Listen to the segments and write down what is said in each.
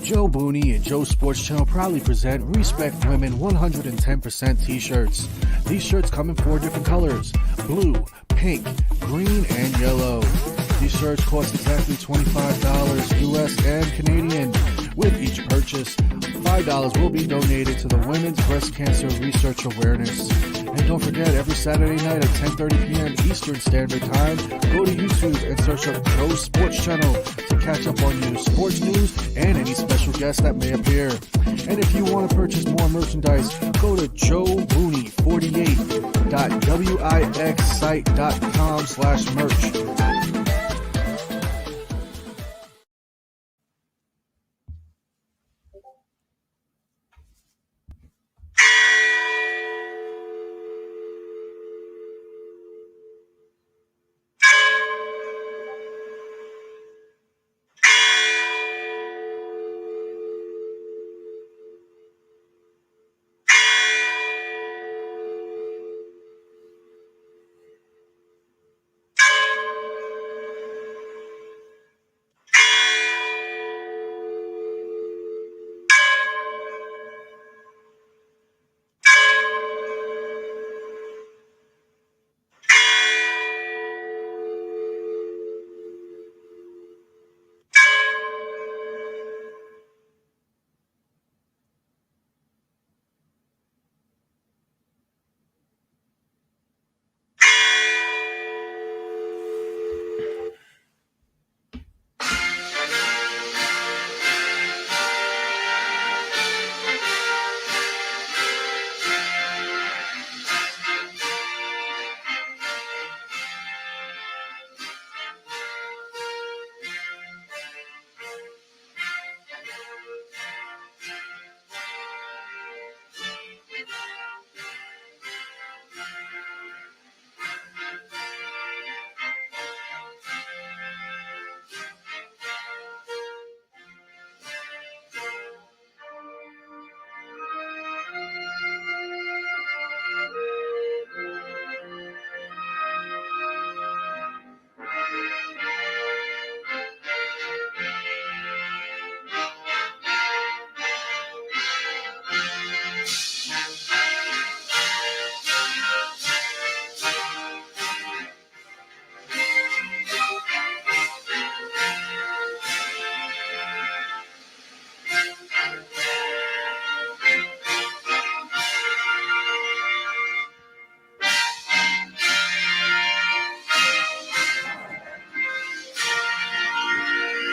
Joe Booney and Joe Sports Channel proudly present Respect Women 110% t-shirts. These shirts come in 4 different colors: blue, pink, green, and yellow. These shirts cost exactly $25 US and Canadian. With each purchase, $5 will be donated to the Women's Breast Cancer Research Awareness. And don't forget, every Saturday night at 10:30 p.m. Eastern Standard Time, go to YouTube and search up Joe Sports Channel to catch up on new sports news and any special guests that may appear. And if you want to purchase more merchandise, go to joebooney48.wixsite.com/merch.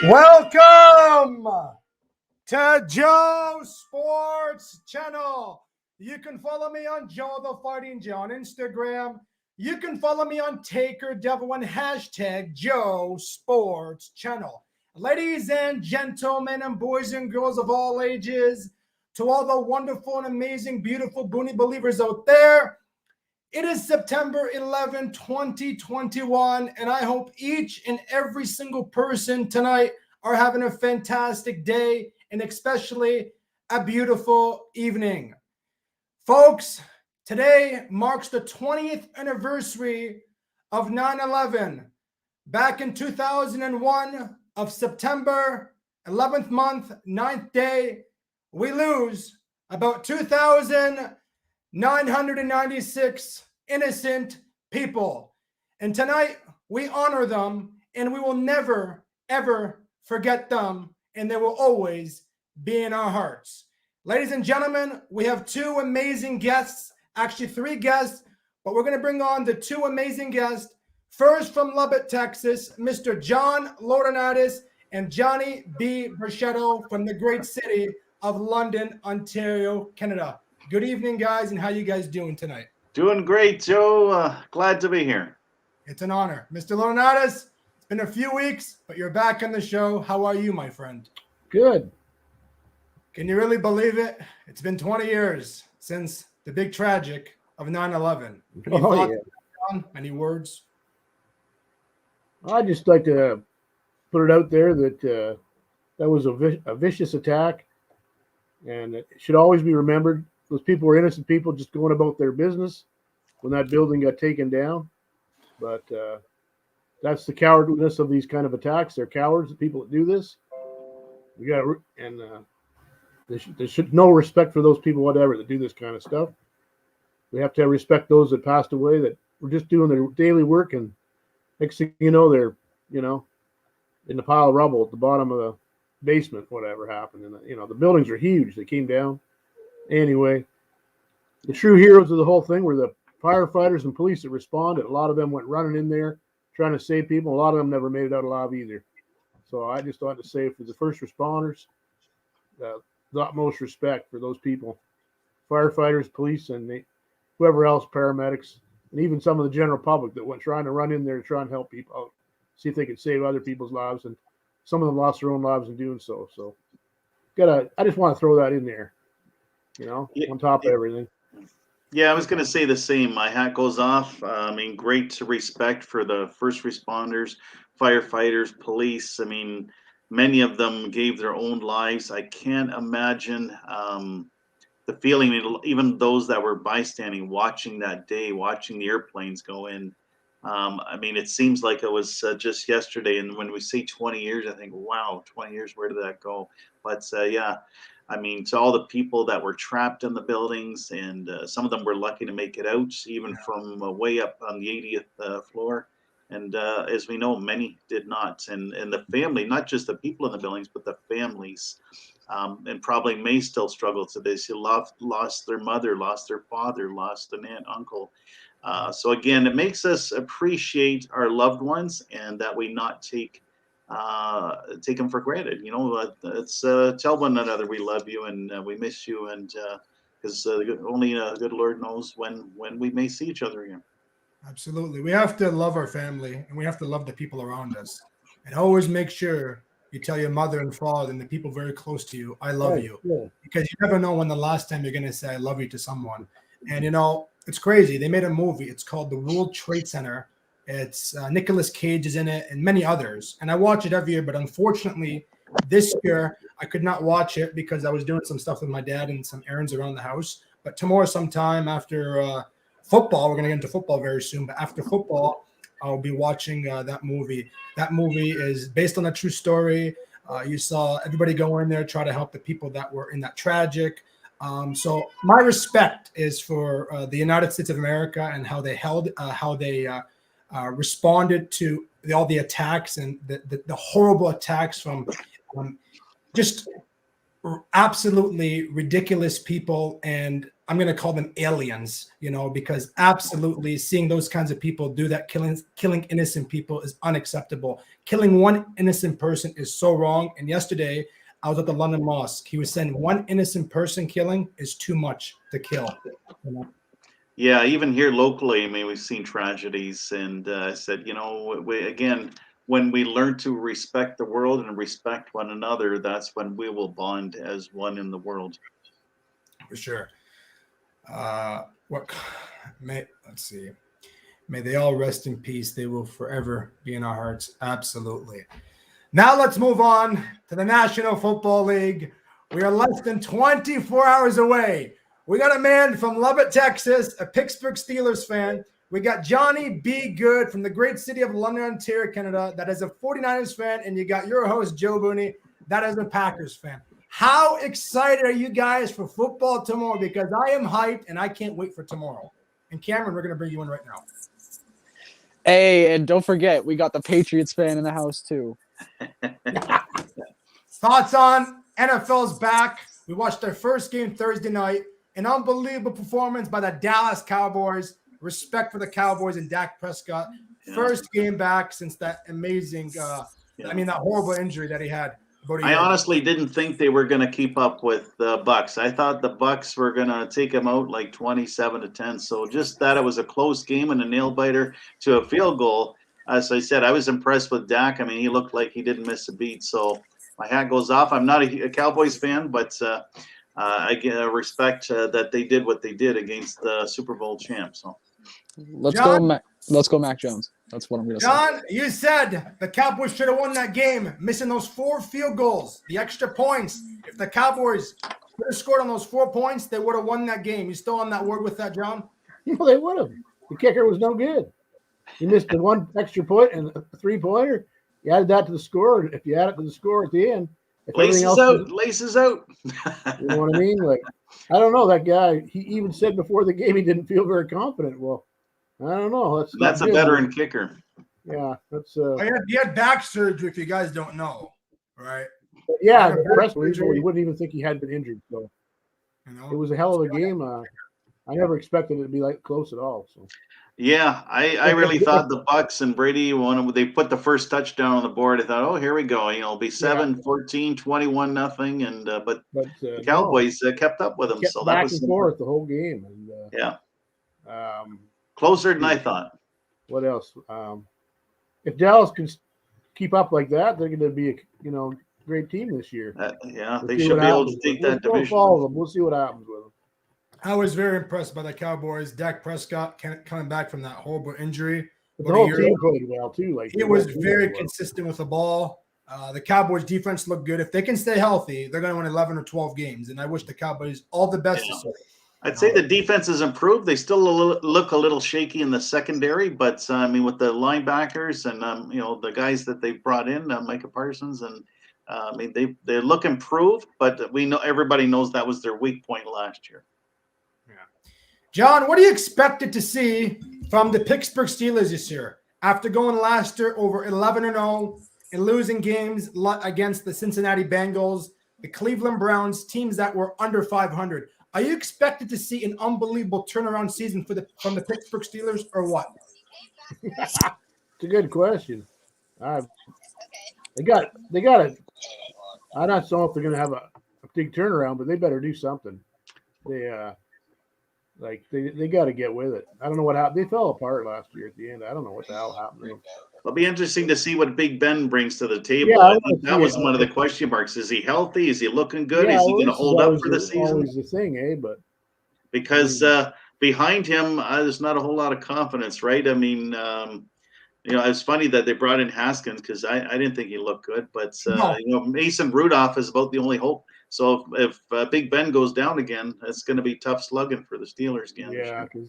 Welcome to Joe Sports Channel. You can follow me on Joe the Fighting Joe on Instagram. You can follow me on Taker Devil and hashtag Joe Sports Channel. Ladies and gentlemen and boys and girls of all ages, to all the wonderful and amazing, beautiful Booney believers out there, it is September 11, 2021, and I hope each and every single person tonight are having a fantastic day and especially a beautiful evening. Folks, today marks the 20th anniversary of 9/11. Back in 2001 of September 11th month, 9th day, we lose about 2,996 innocent people. And tonight we honor them, and we will never, ever forget them, and they will always be in our hearts. Ladies and gentlemen, we have 2 amazing guests, actually 3 guests, but we're going to bring on the 2 amazing guests. First from Lubbock, Texas, Mr. John Laurinaitis and Johnny B. Bruschetto from the great city of London, Ontario, Canada. Good evening, guys, and how you guys doing tonight? Doing great, Joe. Glad to be here. It's an honor. Mr. Laurinaitis, it's been a few weeks, but you're back on the show. How are you, my friend? Good. Can you really believe it? It's been 20 years since the big tragic of 9/11. Any thoughts, John? Any words? I'd just like to put it out there that that was a vicious attack, and it should always be remembered. Those people were innocent people just going about their business when that building got taken down. But that's the cowardliness of these kind of attacks. They're cowards, the people that do this. We got and there should no respect for those people, whatever, that do this kind of stuff. We have to respect those that passed away that were just doing their daily work, and next thing you know, they're in the pile of rubble at the bottom of the basement. Whatever happened, and the buildings are huge. They came down anyway. The true heroes of the whole thing were the firefighters and police that responded. A lot of them went running in there trying to save people. A lot of them never made it out alive either. So I just thought to say, for the first responders, the utmost respect for those people, firefighters, police, and whoever else, paramedics, and even some of the general public that went trying to run in there to try and help people out, see if they could save other people's lives. And some of them lost their own lives in doing so. So I just want to throw that in there, on top of everything. Yeah, I was going to say the same. My hat goes off. Great respect for the first responders, firefighters, police. Many of them gave their own lives. I can't imagine the feeling, even those that were bystanding, watching that day, watching the airplanes go in. It seems like it was just yesterday. And when we say 20 years, I think, wow, 20 years, where did that go? But to all the people that were trapped in the buildings, and some of them were lucky to make it out, even from way up on the 80th floor. And as we know, many did not. And the family, not just the people in the buildings, but the families, and probably may still struggle to this. Who lost their mother, lost their father, lost an aunt, uncle. So again, it makes us appreciate our loved ones, and that we not take them for granted. It's tell one another we love you and we miss you, and because only the good Lord knows when we may see each other again. Absolutely. We have to love our family, and we have to love the people around us, and always make sure you tell your mother and father and the people very close to you, I love you. Yeah. Because you never know when the last time you're going to say I love you to someone. And it's crazy. They made a movie. It's called The World Trade Center. It's Nicolas Cage is in it, and many others. And I watch it every year, but unfortunately, this year I could not watch it because I was doing some stuff with my dad and some errands around the house. But tomorrow, sometime after football, we're going to get into football very soon. But after football, I'll be watching that movie. That movie is based on a true story. You saw everybody go in there, try to help the people that were in that tragic. So my respect is for the United States of America and how they responded to all the attacks and the horrible attacks from just absolutely ridiculous people. And I'm going to call them aliens, because absolutely seeing those kinds of people do that, killing innocent people, is unacceptable. Killing one innocent person is so wrong. And yesterday, I was at the London Mosque. He was saying one innocent person killing is too much to kill. Yeah, even here locally, we've seen tragedies, and I said, when we learn to respect the world and respect one another, that's when we will bond as one in the world. For sure. Let's see. May they all rest in peace. They will forever be in our hearts. Absolutely. Now let's move on to the National Football League. We are less than 24 hours away. We got a man from Lubbock, Texas, a Pittsburgh Steelers fan. We got Johnny B. Good from the great city of London, Ontario, Canada, that is a 49ers fan. And you got your host, Joe Booney, that is a Packers fan. How excited are you guys for football tomorrow? Because I am hyped, and I can't wait for tomorrow. And Cameron, we're going to bring you in right now. Hey, and don't forget, we got the Patriots fan in the house, too. Thoughts on NFL's back? We watched their first game Thursday night. An unbelievable performance by the Dallas Cowboys. Respect for the Cowboys and Dak Prescott. Yeah. First game back since that amazing, that horrible injury that he had. I honestly didn't think they were going to keep up with the Bucs. I thought the Bucs were going to take them out like 27-10. So just that it was a close game and a nail biter to a field goal. As I said, I was impressed with Dak. He looked like he didn't miss a beat. So my hat goes off. I'm not a Cowboys fan, but I respect that they did what they did against the Super Bowl champs. So let's go, Mac Jones. That's what I'm going to say. John, you said the Cowboys should have won that game, missing those 4 field goals, the extra points. If the Cowboys could have scored on those 4 points, they would have won that game. You still on that word with that, John? No, they would have. The kicker was no good. You missed the 1 extra point and a 3-pointer. You added that to the score. If you add it to the score at the end, if Laces everything else out, is, laces out. you know what I mean? Like, I don't know. That guy, he even said before the game he didn't feel very confident. Well, I don't know. That's not That's a good. veteran kicker. Yeah, that's He had back surgery, if you guys don't know, right? yeah. Had a back Press release, surgery. you wouldn't even think he had been injured. So You know, it was a hell of a game. I never expected it to be like close at all. So Yeah, I really thought the Bucks and Brady, when they put the first touchdown on the board, I thought, oh, here we go. It'll be 7-14, 21-0, and but the Cowboys kept up with them. kept So that back was and forth the whole game, and yeah, um, closer than I thought. what else? If Dallas can keep up like that, they're going to be a great team this year. Yeah, We'll they see should what be able to happens. take We'll that still division. follow them. We'll see what happens with them. I was very impressed by the Cowboys. Dak Prescott coming back from that horrible injury. But the whole team played well too. Like He was very consistent with the ball. The Cowboys defense looked good. If they can stay healthy, they're going to win 11 or 12 games. And I wish the Cowboys all the best this year. I'd say the defense has improved. They still look a little shaky in the secondary, but I mean, with the linebackers and the guys that they brought in, Micah Parsons, and I mean they look improved. But everybody knows that was their weak point last year. John, what do you expected to see from the Pittsburgh Steelers this year after going last year over 11-0 and losing games against the Cincinnati Bengals, the Cleveland Browns, teams that were under 500? Are you expected to see an unbelievable turnaround season from the Pittsburgh Steelers, or what? It's a good question. They got it. I don't know if they're going to have a big turnaround, but they better do something. They got to get with it. I don't know what happened. They fell apart last year at the end. I don't know what the hell happened to them. It'll be interesting to see what Big Ben brings to the table. Yeah, I think that was one of the question marks. Is he healthy? Is he looking good? Is he going to hold up for the season? Always the thing, But because behind him, there's not a whole lot of confidence, right? I mean, it's funny that they brought in Haskins because I didn't think he looked good, but Mason Rudolph is about the only hope. So if Big Ben goes down again, it's going to be tough slugging for the Steelers again. Yeah, because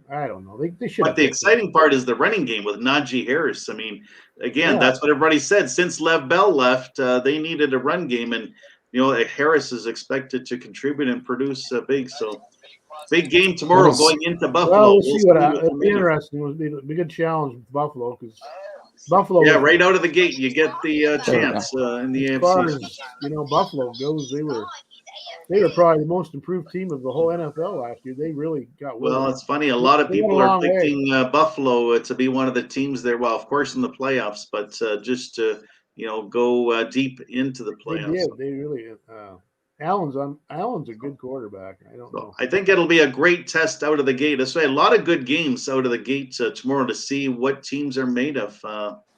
I don't know. They should. But the exciting part is the running game with Najee Harris. I mean, again, that's what everybody said. Since Lev Bell left, they needed a run game, and Harris is expected to contribute and produce big. So big game tomorrow going into Buffalo. Well, we'll see what happens. It'll be interesting. It'll be a good challenge with Buffalo because Buffalo. Yeah, right out of the gate, you get the chance in the AFC. As far as Buffalo goes, they were probably the most improved team of the whole NFL last year. They really got well. Well, it's funny. A lot of people are picking Buffalo to be one of the teams there. Well, of course, in the playoffs, but just to go deep into the playoffs. They really. Allen's a good quarterback. I don't know. I think it'll be a great test out of the gate. That's why a lot of good games out of the gate tomorrow to see what teams are made of.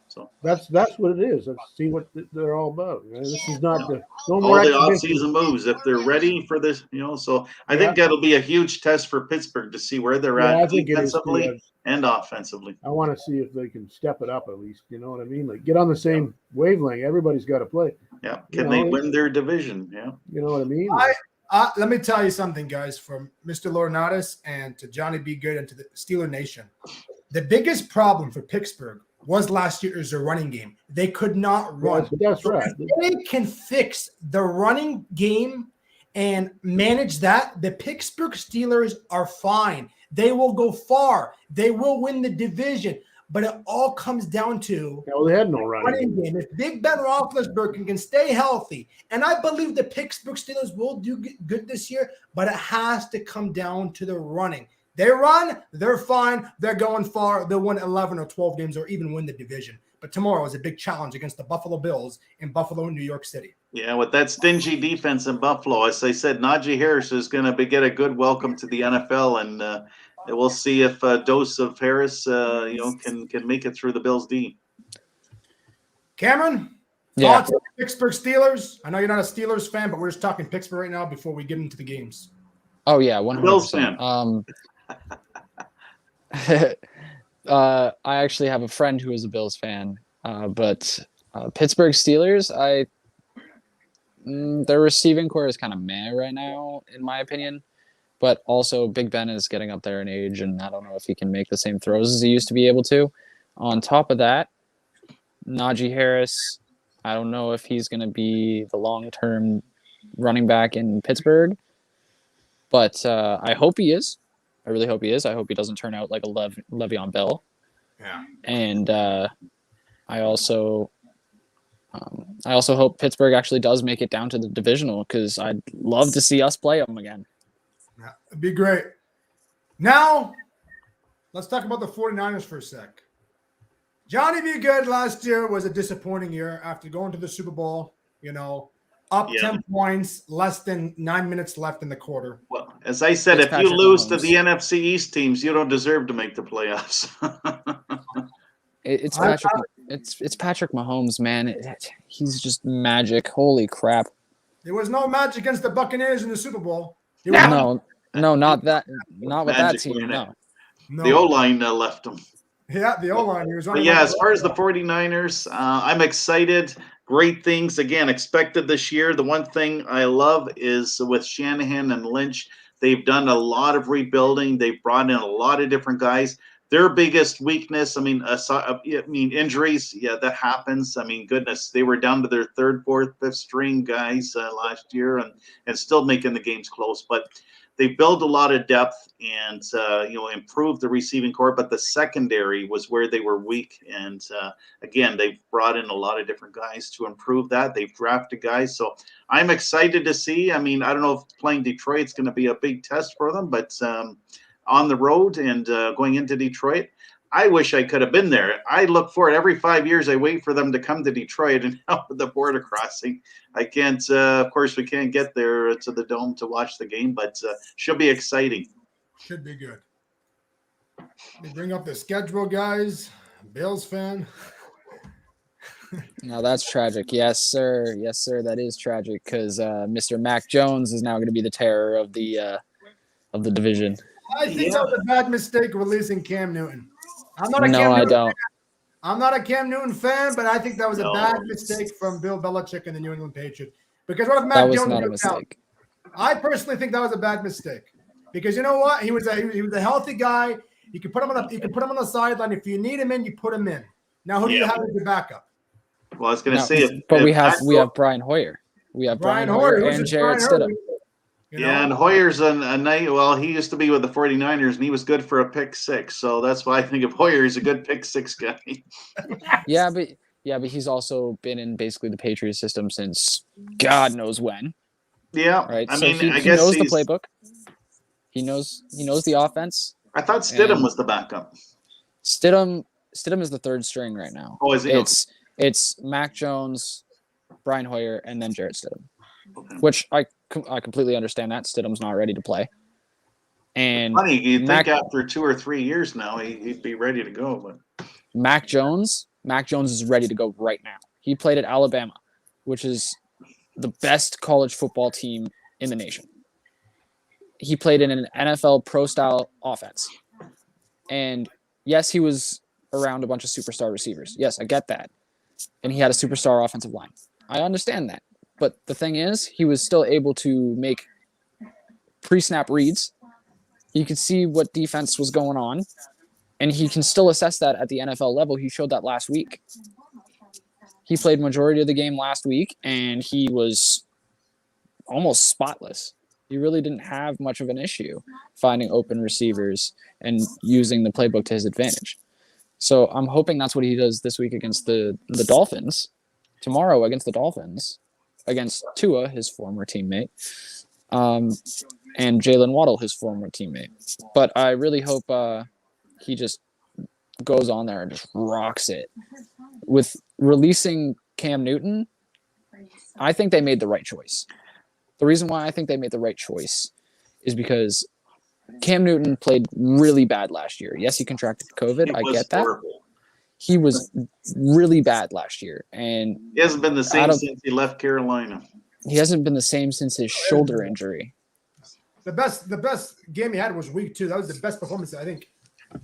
So that's what it is. Let's see what they're all about. This is not all the off-season moves if they're ready for this. So I think that'll be a huge test for Pittsburgh to see where they're at defensively and offensively. I want to see if they can step it up at least. You know what I mean? Like get on the same wavelength. Everybody's got to play. Yeah. Can they win their division? Yeah. You know what I mean? Let me tell you something, guys, from Mr. Laurinaitis and to Johnny B. Good and to the Steeler Nation. The biggest problem for Pittsburgh was last year is their running game. They could not run. That's right. If they can fix the running game and manage that, the Pittsburgh Steelers are fine. They will go far. They will win the division. But it all comes down to they had no running game. If Big Ben Roethlisberger can stay healthy, and I believe the Pittsburgh Steelers will do good this year, but it has to come down to the running. They run, they're fine, they're going far, they'll win 11 or 12 games or even win the division. But tomorrow is a big challenge against the Buffalo Bills in Buffalo, New York City. Yeah, with that stingy defense in Buffalo, as I said, Najee Harris is going to get a good welcome to the NFL, and we'll see if a dose of Harris, can make it through the Bills' D. Cameron, thoughts on the Pittsburgh Steelers? I know you're not a Steelers fan, but we're just talking Pittsburgh right now before we get into the games. Oh yeah, 100%. Bills fan. I actually have a friend who is a Bills fan, but Pittsburgh Steelers, their receiving core is kind of meh right now, in my opinion. But also, Big Ben is getting up there in age, and I don't know if he can make the same throws as he used to be able to. On top of that, Najee Harris, I don't know if he's going to be the long-term running back in Pittsburgh, but I hope he is. I really hope he is. I hope he doesn't turn out like a Le'Veon Bell. Yeah. And I also hope Pittsburgh actually does make it down to the divisional because I'd love to see us play them again. Yeah, it'd be great. Now, let's talk about the 49ers for a sec. Johnny B. Good last year was a disappointing year after going to the Super Bowl, up 10 points, less than 9 minutes left in the quarter. Well, as I said, It's if Patrick you lose to Mahomes. the NFC East teams, you don't deserve to make the playoffs. It's Patrick Mahomes, man. He's just magic. Holy crap! There was no match against the Buccaneers in the Super Bowl. No, not that. Not with that Magic team. winning. No. The O-line left them. Yeah, the O-line. He was But yeah, as far as the 49ers, I'm excited. Great things, again, expected this year. The one thing I love is with Shanahan and Lynch, they've done a lot of rebuilding. They've brought in a lot of different guys. Their biggest weakness, injuries, yeah, that happens. I mean, goodness, they were down to their third, fourth, fifth string guys last year and still making the games close. But they built a lot of depth and, improved the receiving core. But the secondary was where they were weak. And, again, they've brought in a lot of different guys to improve that. They've drafted guys. So I'm excited to see. I mean, I don't know if playing Detroit's going to be a big test for them, but on the road and going into Detroit, I wish I could have been there. I look for it every 5 years. I wait for them to come to Detroit and help with the border crossing. I can't, of course, we can't get there to the Dome to watch the game, but should be exciting. Should be good. They bring up the schedule, guys. Bills fan. No, that's tragic. Yes, sir. Yes, sir. That is tragic because Mr. Mac Jones is now going to be the terror of the division. I think that was a bad mistake releasing Cam Newton. I'm not a Cam Newton fan, but I think that was a bad mistake from Bill Belichick and the New England Patriots. Because what if Mac Jones not a goes down? mistake. I personally think that was a bad mistake. Because you know what? He was a healthy guy. You can put him on the sideline. If you need him in, you put him in. Now who do you have as your backup? Well, I was going to say, we have Brian Hoyer. We have Brian Hoyer and Jarrett Stidham. And Hoyer's a night. Well, he used to be with the 49ers, and he was good for a pick six. So that's why I think of Hoyer as a good pick six guy. Yeah, but he's also been in basically the Patriots system since God knows when. Yeah, right. I So mean, he knows the playbook. He knows the offense. I thought Stidham was the backup. Stidham is the third string right now. Oh, is he? It's Mac Jones, Brian Hoyer, and then Jarrett Stidham. Okay. Which I completely understand that Stidham's not ready to play. And funny, you'd think after 2 or 3 years now he'd be ready to go. But Mac Jones is ready to go right now. He played at Alabama, which is the best college football team in the nation. He played in an NFL pro-style offense. And yes, he was around a bunch of superstar receivers. Yes, I get that. And he had a superstar offensive line. I understand that. But the thing is, he was still able to make pre-snap reads. He could see what defense was going on, and he can still assess that at the NFL level. He showed that last week. He played majority of the game last week, and he was almost spotless. He really didn't have much of an issue finding open receivers and using the playbook to his advantage. So I'm hoping that's what he does this week against the Dolphins, tomorrow against the Dolphins, against Tua, his former teammate, and Jalen Waddle, his former teammate. But I really hope he just goes on there and just rocks it. With releasing Cam Newton, I think they made the right choice. The reason why I think they made the right choice is because Cam Newton played really bad last year. Yes, he contracted COVID. I get that. Horrible. He was really bad last year, and he hasn't been the same since he left Carolina. He hasn't been the same since his shoulder injury. The best game he had was week 2. That was the best performance, I think.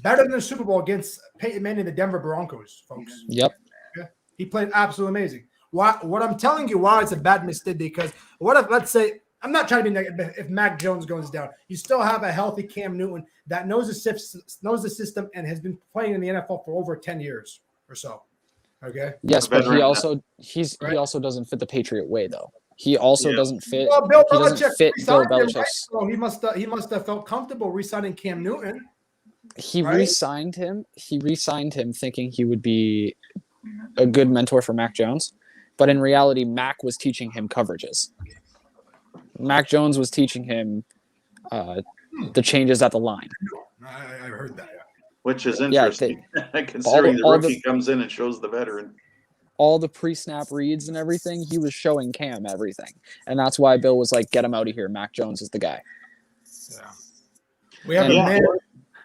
Better than the Super Bowl against Peyton Manning and the Denver Broncos, folks. Yep. Yeah. He played absolutely amazing. What I'm telling you, why it's a bad mistake, because what if, let's say, I'm not trying to be negative, if Mac Jones goes down, you still have a healthy Cam Newton that knows the system and has been playing in the NFL for over 10 years or so. Okay. Yes, but he veteran. also doesn't fit the Patriot way though. He also doesn't fit. Well, Bill He doesn't Belichick fit Bill re-signed him, right? Belichick's. So he must have felt comfortable re-signing Cam Newton. He Right? re-signed him. He re-signed him thinking he would be a good mentor for Mac Jones, but in reality, Mac was teaching him coverages. Mac Jones was teaching him the changes at the line. I heard that. Which is Yeah, interesting, considering the all rookie comes in and shows the veteran. All the pre-snap reads and everything, he was showing Cam everything, and that's why Bill was like, "Get him out of here. Mac Jones is the guy." Yeah. We have And- a man.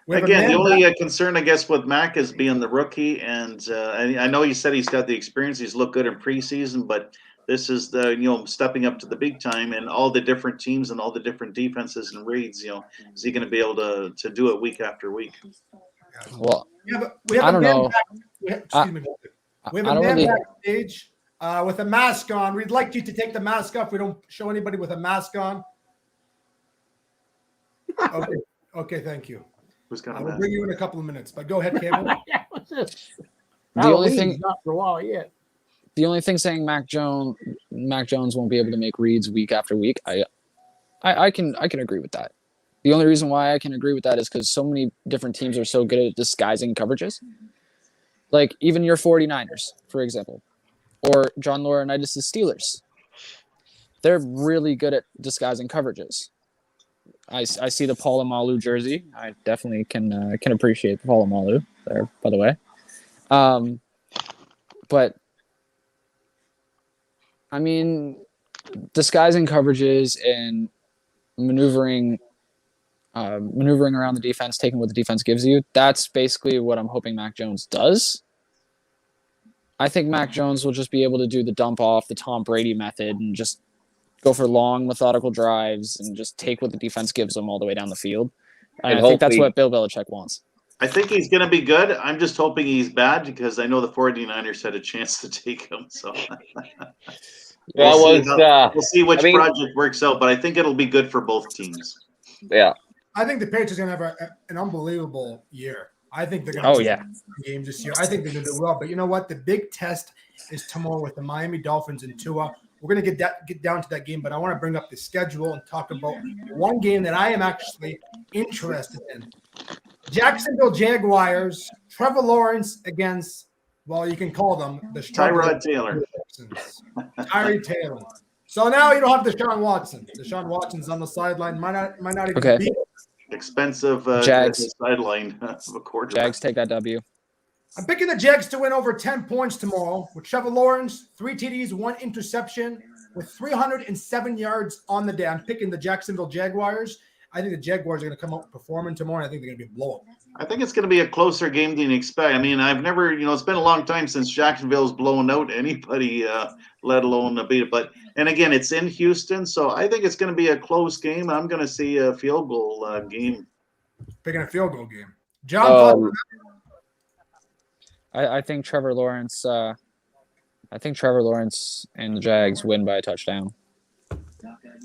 we have a Again, man the back- only concern, I guess, with Mac is being the rookie, and I know he said he's got the experience. He's looked good in preseason, but this is the stepping up to the big time, and all the different teams and all the different defenses and reads. Is he going to be able to do it week after week? Well, we have I a don't man know. Excuse me. We have I a don't man really. backstage with a mask on. We'd like you to take the mask off. We don't show anybody with a mask on. Okay, thank you. Who's got I a will mask? bring you in a couple of minutes, but go ahead, Campbell. What's this? The only Halloween's thing- not for a while yet. The only thing saying Mac Jones won't be able to make reads week after week, I can agree with that. The only reason why I can agree with that is because so many different teams are so good at disguising coverages. Like even your 49ers, for example, or John Laurinaitis' Steelers. They're really good at disguising coverages. I see the Polamalu jersey. I definitely can appreciate the Polamalu there, by the way. But I mean, disguising coverages and maneuvering around the defense, taking what the defense gives you, that's basically what I'm hoping Mac Jones does. I think Mac Jones will just be able to do the dump off, the Tom Brady method, and just go for long, methodical drives and just take what the defense gives him all the way down the field. And I think that's what Bill Belichick wants. I think he's going to be good. I'm just hoping he's bad because I know the 49ers had a chance to take him. So we'll see which project works out, but I think it'll be good for both teams. Yeah. I think the Patriots are going to have an unbelievable year. I think they're going to win games this year. I think they're going to do well. But you know what? The big test is tomorrow with the Miami Dolphins and Tua. We're going to get down to that game, but I want to bring up the schedule and talk about one game that I am actually interested in. Jacksonville Jaguars, Trevor Lawrence against, well, you can call them the Tyrod Taylor. Tyree Taylor. So now you don't have Deshaun Watson. Deshaun Watson's on the sideline. Might not even be. Expensive Jags sideline of a quarterback. Jags take that W. I'm picking the Jags to win over 10 points tomorrow with Trevor Lawrence, 3 TDs, 1 interception with 307 yards on the day. I'm picking the Jacksonville Jaguars. I think the Jaguars are going to come out performing tomorrow, and I think they're going to be a blowout. I think it's going to be a closer game than you expect. I mean, I've never, it's been a long time since Jacksonville's blown out anybody, let alone beat it. But, and again, it's in Houston, so I think it's going to be a close game. I'm going to see a field goal game. Picking a field goal game. John, I think Trevor Lawrence. I think Trevor Lawrence and the Jags win by a touchdown. I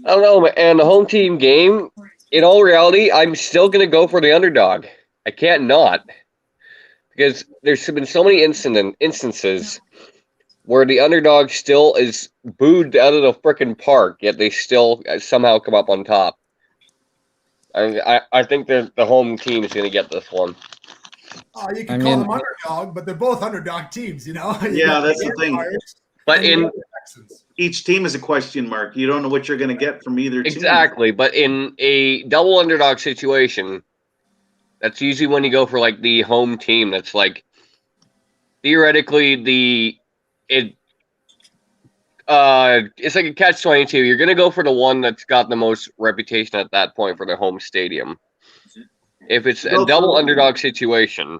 don't know, and the home team game. In all reality, I'm still going to go for the underdog. I can't not, because there's been so many instances where the underdog still is booed out of the frickin' park, yet they still somehow come up on top. I think the home team is going to get this one. You can call them underdog, but they're both underdog teams, Yeah, that's the thing. But in each team is a question mark. You don't know what you're going to get from either team. Exactly, but in a double underdog situation, that's usually when you go for like the home team. That's like theoretically it's like a catch-22. You're going to go for the one that's got the most reputation at that point for the home stadium. If it's a double underdog situation,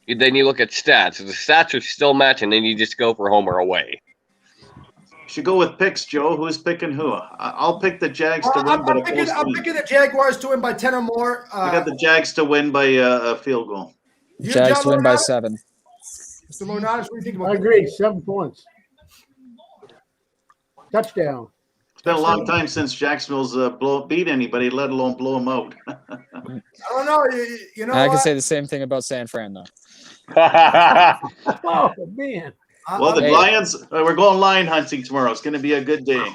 then you look at stats. If the stats are still matching, then you just go for home or away. You should go with picks, Joe. Who's picking who? I'll pick the Jags to win. I'm picking the Jaguars to win by 10 or more. I got the Jags to win by a field goal. Jags to win by 7. Mr. Laurinaitis, what do you think about I agree. 7 points. Touchdown. It's been a long time since Jacksonville's beat anybody, let alone blow them out. I don't know. You know I can say the same thing about San Fran, though. Oh, man. Well, the Lions, we're going lion hunting tomorrow. It's going to be a good day.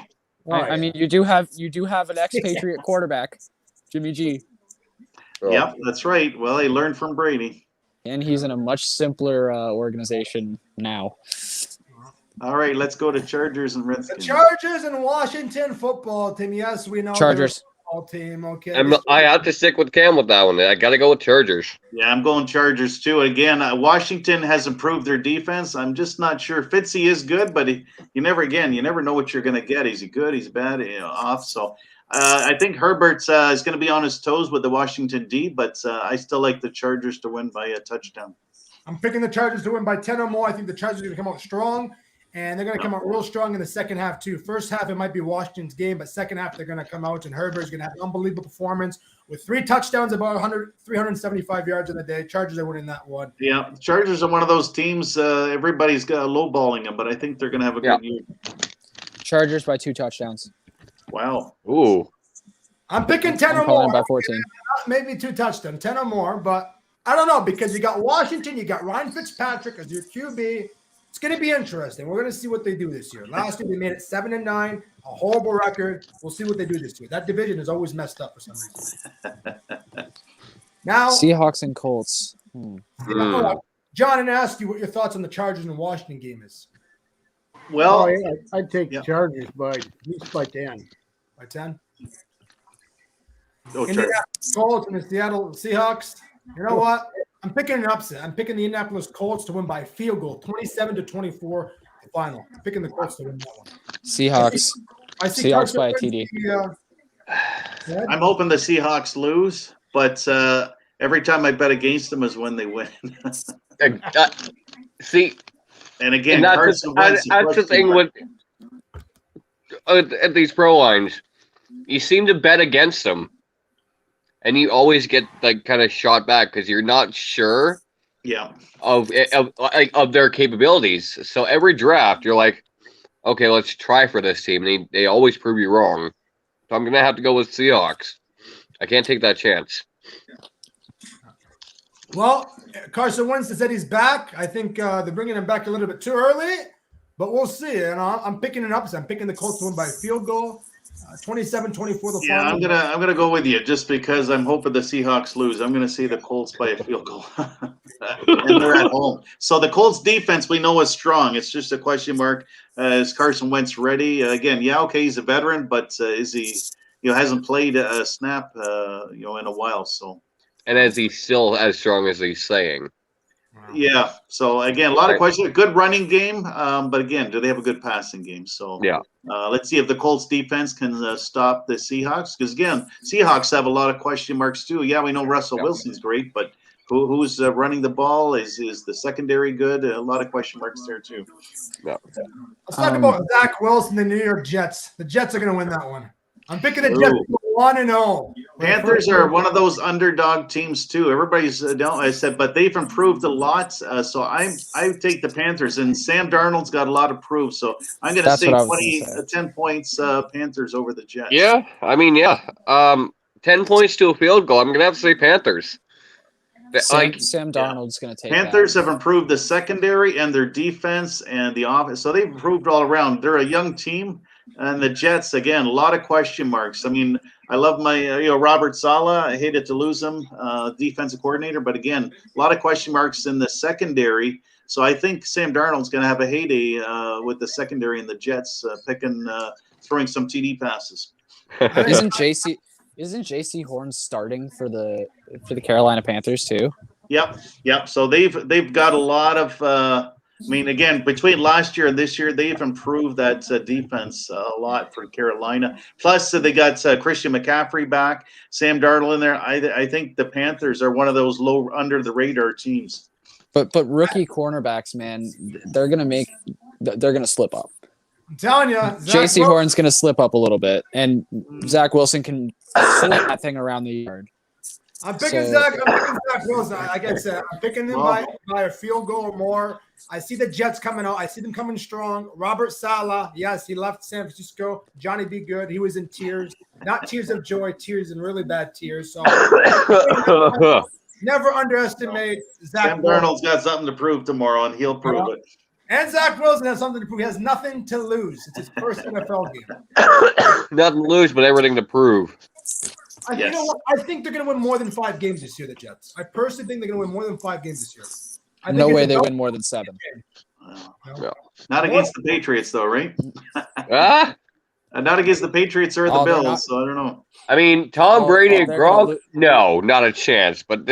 I mean, you do have an ex-Patriot quarterback, Jimmy G. Yep, that's right. Well, he learned from Brady. And he's in a much simpler organization now. All right, let's go to Chargers and Redskins. The Chargers and Washington football team. Yes, we know. Chargers. Team. Okay. I have to stick with Cam with that one. I got to go with Chargers. Yeah, I'm going Chargers too. Again, Washington has improved their defense. I'm just not sure. Fitzy is good, but you never know what you're going to get. Is he good? He's bad. Off. So I think Herbert's is going to be on his toes with the Washington D, but I still like the Chargers to win by a touchdown. I'm picking the Chargers to win by 10 or more. I think the Chargers are going to come out strong. And they're going to come out real strong in the second half, too. First half, it might be Washington's game, but second half, they're going to come out, and Herbert's going to have an unbelievable performance with 3 touchdowns, about 375 yards in the day. Chargers are winning that one. Yeah, Chargers are one of those teams, everybody's got lowballing them, but I think they're going to have a good year. Chargers by 2 touchdowns. Wow. Ooh. I'm picking 10 or calling more. By 14. Maybe 2 touchdowns, 10 or more, but I don't know, because you got Washington, you got Ryan Fitzpatrick as your QB. It's going to be interesting. We're going to see what they do this year. Last year, they made it 7-9, a horrible record. We'll see what they do this year. That division is always messed up for some reason. Now, Seahawks and Colts. John, and ask you what your thoughts on the Chargers and Washington game is. Well, I'd take the Chargers at least by 10. By 10? Indianapolis Colts and the Seattle Seahawks. You know what? I'm picking an upset. I'm picking the Indianapolis Colts to win by a field goal, 27-24 final. I'm picking the Colts to win that one. Seahawks. Seahawks by a TD. I'm hoping the Seahawks lose, but every time I bet against them is when they win. See, and again, that's the thing with at these pro lines. You seem to bet against them. And you always get kind of shot back because you're not sure of their capabilities. So every draft, you're like, okay, let's try for this team. And they always prove you wrong. So I'm going to have to go with Seahawks. I can't take that chance. Well, Carson Wentz said he's back. I think they're bringing him back a little bit too early, but we'll see. And I'm picking an upset. I'm picking the Colts to win by a field goal. 27-24 the final. I'm gonna go with you just because I'm hoping the Seahawks lose. I'm gonna see the Colts by a field goal, and they're at home. So the Colts defense we know is strong. It's just a question mark. Is Carson Wentz ready again? Yeah, okay, he's a veteran, but is he? Hasn't played a snap, in a while. So, and is he still as strong as he's saying? Yeah. So again, a lot of questions. Good running game, but again, do they have a good passing game? So yeah. Let's see if the Colts defense can stop the Seahawks. Because again, Seahawks have a lot of question marks too. Yeah, we know Russell Wilson's great, but who's running the ball? Is the secondary good? A lot of question marks there too. Yeah. Let's talk about Zach Wilson, the New York Jets. The Jets are going to win that one. I'm picking the Jets 1-0. Panthers are one of those underdog teams too. Everybody's I said, but they've improved a lot. So I take the Panthers, and Sam Darnold's got a lot of proof. So I'm going to say 10 points Panthers over the Jets. Yeah, I mean, 10 points to a field goal. I'm going to have to say Panthers. Sam Darnold's going to take Panthers have improved the secondary and their defense and the offense. So they've improved all around. They're a young team. And the Jets, again, a lot of question marks. I mean, I love my, Robert Saleh. I hated to lose him, defensive coordinator. But again, a lot of question marks in the secondary. So I think Sam Darnold's going to have a heyday with the secondary and the Jets throwing some TD passes. Isn't JC Horn starting for the Carolina Panthers too? Yep. So they've got a lot of. Again, between last year and this year, they've improved that defense a lot for Carolina. Plus, they got Christian McCaffrey back, Sam Darnold in there. I think the Panthers are one of those low under the radar teams. But rookie cornerbacks, man, they're gonna slip up. I'm telling you, JC Horn's gonna slip up a little bit, and Zach Wilson can sling that thing around the yard. I'm picking Zach Wilson. Like I said, I'm picking them by a field goal or more. I see the Jets coming out. I see them coming strong. Robert Saleh, yes, he left San Francisco. Johnny B. Good, he was in tears. Not tears of joy, tears and really bad tears. So never underestimate Zach Sam Darnold's got something to prove tomorrow, and he'll prove it. And Zach Wilson has something to prove. He has nothing to lose. It's his first NFL game. Nothing to lose, but everything to prove. You know what? I think they're going to win more than 5 games this year, the Jets. I personally think they're going to win more than 5 games this year. No way they win more than 7. No. Not against the Patriots, though, right? Ah, Not against the Patriots or the they're Bills, not. so I don't know. I mean, Tom Brady and they're gonna Gronk. No, not a chance. But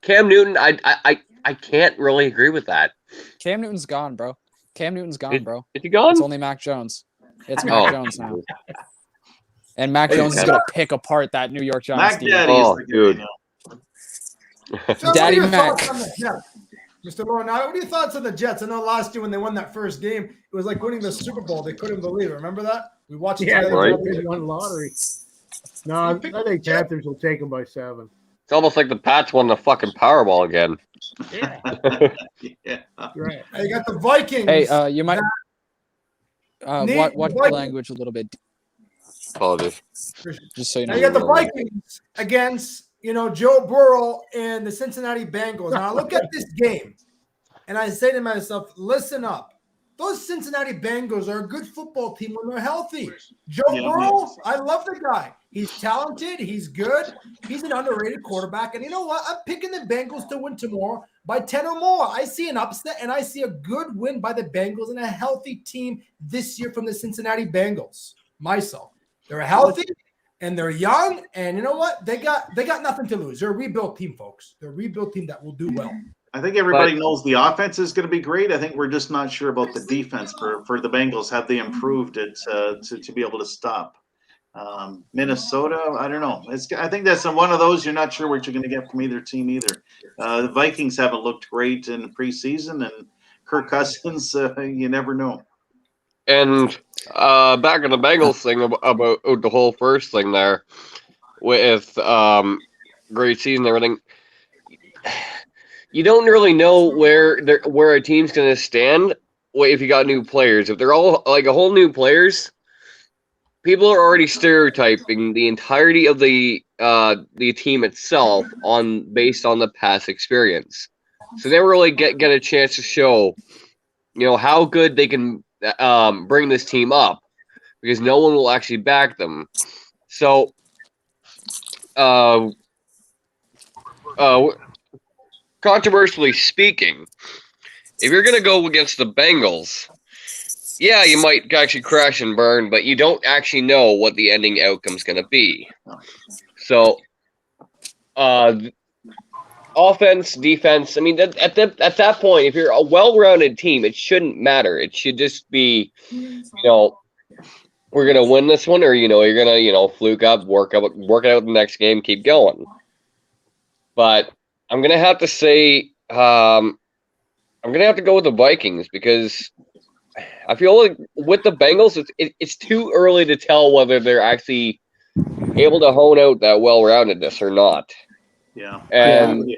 Cam Newton, I can't really agree with that. Cam Newton's gone, bro. Cam Newton's gone, bro. Is he gone? It's only Mac Jones. It's Mac Jones now. And Mac Jones is going to pick apart that New York Giants Mac team. Daddy is the dude. guy So Daddy what are your Mac. thoughts on the Jets? Mr. Lauren, what are your thoughts on the Jets? I know last year when they won that first game, it was like winning the Super Bowl. They couldn't believe it. Remember that? We watched it Yeah, together. right. they won lottery. No, I think Panthers will take them by 7. It's almost like the Pats won the fucking Powerball again. Yeah, Yeah. right. You got the Vikings. Hey, you might Nate, watch the Vikings. language a little bit, Apologies. just so you Now know. you got the Vikings against, Joe Burrow and the Cincinnati Bengals. Now I look at this game and I say to myself, listen up. Those Cincinnati Bengals are a good football team when they're healthy. Joe Burrow, I love the guy. He's talented. He's good. He's an underrated quarterback. And you know what? I'm picking the Bengals to win tomorrow by 10 or more. I see an upset, and I see a good win by the Bengals and a healthy team this year from the Cincinnati Bengals. Myself. They're healthy, and they're young. And you know what? They got nothing to lose. They're a rebuilt team, folks. They're a rebuilt team that will do well. I think everybody knows the offense is going to be great. I think we're just not sure about the defense for the Bengals. Have they improved it to be able to stop? Minnesota, I don't know. I think that's one of those you're not sure what you're going to get from either team either. The Vikings haven't looked great in the preseason, and Kirk Cousins, you never know. And back on the Bengals thing about the whole first thing there with great season and everything. You don't really know where a team's going to stand if you got new players. If they're all like a whole new players, people are already stereotyping the entirety of the team itself based on the past experience. So they don't really get a chance to show, how good they can bring this team up, because no one will actually back them. So, controversially speaking, if you're going to go against the Bengals, yeah, you might actually crash and burn, but you don't actually know what the ending outcome's going to be. So, offense, defense, I mean, at that point, if you're a well-rounded team, it shouldn't matter. It should just be, we're going to win this one, or, you're going to, fluke up, work it out the next game, keep going. But I'm going to have to say, I'm going to have to go with the Vikings, because I feel like with the Bengals, it's too early to tell whether they're actually able to hone out that well-roundedness or not. Yeah. And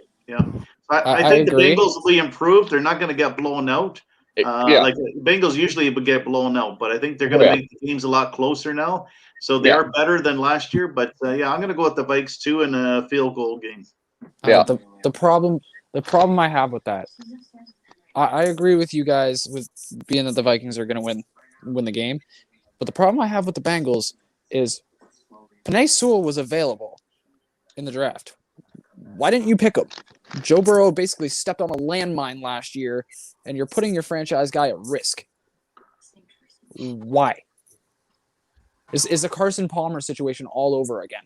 I think the agree. Bengals will be improved. They're not going to get blown out. Like the Bengals usually would get blown out, but I think they're going to make the games a lot closer now. So they are better than last year. But I'm going to go with the Vikes too in a field goal game. The problem I have with that, I agree with you guys with being that the Vikings are going to win the game, but the problem I have with the Bengals is Penei Sewell was available in the draft. Why didn't you pick him? Joe Burrow basically stepped on a landmine last year, and you're putting your franchise guy at risk. Why? Is a Carson Palmer situation all over again?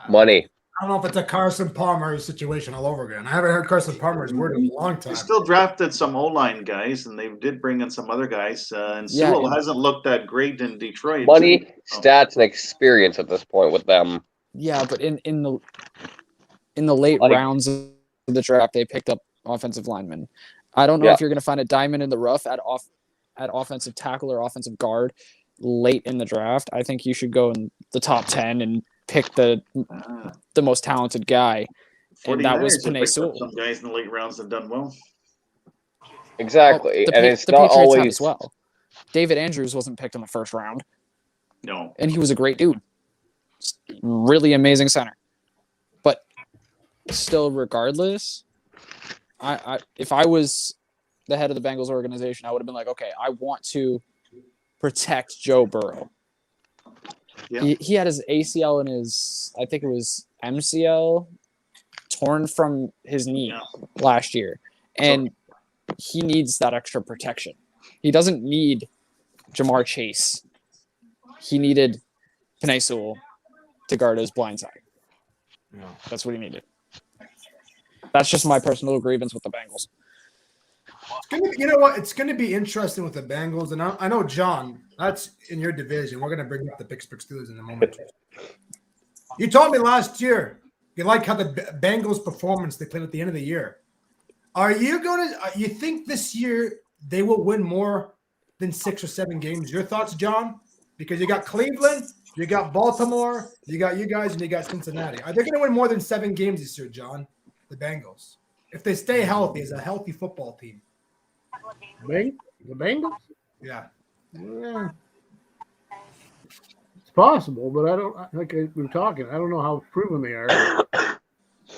money. I don't know if it's a Carson Palmer situation all over again. I haven't heard Carson Palmer's word in a long time. They still drafted some O-line guys, and they did bring in some other guys. And Sewell hasn't looked that great in Detroit. Money, stats, and experience at this point with them. Yeah, but in the late rounds of the draft, they picked up offensive linemen. I don't know if you're going to find a diamond in the rough at offensive tackle or offensive guard late in the draft. I think you should go in the top 10 and pick the most talented guy, and that was Penei Sewell. Some guys in the late rounds have done well. Exactly, Well, and it's the not Patriots always have as well. David Andrews wasn't picked in the first round. No, and he was a great dude, really amazing center. But still, regardless, if I was the head of the Bengals organization, I would have been like, okay, I want to protect Joe Burrow. Yeah. He had his ACL and his, I think it was MCL, torn from his knee last year. And he needs that extra protection. He doesn't need Jamar Chase. He needed Penei Sewell to guard his blind side. Yeah. That's what he needed. That's just my personal grievance with the Bengals. You know what? It's going to be interesting with the Bengals. And I know, John, that's in your division. We're going to bring up the Pittsburgh Steelers in a moment. You told me last year you like how the Bengals' performance they played at the end of the year. Are you going to – you think this year they will win more than 6 or 7 games? Your thoughts, John? Because you got Cleveland, you got Baltimore, you got you guys, and you got Cincinnati. Are they going to win more than 7 games this year, John, the Bengals? If they stay healthy as a healthy football team. The Bengals? Yeah. Yeah. It's possible, but I don't – like we were talking, I don't know how proven they are.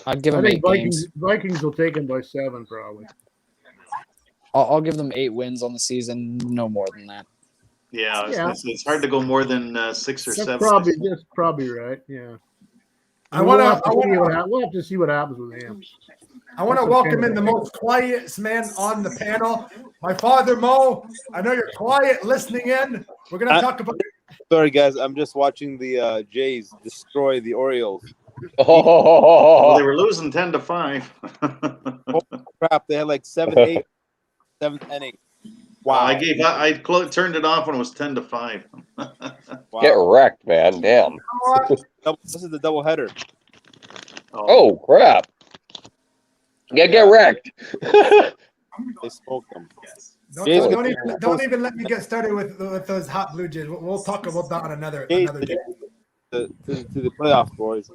I'd give I them think 8 games. Vikings will take them by 7 probably. I'll give them 8 wins on the season, no more than that. Yeah, it's hard to go more than 6 or 7. That's probably right. Yeah. We'll have to see what happens with him. I want to welcome in the most quietest man on the panel, my father Mo. I know you're quiet listening in. We're going to talk about. Sorry, guys. I'm just watching the Jays destroy the Orioles. Well, they were losing 10-5. Oh, crap! They had like 7th inning. Wow! I turned it off when it was 10-5. Wow. Get wrecked, man. Damn. This is the doubleheader. Oh, crap. Yeah, get wrecked. They spoke them. Don't even let me get started with those hot Blue Jays. We'll talk about that on another day. To the playoffs, boys.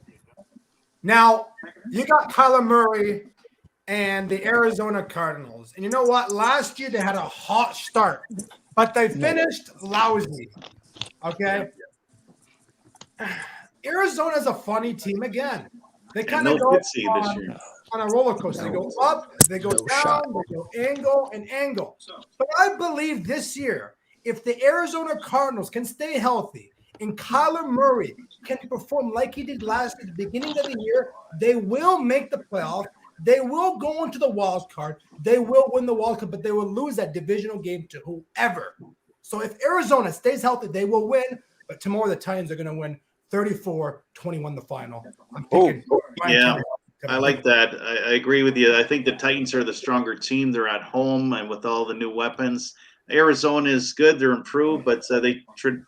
Now, you got Kyler Murray and the Arizona Cardinals. And you know what? Last year they had a hot start, but they finished lousy. Okay? Arizona's a funny team again. They kind of go on a roller coaster. They go up, they go down, they go angle and angle. But I believe this year, if the Arizona Cardinals can stay healthy and Kyler Murray can perform like he did last at the beginning of the year, they will make the playoffs. They will go into the wild card. They will win the wild card, but they will lose that divisional game to whoever. So if Arizona stays healthy, they will win. But tomorrow the Titans are going to win 34-21 the final. I'm thinking. Yeah, I like that. I agree with you. I think the Titans are the stronger team. They're at home and with all the new weapons. Arizona is good. They're improved, but they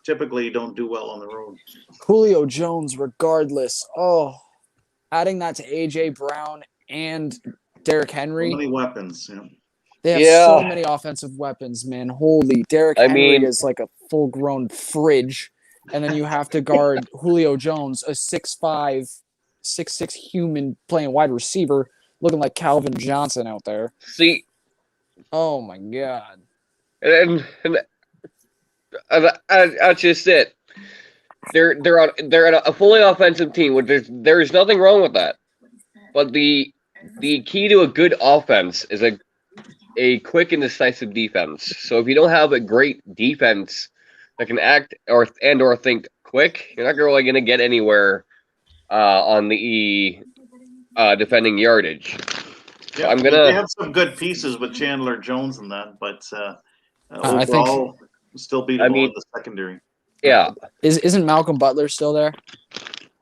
typically don't do well on the road. Julio Jones, regardless. Oh, adding that to A.J. Brown and Derrick Henry. So many weapons. Yeah. They have so many offensive weapons, man. Holy, Derrick Henry is like a full-grown fridge. And then you have to guard Julio Jones, a 6'5", 6'6" human playing wide receiver, looking like Calvin Johnson out there. See. Oh, my God. And that's just it. They're a fully offensive team. There's nothing wrong with that. But the key to a good offense is a quick and decisive defense. So if you don't have a great defense that can act or think quick, you're not really going to get anywhere on the defending yardage. Yeah, they have some good pieces with Chandler Jones and that, but overall, still beat them all in the secondary. Yeah. Isn't Malcolm Butler still there?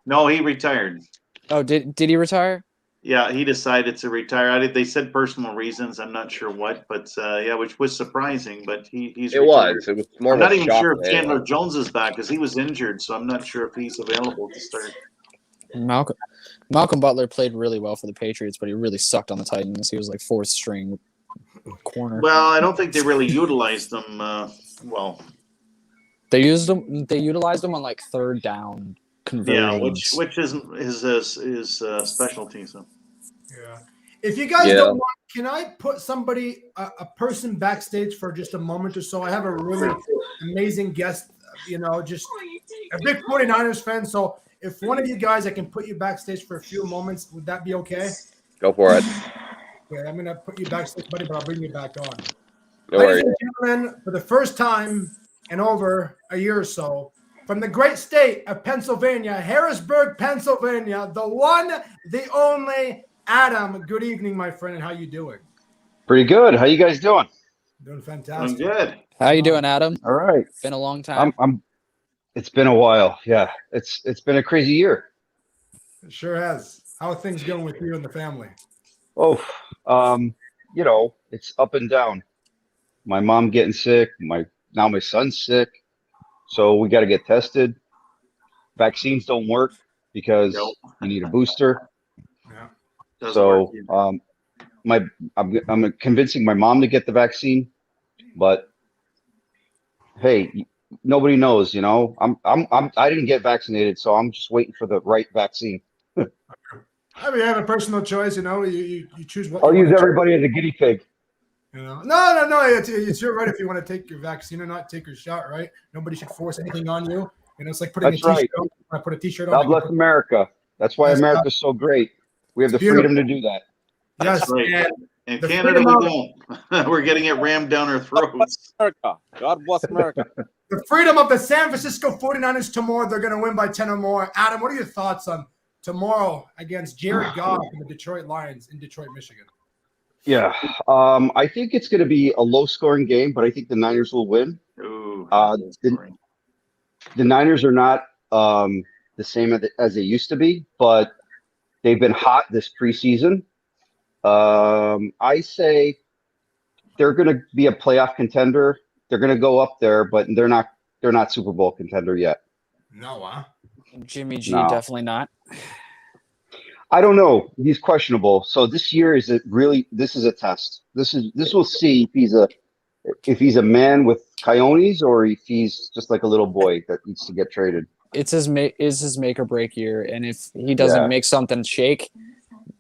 No, he retired. Oh, did he retire? Yeah, he decided to retire. They said personal reasons. I'm not sure what, but which was surprising. But he's retired. It was more. I'm not even sure if Chandler Jones is back because he was injured, so I'm not sure if he's available to start. Malcolm Butler played really well for the Patriots, but he really sucked on the Titans. He was like 4th string corner. Well, I don't think they really utilized him well. They utilized him on like 3rd down conversions. Yeah, which isn't his specialty. So. Yeah. If you guys don't mind, can I put somebody, a person backstage for just a moment or so? I have a really amazing guest, just a big 49ers fan. So if one of you guys, I can put you backstage for a few moments, would that be okay? Go for it. Okay, I'm going to put you backstage, buddy, but I'll bring you back on. No Ladies worries. and gentlemen, for the first time in over a year or so, from the great state of Pennsylvania, Harrisburg, Pennsylvania, the one, the only Adam. Good evening, my friend, and how you doing? Pretty good. How you guys doing? Doing I'm fantastic. good. How you doing, Adam? All right. Been a long time. I'm it's been a while. Yeah. It's been a crazy year. It sure has. How are things going with you and the family? Oh, it's up and down. My mom getting sick, my son's sick. So we got to get tested. Vaccines don't work because Nope. you need a booster. Yeah. Doesn't So work. I'm convincing my mom to get the vaccine, but hey, nobody knows, I didn't get vaccinated, so I'm just waiting for the right vaccine. I mean, you have a personal choice, you choose what I'll you use want to everybody as a guinea pig. No. It's your right if you want to take your vaccine or not take your shot, right? Nobody should force anything on you. It's like putting That's a t-shirt right. on. When I put a t-shirt on. God bless America. That's why Yes, America's so great. We have the Beautiful. freedom to do that. Yes, That's right. and In the Canada, freedom we don't. We're getting it rammed down our throats. America. God bless America. the freedom of the San Francisco 49ers tomorrow. They're going to win by 10 or more. Adam, what are your thoughts on tomorrow against Jared Goff and the Detroit Lions in Detroit, Michigan? Yeah. I think it's going to be a low-scoring game, but I think the Niners will win. Ooh, The Niners are not the same as they used to be, but they've been hot this preseason. I say they're going to be a playoff contender. They're going to go up there, but they're not Super Bowl contender yet. No, huh? Jimmy G, No. definitely not. I don't know. He's questionable. So this year this is a test. This will see if he's a man with coyotes or if he's just like a little boy that needs to get traded. It's his make or break year, and if he doesn't make something shake,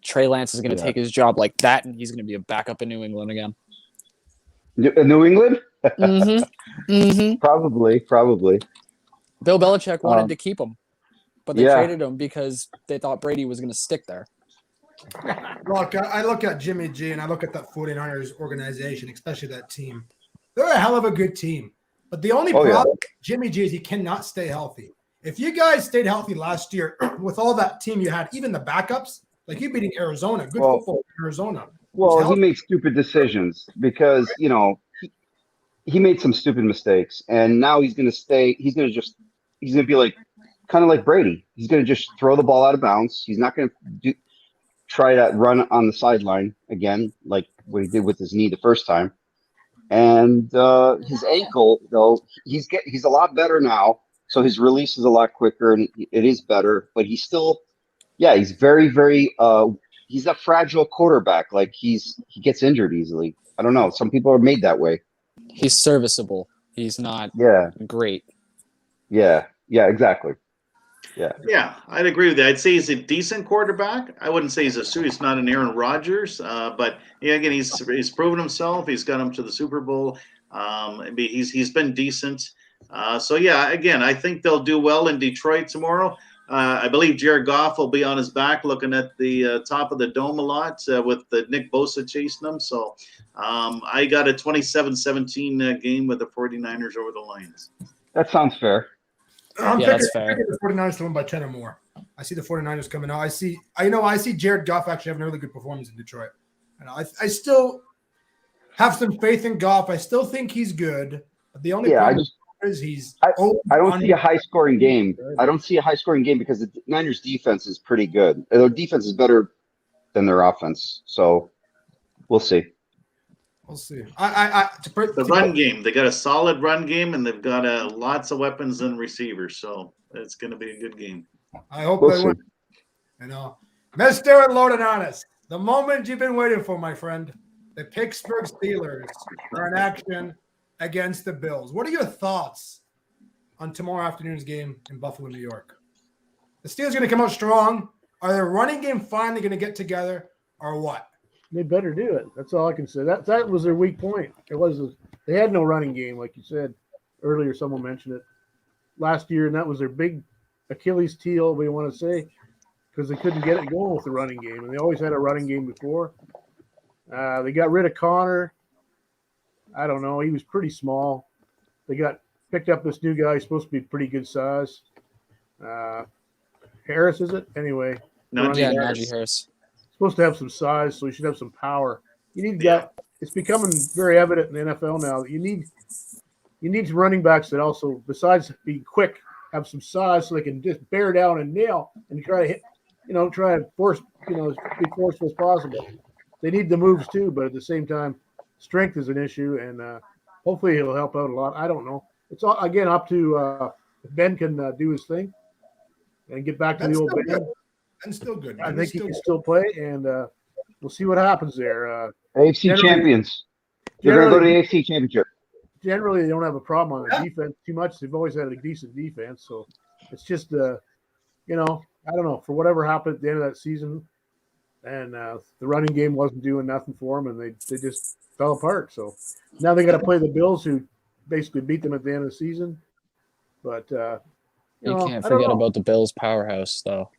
Trey Lance is going to take his job like that, and he's going to be a backup in New England again. New England? Mm-hmm. Mm-hmm. Probably. Bill Belichick wanted to keep him, but they Yeah. traded him because they thought Brady was going to stick there. Look, I look at Jimmy G and I look at that 49ers organization, especially that team. They're a hell of a good team. But the only problem with Jimmy G is he cannot stay healthy. If you guys stayed healthy last year with all that team you had, even the backups, like you beating Arizona, good football in Arizona. Well, he made stupid decisions because, he made some stupid mistakes, and now he's going to stay. He's going to be like, kind of like Brady. He's going to just throw the ball out of bounds. He's not going to try that run on the sideline again, like what he did with his knee the first time. And his ankle, though, he's a lot better now. So his release is a lot quicker, and it is better. But he's still, he's very, very. He's a fragile quarterback. Like he gets injured easily. I don't know. Some people are made that way. He's serviceable. He's not great. Yeah, exactly. Yeah, I'd agree with that. I'd say he's a decent quarterback. I wouldn't say he's not an Aaron Rodgers, but again, he's proven himself. He's got him to the Super Bowl. He's been decent. Again, I think they'll do well in Detroit tomorrow. I believe Jared Goff will be on his back looking at the top of the dome a lot with Nick Bosa chasing him. So I got a 27-17 game with the 49ers over the Lions. That sounds fair. That's fair. I think the 49ers to win by 10 or more. I see the 49ers coming out. I see Jared Goff actually having a really good performance in Detroit. And I still have some faith in Goff. I still think he's good. But the only problem is I don't see a high-scoring game. I don't see a high-scoring game because the Niners' defense is pretty good. Their defense is better than their offense. So we'll see. We'll see. The run game. They got a solid run game, and they've got lots of weapons and receivers. So it's going to be a good game. I hope they win. Mr. Lodenanis, the moment you've been waiting for, my friend. The Pittsburgh Steelers are in action against the Bills. What are your thoughts on tomorrow afternoon's game in Buffalo, New York? The Steelers are going to come out strong. Are their running game finally going to get together, or what? They better do it. That's all I can say. That was their weak point. They had no running game, like you said earlier. Someone mentioned it last year, and that was their big Achilles heel, we want to say, because they couldn't get it going with the running game, and they always had a running game before. They got rid of Connor. I don't know. He was pretty small. They picked up this new guy. He's supposed to be pretty good size. Harris, is it? Anyway. Najee Harris. Supposed to have some size, so he should have some power. You need that. It's becoming very evident in the NFL now that you need some running backs that also, besides being quick, have some size so they can just bear down and nail and try to hit, try and force, as be forceful as possible. They need the moves too, but at the same time, strength is an issue, and hopefully it'll help out a lot. I don't know. It's all, again, up to if Ben can do his thing and get back to the old Ben. Ben's still good. I think he can still play, and we'll see what happens there. AFC champions. They're going to go to the AFC championship. Generally, they don't have a problem on the defense too much. They've always had a decent defense, so it's just I don't know, for whatever happened at the end of that season, and the running game wasn't doing nothing for them, and they just fell apart. So now they got to play the Bills, who basically beat them at the end of the season. But you can't forget about the Bills' powerhouse, though.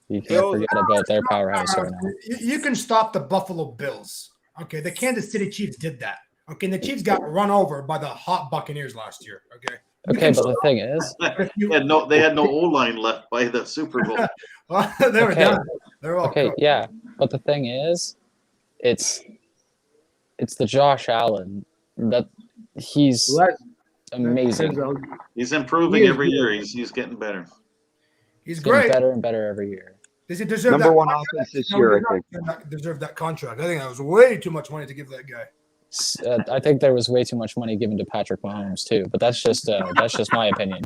You can't forget about their powerhouse right now. You can stop the Buffalo Bills. Okay, the Kansas City Chiefs did that. Okay, and the Chiefs got run over by the hot Buccaneers last year. Okay. Okay, but the thing is, they had no O-line left by the Super Bowl. They were done. They're all okay, cooked. yeah, but the thing is, it's the Josh Allen that he's amazing. He's improving every year. He's getting better. He's great. Better and better every year. Does he deserve number that one contract? offense this year? I think Deserve that contract. I think that was way too much money to give that guy. I think there was way too much money given to Patrick Mahomes too, but that's just my opinion.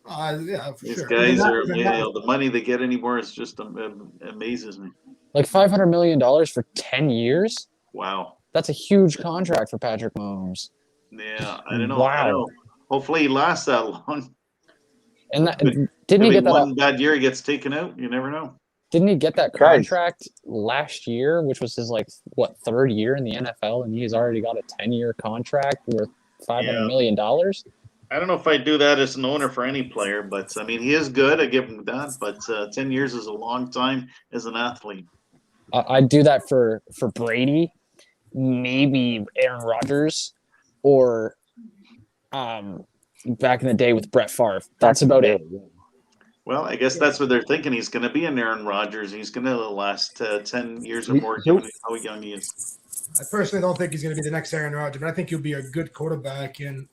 Yeah, for These sure. guys are the money they get anymore is just amazes me. Like $500 million for 10 years. Wow, that's a huge contract for Patrick Mahomes. Yeah, I don't know. Wow. I don't know. Hopefully, he lasts that long. And didn't he get that? One bad year, he gets taken out. You never know. Didn't he get that contract last year, which was his third year in the NFL, and he's already got a 10-year contract worth $500 million? I don't know if I'd do that as an owner for any player, but I mean, he is good. I give him that, but 10 years is a long time as an athlete. I'd do that for Brady, maybe Aaron Rodgers, or back in the day with Brett Favre. That's about it. Well, I guess that's what they're thinking. He's going to be an Aaron Rodgers. He's going to last 10 years or more, given how young he is. I personally don't think he's going to be the next Aaron Rodgers, but I think he'll be a good quarterback, and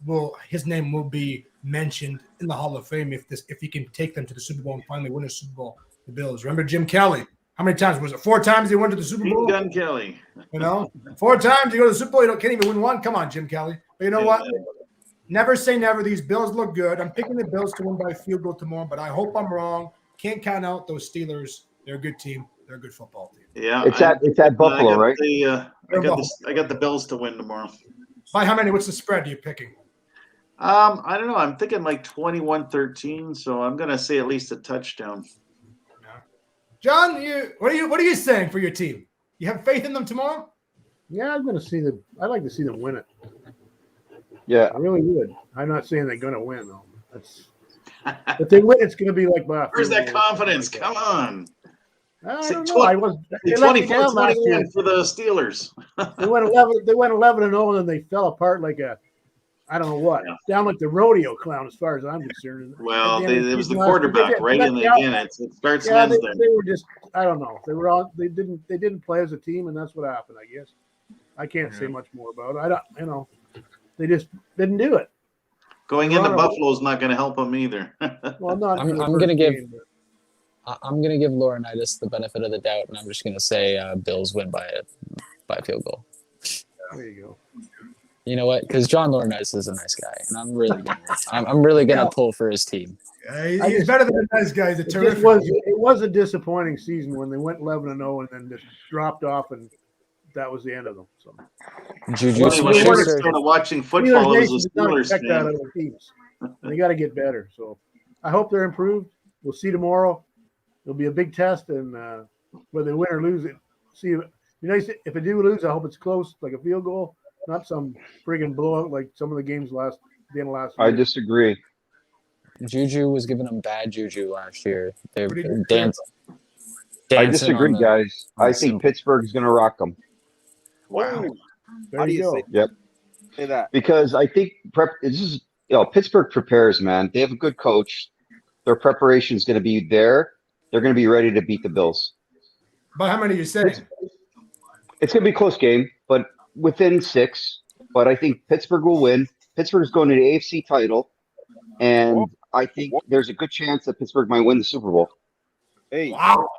his name will be mentioned in the Hall of Fame if he can take them to the Super Bowl and finally win a Super Bowl. The Bills. Remember Jim Kelly? How many times was it? 4 times he went to the Super Bowl. Gun Kelly. 4 times you go to the Super Bowl. You can't even win one. Come on, Jim Kelly. But you know what? Never say never. These Bills look good. I'm picking the Bills to win by a field goal tomorrow, but I hope I'm wrong. Can't count out those Steelers. They're a good team. They're a good football team. Yeah, it's at Buffalo, right? I got the Bills to win tomorrow. By how many? What's the spread are you picking? I don't know. I'm thinking like 21-13, so I'm gonna say at least a touchdown. Yeah. John, what are you saying for your team? You have faith in them tomorrow? Yeah, I'm going to see them. I'd like to see them win it. Yeah, I really would. I'm not saying they're going to win though. If they win, it's going to be like. Where's that confidence? Come on. I don't know. I was 24-21 for the Steelers. They went 11. They went 11-0, and then they fell apart like I don't know what, down like the rodeo clown, as far as I'm concerned. Well, it was the quarterback, right? And again, it starts men's then. They were just, I don't know. They were all they didn't play as a team, and that's what happened. I guess I can't say much more about it. I don't. They just didn't do it. Going into Buffalo is not going to help them either. Well, not. I'm going to give Laurinaitis the benefit of the doubt, and I'm just going to say Bills win by a field goal. There you go. You know what? Because John Laurinaitis is a nice guy, and I'm really gonna pull for his team. He's better than a nice guy. He's a terrific. It was a disappointing season when they went 11-0 and then just dropped off, and that was the end of them. So, Juju started watching football as a Steelers fan. They got to get better. So, I hope they're improved. We'll see tomorrow. It'll be a big test, and whether they win or lose, see. Nice if they do lose. I hope it's close, like a field goal. Not some friggin' blowout like some of the games the end of last year. I disagree. Juju was giving them bad juju last year. They're I disagree, guys. I think Pittsburgh's going to rock them. Wow. There How do you you go. say, Yep. say that? Because I think this is Pittsburgh prepares, man. They have a good coach. Their preparation is going to be there. They're going to be ready to beat the Bills. But how many are you saying? It's going to be a close game, but within 6. But I think Pittsburgh will win. Pittsburgh's going to the AFC title, and I think there's a good chance that Pittsburgh might win the Super Bowl. Hey, Wow.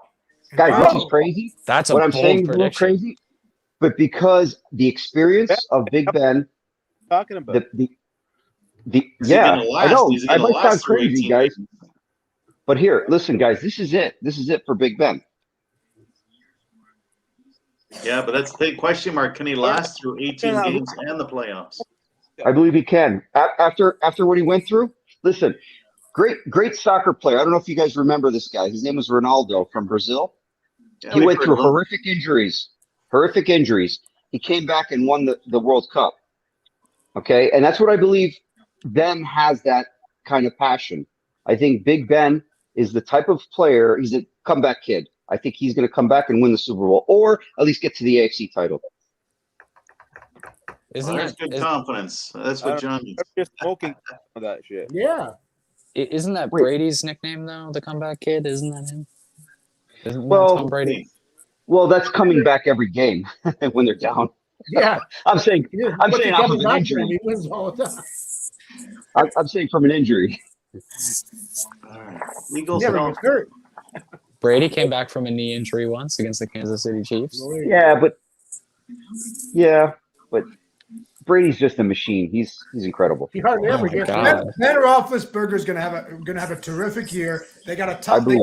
Guys, Wow. this is crazy. That's a What I'm bold saying is a little prediction. crazy, but because the experience of Big Ben, talking about. the Is he yeah, gonna I last? know Is he I gonna might sound last through crazy, 18 guys, games? but here, listen, guys, this is it. This is it for Big Ben. Yeah, but that's the big question mark. Can he last through 18 games and the playoffs? I believe he can. After what he went through, listen, great soccer player. I don't know if you guys remember this guy. His name was Ronaldo from Brazil. Yeah, He we've went heard through of him. horrific injuries. He came back and won the World Cup. Okay, and that's what I believe. Ben has that kind of passion. I think Big Ben is the type of player. He's a comeback kid. I think he's going to come back and win the Super Bowl, or at least get to the AFC title. Isn't There's that good is, confidence. That's what John needs. I'm just smoking on that shit. Yeah. isn't that Wait. Brady's nickname though? The comeback kid, isn't that him? Isn't that Well, Tom Brady? Well, that's coming back every game when they're down. Yeah. I'm saying But saying he off comes of an back injury. and he wins all the time. I'm saying from an injury. All right. Eagles Never don't. gets hurt. Brady came back from a knee injury once against the Kansas City Chiefs. Yeah, but Brady's just a machine. He's incredible. He hardly ever Oh my gets God. hurt. Ben Roethlisberger's gonna have a terrific year. They got a I tough. believe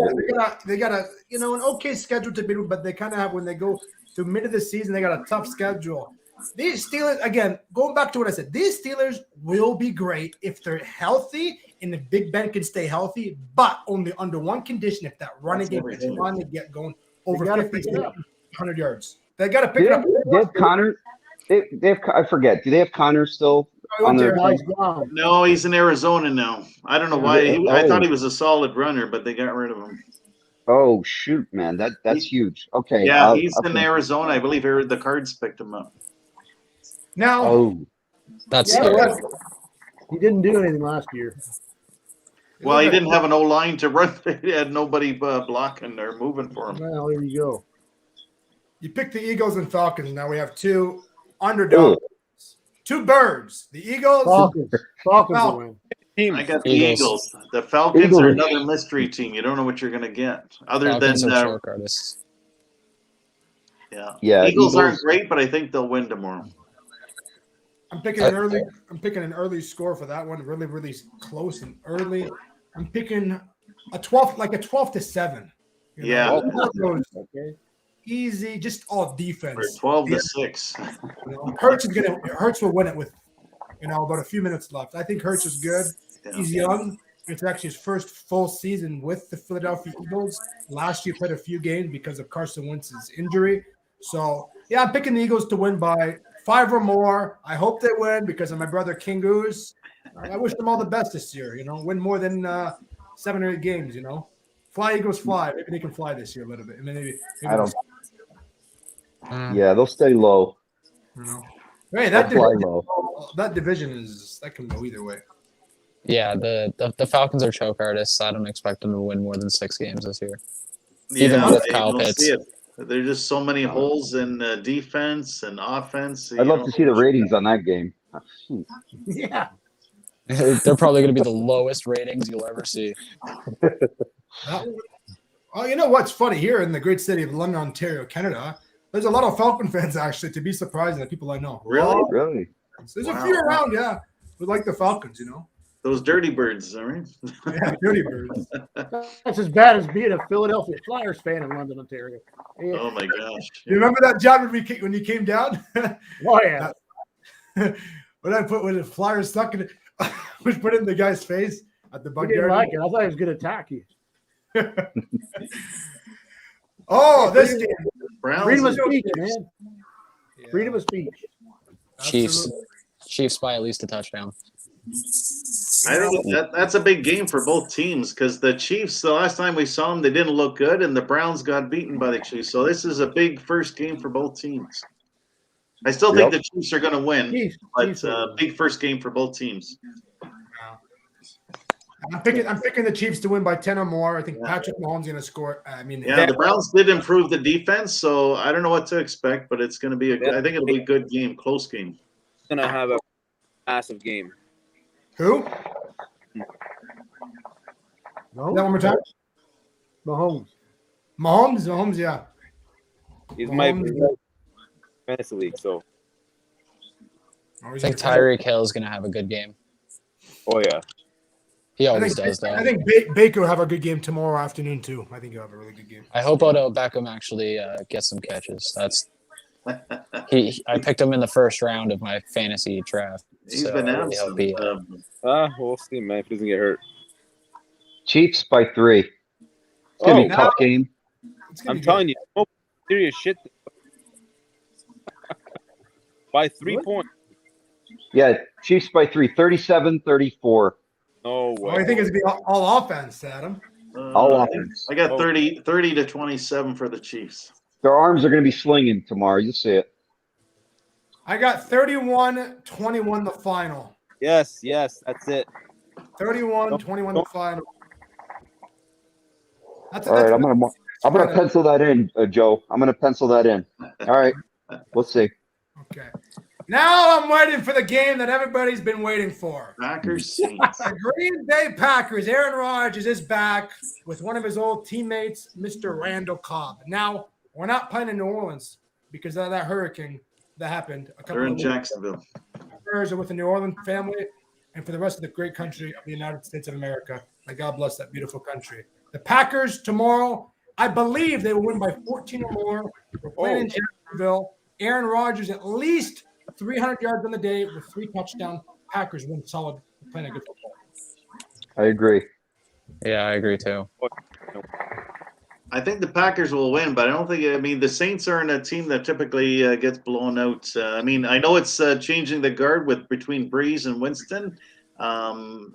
They got a an okay schedule to beat, but they kind of have when they go to mid of the season. They got a tough schedule. These Steelers, again, going back to what I said, these Steelers will be great if they're healthy and if Big Ben can stay healthy, but only under one condition: if that running game can finally get going over gotta 50, pick it up. 100 yards. They got to pick They it have, up. they have Connor. They have. I forget. Do they have Connor still on their Nice team? job. No, he's in Arizona now. I don't know why. Yeah. I Oh. thought he was a solid runner, but they got rid of him. Oh shoot, man, that's huge. Okay. Yeah, he's in okay. Arizona. I believe the Cards picked him up. Now, Oh, That's Yeah, scary. well, he didn't do anything last year. Well, he didn't have an O line to run. He had nobody blocking or moving for him. Well, there you go. you pick the Eagles and Falcons. Now we have two underdogs, two birds. The Eagles. Falcons will win. Team. I got the Eagles. Eagles. The Falcons Eagles. are another mystery team. You don't know what you're going to get. Other Falcons than are choke artists. Yeah, Eagles aren't Eagles. great, but I think they'll win tomorrow. I'm picking an early. I'm picking an early score for that one. Really, really close and early. I'm picking a 12-7. You know, Yeah. one of those Okay. easy, just all For defense. 12-6. You know, Hurts will win it with, about a few minutes left. I think Hurts is good. Yeah. He's young. It's actually his first full season with the Philadelphia Eagles. Last year played a few games because of Carson Wentz's injury. So yeah, I'm picking the Eagles to win by 5 or more. I hope they win because of my brother King Goose. I wish them all the best this year. Win more than 7 or 8 games. Fly Eagles fly. Maybe they can fly this year a little bit. Maybe I don't. Mm. Yeah, they'll stay low. Hey, They'll fly low. that division that can go either way. Yeah, the Falcons are choke artists. I don't expect them to win more than 6 games this year. Yeah, Even with you Kyle don't Pitts. see it. There's just so many holes in defense and offense. I'd love to see the ratings on that game. Yeah. They're probably going to be the lowest ratings you'll ever see. Oh, you know what's funny? Here in the great city of London, Ontario, Canada, there's a lot of Falcon fans actually. To be surprising, the people I know. Really? Really? There's Wow. a few around, yeah, who like the Falcons. Those dirty birds, all right? Yeah, dirty birds. That's as bad as being a Philadelphia Flyers fan in London, Ontario. Yeah. Oh my gosh. You remember that, John, when you came down? Oh, yeah. when the Flyers stuck in it, was put in the guy's face at the I bug didn't yard. like it. I thought he was going to attack you. Oh, this game. Browns Freedom of and- speech, man. Yeah, Freedom of speech. Chiefs. absolutely. Chiefs by at least a touchdown. I think that's a big game for both teams because the Chiefs, the last time we saw them, they didn't look good, and the Browns got beaten by the Chiefs. So this is a big first game for both teams. I still think the Chiefs are going to win, Chiefs but big first game for both teams. I'm picking the Chiefs to win by 10 or more. I think Patrick Mahomes is going to score. I mean, the Browns did improve the defense, so I don't know what to expect, but it's going to be I think it'll be a good game, close game. It's going to have a massive game. Who? No? That one more time? Mahomes, yeah. He's my fantasy league, so. I think Tyreek Hill is going to have a good game. Oh, yeah. He always does that. I think Baker will have a good game tomorrow afternoon, too. I think he'll have a really good game. I hope Odell Beckham actually gets some catches. I picked him in the first round of my fantasy draft. He's been absent. We'll see, man, if he doesn't get hurt. Chiefs by 3. It's going to be a tough game. I'm telling you, serious shit. By 3 points. Yeah, Chiefs by 3, 37-34. No way. I think it's going to be all offense, Adam. All offense. I got 30-27 for the Chiefs. Their arms are going to be slinging tomorrow. You'll see it. I got 31-21 the final. Yes, that's it. 31-21 the final. All right, I'm gonna pencil that in, Joe. I'm gonna pencil that in. All right, we'll see. Okay. Now I'm waiting for the game that everybody's been waiting for. Packers. The Green Bay Packers. Aaron Rodgers is back with one of his old teammates, Mr. Randall Cobb. Now, we're not playing in New Orleans because of that hurricane that happened a couple They're in of Jacksonville. Are with the New Orleans family and for the rest of the great country of the United States of America. May God bless that beautiful country. The Packers tomorrow, I believe they will win by 14 or more. We're playing in Jacksonville. Aaron Rodgers at least 300 yards on the day with 3 touchdowns. Packers win solid, playing a good football. I agree. Yeah, I agree too. I think the Packers will win, but I don't think. I mean, the Saints are in a team that typically gets blown out. I mean, I know it's changing the guard between Breeze and Winston, but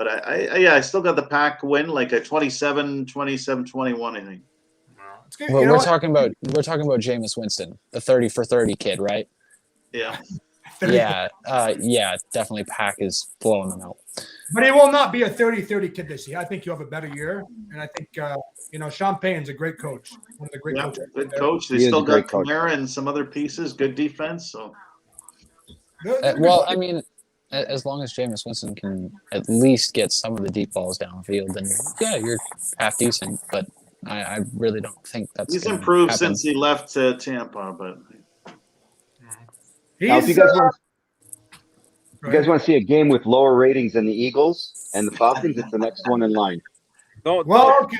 I still got the Pack win like a 27-21. I think. Well, we're talking about Jameis Winston, the 30 for 30 kid, right? Yeah. Yeah, definitely Pack is blowing them out. But he will not be a 30-30 kid this year. I think he'll have a better year. And I think, Sean Payton's a great coach. One of the great coaches. Good coach. They still got Kamara and some other pieces. Good defense. So. Well, I mean, as long as Jameis Winston can at least get some of the deep balls downfield, then you're half decent. But I really don't think that's. He's improved since he left Tampa, but. Now, if you guys want to see a game with lower ratings than the Eagles and the Falcons, it's the next one in line. Okay.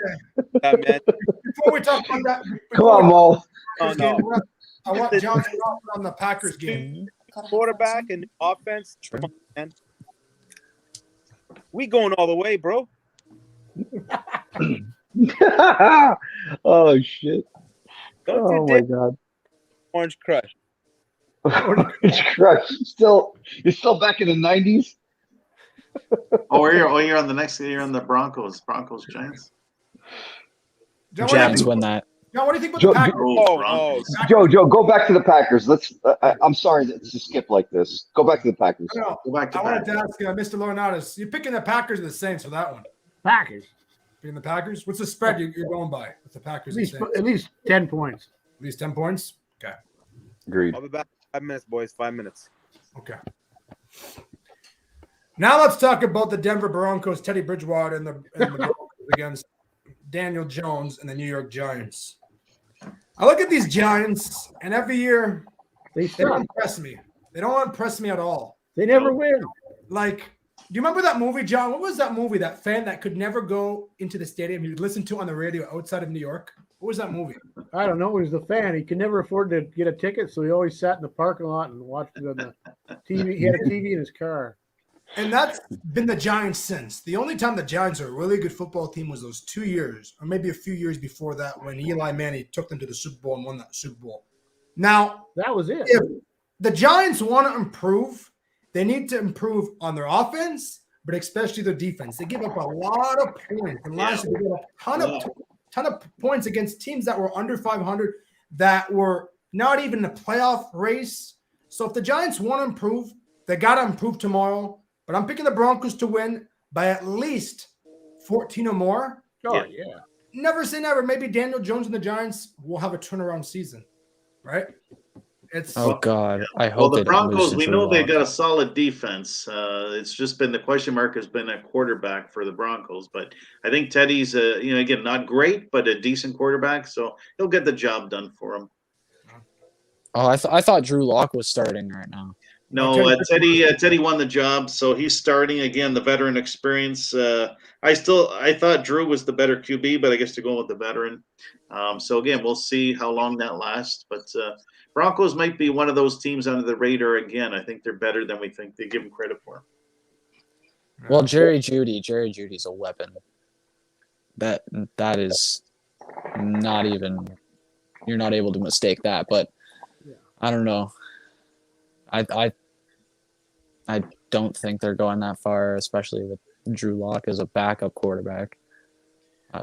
Man. Before we talk about that, Come on, Mo. I want John to talk on the Packers game. Quarterback and offense. Come on, man. We going all the way, bro. Oh shit! Don't my god! Orange Crush. Orange Crush. You're still back in the 90s. You're on the next. You're on the Broncos. Giants. Giants win that. John, what do you think about the Packers? Joe, go back to the Packers. I'm sorry to skip like this. Go back to the Packers. Go back to I wanted to ask Mr. Laurinaitis, you're picking the Packers or the Saints for that one? Packers. Picking the Packers? What's the spread you're going by with the Packers? At least 10 points. At least 10 points? Okay. Agreed. I'll be back in 5 minutes, boys. 5 minutes. Okay. Now let's talk about the Denver Broncos, Teddy Bridgewater, and the Broncos against Daniel Jones and the New York Giants. I look at these Giants, and every year they don't impress me. They don't impress me at all. They never win. Like, do you remember that movie, John? What was that movie, that fan that could never go into the stadium? He would listen to on the radio outside of New York. What was that movie? I don't know. He was the fan. He could never afford to get a ticket, so he always sat in the parking lot and watched it on the TV. He had a TV in his car. And that's been the Giants since. The only time the Giants are a really good football team was those 2 years, or maybe a few years before that, when Eli Manning took them to the Super Bowl and won that Super Bowl. Now, that was it. If the Giants want to improve, they need to improve on their offense, but especially their defense. They give up a lot of points. And last year, they gave up a ton of points against teams that were under 500, that were not even the playoff race. So if the Giants want to improve, they got to improve tomorrow. But I'm picking the Broncos to win by at least 14 or more. Oh, yeah. Never say never. Maybe Daniel Jones and the Giants will have a turnaround season, right? Oh God, I Well, hope the they don't lose Broncos, to we Drew know they've Lock. got a solid defense. It's just been the question mark has been a quarterback for the Broncos. But I think Teddy's, again, not great, but a decent quarterback. So he'll get the job done for him. Oh, I thought Drew Lock was starting right now. No, Teddy won the job, so he's starting again. The veteran experience. I thought Drew was the better QB, but I guess they're going with the veteran. So again, we'll see how long that lasts. But Broncos might be one of those teams under the radar again. I think they're better than we think they give them credit for. Well, Jerry Judy's a weapon. That is not even. You're not able to mistake that, but I don't know. I don't think they're going that far, especially with Drew Lock as a backup quarterback.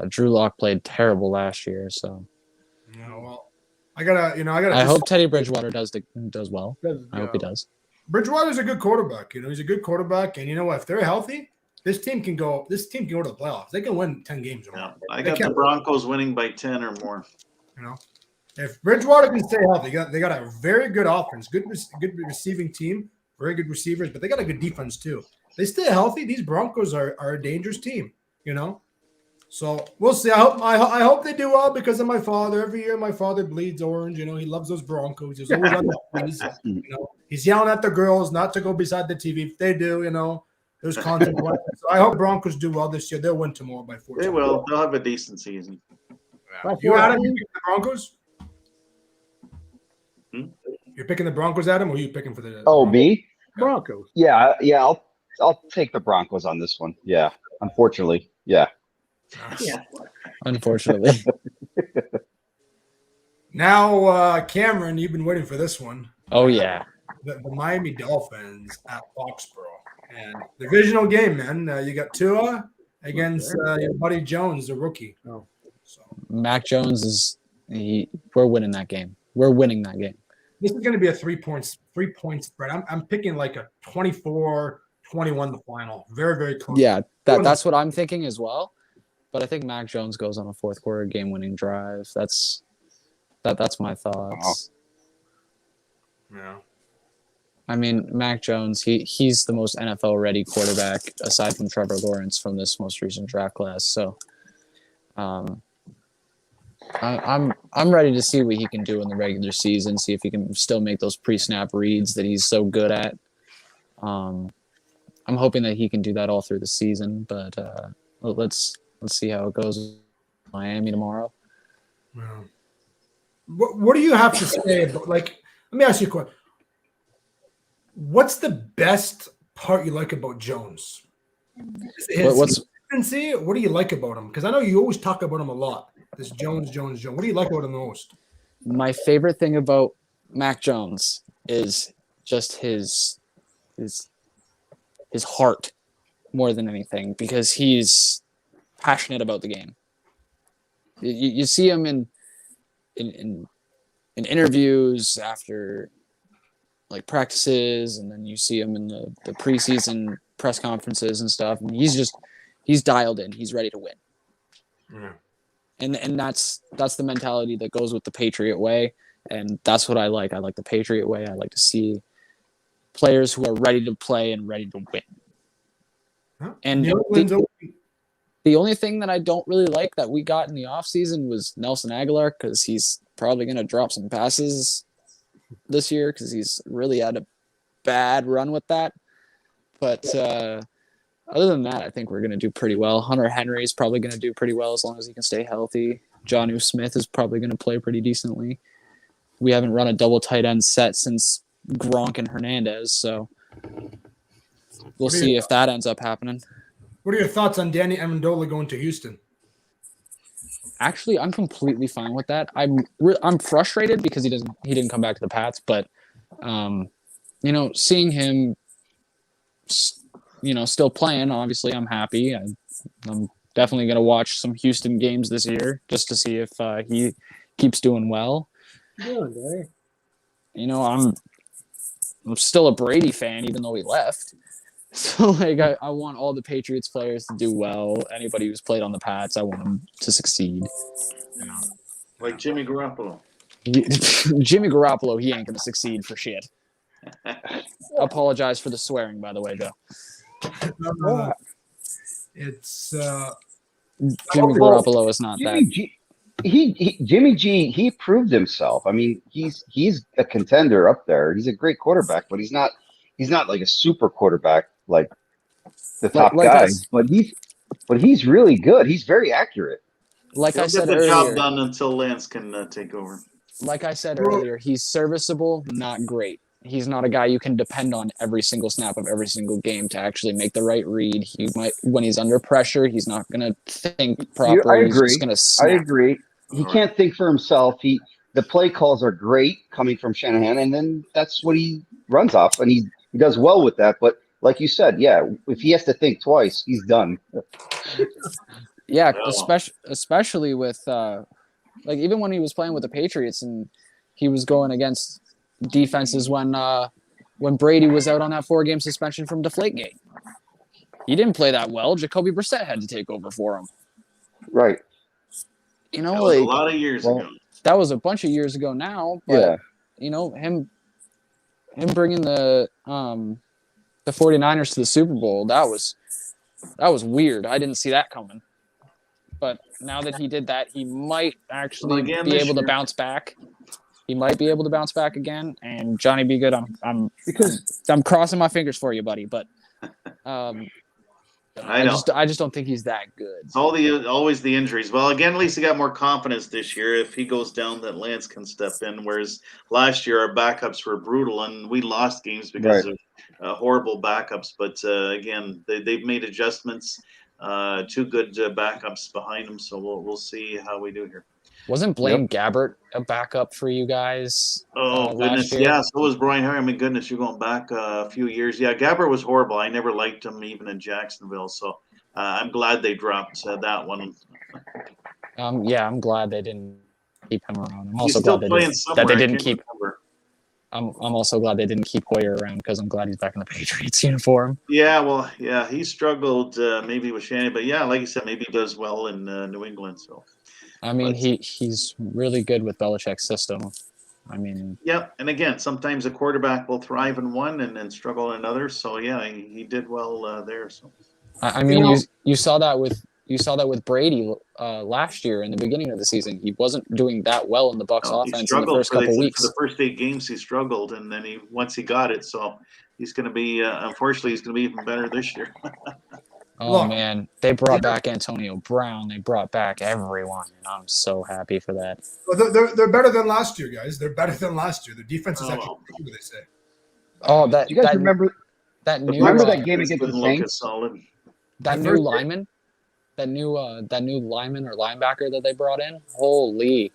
Drew Lock played terrible last year, so. Yeah, well, I gotta. I hope Teddy Bridgewater does well. I hope he does. Bridgewater's a good quarterback. He's a good quarterback, and you know what? If they're healthy, this team can go to the playoffs. They can win 10 games or more. Yeah, I got the Broncos winning by 10 or more. If Bridgewater can stay healthy, they got a very good offense, good receiving team, very good receivers, but they got a good defense too. They stay healthy. These Broncos are a dangerous team, So we'll see. I hope they do well because of my father. Every year, my father bleeds orange. He loves those Broncos. He's always on the please. He's yelling at the girls not to go beside the TV. If they do, there's consequences. So I hope Broncos do well this year. They'll win tomorrow by 14. They will. They'll have a decent season. You Adam, you picking the Broncos? You're picking the Broncos, Adam, or are you picking for the me? Broncos. Yeah. I'll take the Broncos on this one. Yeah, unfortunately. Yeah. Unfortunately. Now, Cameron, you've been waiting for this one. Oh yeah. The Miami Dolphins at Foxborough, and divisional game, man. You got Tua against your buddy Jones, the rookie. Oh. So Mac Jones we're winning that game. We're winning that game. this is going to be a 3-point spread. I'm picking like a 24-21 the final. Very, very close. Yeah, that's what I'm thinking as well. But I think Mac Jones goes on a fourth quarter game-winning drive. That's my thoughts. Yeah. I mean, Mac Jones, he's the most NFL-ready quarterback aside from Trevor Lawrence from this most recent draft class. So, I'm ready to see what he can do in the regular season. See if he can still make those pre-snap reads that he's so good at. I'm hoping that he can do that all through the season. But let's see how it goes with Miami tomorrow. Yeah. What do you have to say about, let me ask you a question. What's the best part you like about Jones? His consistency? What do you like about him? Because I know you always talk about him a lot. This Jones. What do you like about him the most? My favorite thing about Mac Jones is just his heart more than anything, because he's passionate about the game. You see him in interviews after practices, and then you see him in the preseason press conferences and stuff, and he's dialed in. He's ready to win. Yeah. And that's the mentality that goes with the Patriot way, and that's what I like. I like the Patriot way. I like to see players who are ready to play and ready to win. Huh? And the only thing that I don't really like that we got in the offseason was Nelson Aguilar, because he's probably going to drop some passes this year because he's really had a bad run with that. But other than that, I think we're going to do pretty well. Hunter Henry is probably going to do pretty well as long as he can stay healthy. Jonnu Smith is probably going to play pretty decently. We haven't run a double tight end set since Gronk and Hernandez, so we'll see if that ends up happening. What are your thoughts on Danny Amendola going to Houston? Actually, I'm completely fine with that. I'm frustrated because he didn't come back to the Pats, but seeing him still playing, obviously I'm happy. I'm definitely going to watch some Houston games this year just to see if he keeps doing well. I'm still a Brady fan, even though he left. So, like, I want all the Patriots players to do well. Anybody who's played on the Pats, I want them to succeed. Like Jimmy Garoppolo. Jimmy Garoppolo, he ain't going to succeed for shit. Apologize for the swearing, by the way, Joe. It's Jimmy Garoppolo is not that. Jimmy G, he proved himself. I mean, he's a contender up there. He's a great quarterback, but he's not like a super quarterback like the top guy. But he's really good. He's very accurate. Like He'll I said get the earlier, job done until Lance can take over. like I said earlier, he's serviceable, not great. He's not a guy you can depend on every single snap of every single game to actually make the right read. He might, when he's under pressure, he's not going to think properly. I agree. He's just going to snap. I agree. He can't think for himself. The play calls are great coming from Shanahan, and then that's what he runs off, and he does well with that. But like you said, yeah, if he has to think twice, he's done. Yeah, especially with like even when he was playing with the Patriots and he was going against defenses when Brady was out on that 4-game suspension from Deflategate. He didn't play that well. Jacoby Brissett had to take over for him. Right. That was a lot of years ago. That was a bunch of years ago now. But, him bringing the 49ers to the Super Bowl, that was weird. I didn't see that coming. But now that he did that, he might actually be able to bounce back. He might be able to bounce back again. And Johnny B. Good, I'm crossing my fingers for you, buddy. But I just don't think he's that good. It's always the injuries. Well, again, at least he got more confidence this year. If he goes down, then Lance can step in. Whereas last year our backups were brutal, and we lost games because of horrible backups. But again, they've made adjustments. 2 good backups behind him, so we'll see how we do here. Wasn't Blaine Gabbert a backup for you guys? Oh, goodness. Yeah, so was Brian Harry. I mean, goodness, you're going back a few years. Yeah, Gabbert was horrible. I never liked him, even in Jacksonville. So I'm glad they dropped that one. I'm glad they didn't keep him around. I'm He's also still glad playing that they didn't I can't keep. remember. I'm also glad they didn't keep Hoyer around because I'm glad he's back in the Patriots uniform. Yeah, well, yeah, he struggled maybe with Shannon, but yeah, like you said, maybe he does well in New England. So, I mean, he's really good with Belichick's system. I mean, yeah, and again, sometimes a quarterback will thrive in one and then struggle in another. So yeah, he did well there. So, I mean, you saw that with Brady last year in the beginning of the season. He wasn't doing that well in the Bucs offense in the first couple weeks. For the first 8 games, he struggled, and then once he got it, so he's going to be unfortunately he's going to be even better this year. Man, they brought back Antonio Brown. They brought back everyone, and I'm so happy for that. Well, they're better than last year, guys. They're better than last year. Their defense is actually good, they say. Do you guys remember that game against the Saints? That new lineman. That new lineman or linebacker that they brought in, holy,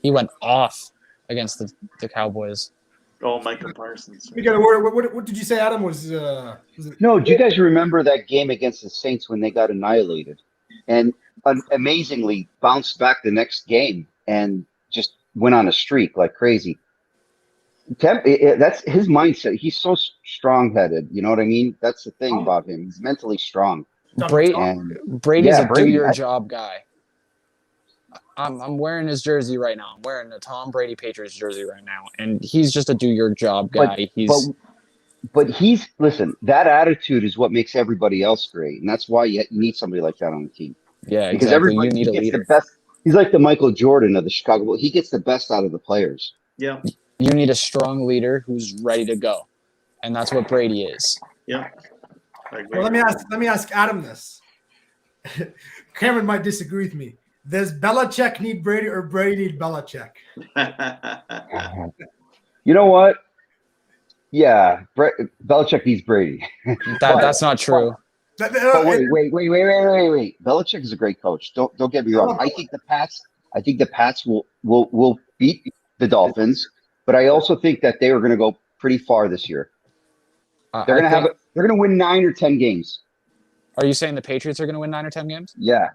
he went off against the Cowboys. Oh, Micah Parsons. What did you say, Adam? No, do you guys remember that game against the Saints when they got annihilated, and amazingly bounced back the next game and just went on a streak like crazy? That's his mindset. He's so strong-headed. You know what I mean? That's the thing about him. He's mentally strong. Brady's a do-your-job guy. I'm wearing his jersey right now. I'm wearing the Tom Brady Patriots jersey right now, and he's just a do-your-job guy. But listen, that attitude is what makes everybody else great, and that's why you need somebody like that on the team. Yeah, because exactly. everybody You need a gets leader. the best. He's like the Michael Jordan of the Chicago Bulls. He gets the best out of the players. Yeah. You need a strong leader who's ready to go, and that's what Brady is. Yeah. Well, let me ask Adam this. Cameron might disagree with me. Does Belichick need Brady or Brady need Belichick? You know what? Yeah, Belichick needs Brady. That's not true. But wait. Belichick is a great coach. Don't get me wrong. I think the Pats will beat the Dolphins, but I also think that they are going to go pretty far this year. They're going to win 9 or 10 games. Are you saying the Patriots are going to win 9 or 10 games? Yeah.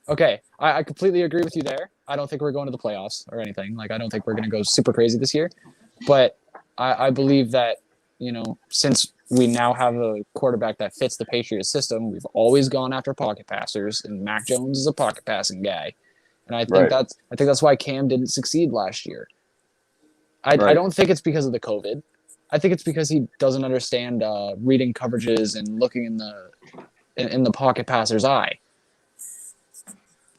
Okay, I completely agree with you there. I don't think we're going to the playoffs or anything. Like, I don't think we're going to go super crazy this year. But I believe that, since we now have a quarterback that fits the Patriots system, we've always gone after pocket passers, and Mac Jones is a pocket passing guy. And I think that's why Cam didn't succeed last year. I don't think it's because of the COVID. I think it's because he doesn't understand reading coverages and looking in the pocket passer's eye.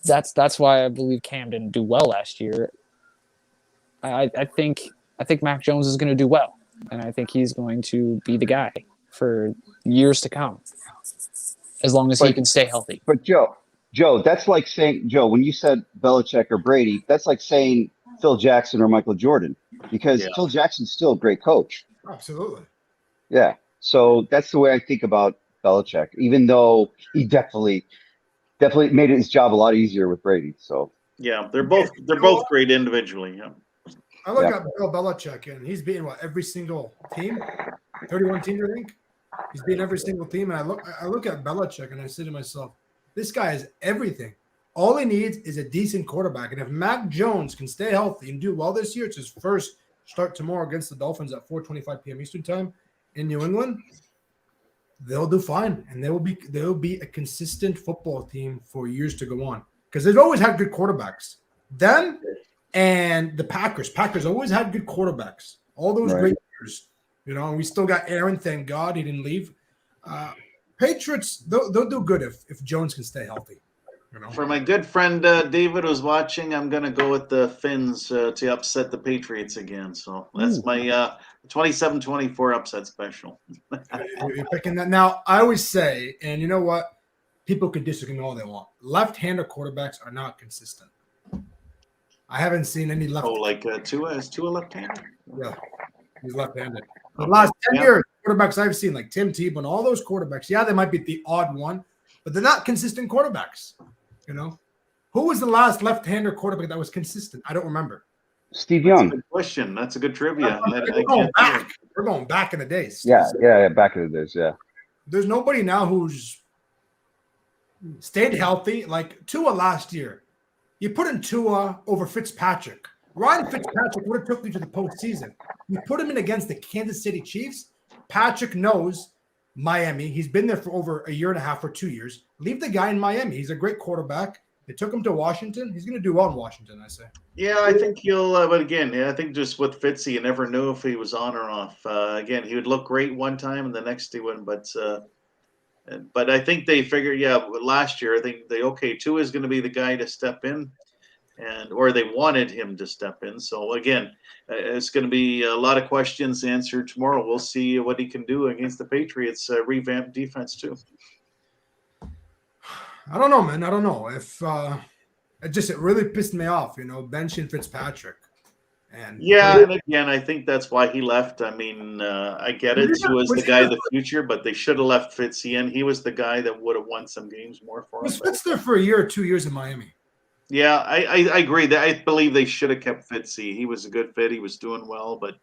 That's why I believe Cam didn't do well last year. I think Mac Jones is going to do well, and I think he's going to be the guy for years to come, as long as he can stay healthy. But Joe, that's like saying, when you said Belichick or Brady, that's like saying Phil Jackson or Michael Jordan, because Phil Jackson's still a great coach. Absolutely. Yeah. So that's the way I think about Belichick, even though he definitely made his job a lot easier with Brady. So yeah, they're both great individually. Yeah. I look at Bill Belichick, and he's beaten every single team, 31 teams, I think. He's beaten every single team, and I look at Belichick, and I say to myself, this guy is everything. All he needs is a decent quarterback, and if Mac Jones can stay healthy and do well this year, it's his first start tomorrow against the Dolphins at 4:25 p.m. Eastern time in New England. They'll do fine, and they will be a consistent football team for years to go on, because they've always had good quarterbacks. Them and the Packers always had good quarterbacks. All those great years, and we still got Aaron. Thank God he didn't leave. Patriots, they'll do good if Jones can stay healthy. For my good friend David who's watching, I'm going to go with the Finns to upset the Patriots again. So that's my 27-24 upset special. You're picking that. Now, I always say, and you know what? People can disagree all they want. Left-hander quarterbacks are not consistent. I haven't seen any left. Oh, like Tua? Is Tua left-handed? Yeah, he's left-handed. The last 10 years, quarterbacks I've seen, like Tim Tebow, all those quarterbacks, they might be the odd one, but they're not consistent quarterbacks. Who was the last left-hander quarterback that was consistent? I don't remember. Steve Young. That's a good question. That's a good trivia. We're going back in the days. Yeah, back in the days, yeah. There's nobody now who's stayed healthy. Like Tua last year. You put in Tua over Fitzpatrick. Ryan Fitzpatrick would have took you to the postseason. You put him in against the Kansas City Chiefs. Patrick knows Miami. He's been there for over a year and a half or 2 years. Leave the guy in Miami. He's a great quarterback. They took him to Washington. He's going to do well in Washington, I say. Yeah, I think he'll. But again, I think just with Fitzy, you never knew if he was on or off. Again, he would look great one time, and the next he wouldn't. But I think they figured, last year I think Tua is going to be the guy to step in, or they wanted him to step in. So again, it's going to be a lot of questions answered tomorrow. We'll see what he can do against the Patriots' revamped defense too. I don't know, man. I don't know if it really pissed me off, benching Fitzpatrick. And again, I think that's why he left. I mean, I get it. He was the guy of the future, but they should have left Fitzy in. He was the guy that would have won some games more for him. Was Fitz there for a year or 2 years in Miami? Yeah, I agree. I believe they should have kept Fitzy. He was a good fit. He was doing well, but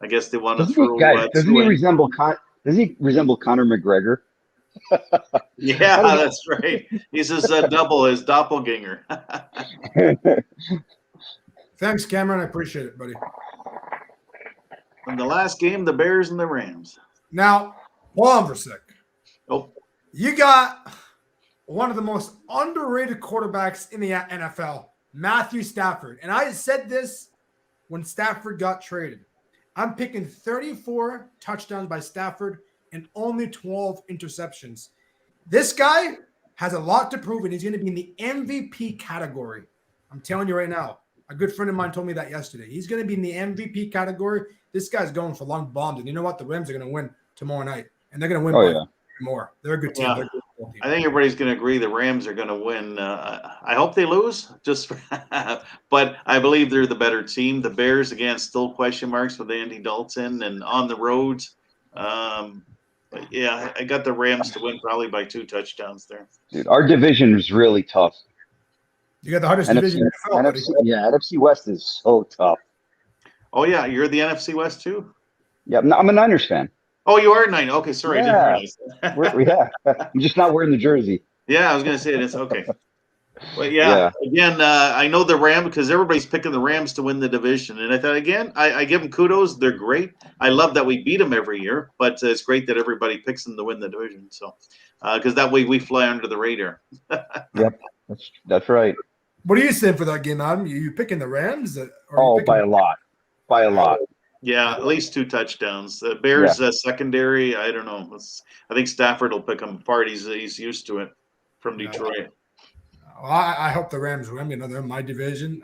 I guess they want to throw. Doesn't he resemble Conor McGregor? Yeah, that's right. He's his doppelganger. Thanks, Cameron. I appreciate it, buddy. From the last game, the Bears and the Rams. Now, hold on for a sec. Oh, you got one of the most underrated quarterbacks in the NFL, Matthew Stafford. And I said this when Stafford got traded. I'm picking 34 touchdowns by Stafford and only 12 interceptions. This guy has a lot to prove, and he's going to be in the MVP category. I'm telling you right now. A good friend of mine told me that yesterday. He's going to be in the MVP category. This guy's going for long bombs. And you know what? The Rams are going to win tomorrow night. And they're going to win more. They're a good team. Yeah. I think everybody's going to agree the Rams are going to win. I hope they lose, but I believe they're the better team. The Bears, again, still question marks with Andy Dalton and on the road. But yeah, I got the Rams to win probably by 2 touchdowns there. Dude, our division is really tough. You got the hardest division. NFC West is so tough. Oh yeah, you're the NFC West too? Yeah, I'm a Niners fan. Oh, you are Niners. Okay, sorry, I didn't realize that. I'm just not wearing the jersey. Yeah, I was gonna say this. Okay. But yeah, again, I know the Rams because everybody's picking the Rams to win the division, and I thought again, I give them kudos. They're great. I love that we beat them every year, but it's great that everybody picks them to win the division. So, because that way we fly under the radar. Yep, that's right. What are you saying for that game, Adam? You picking the Rams? By a lot. Yeah, at least 2 touchdowns. The Bears secondary, I don't know. I think Stafford will pick them apart. He's used to it from Detroit. Well, I hope the Rams win. They're in my division.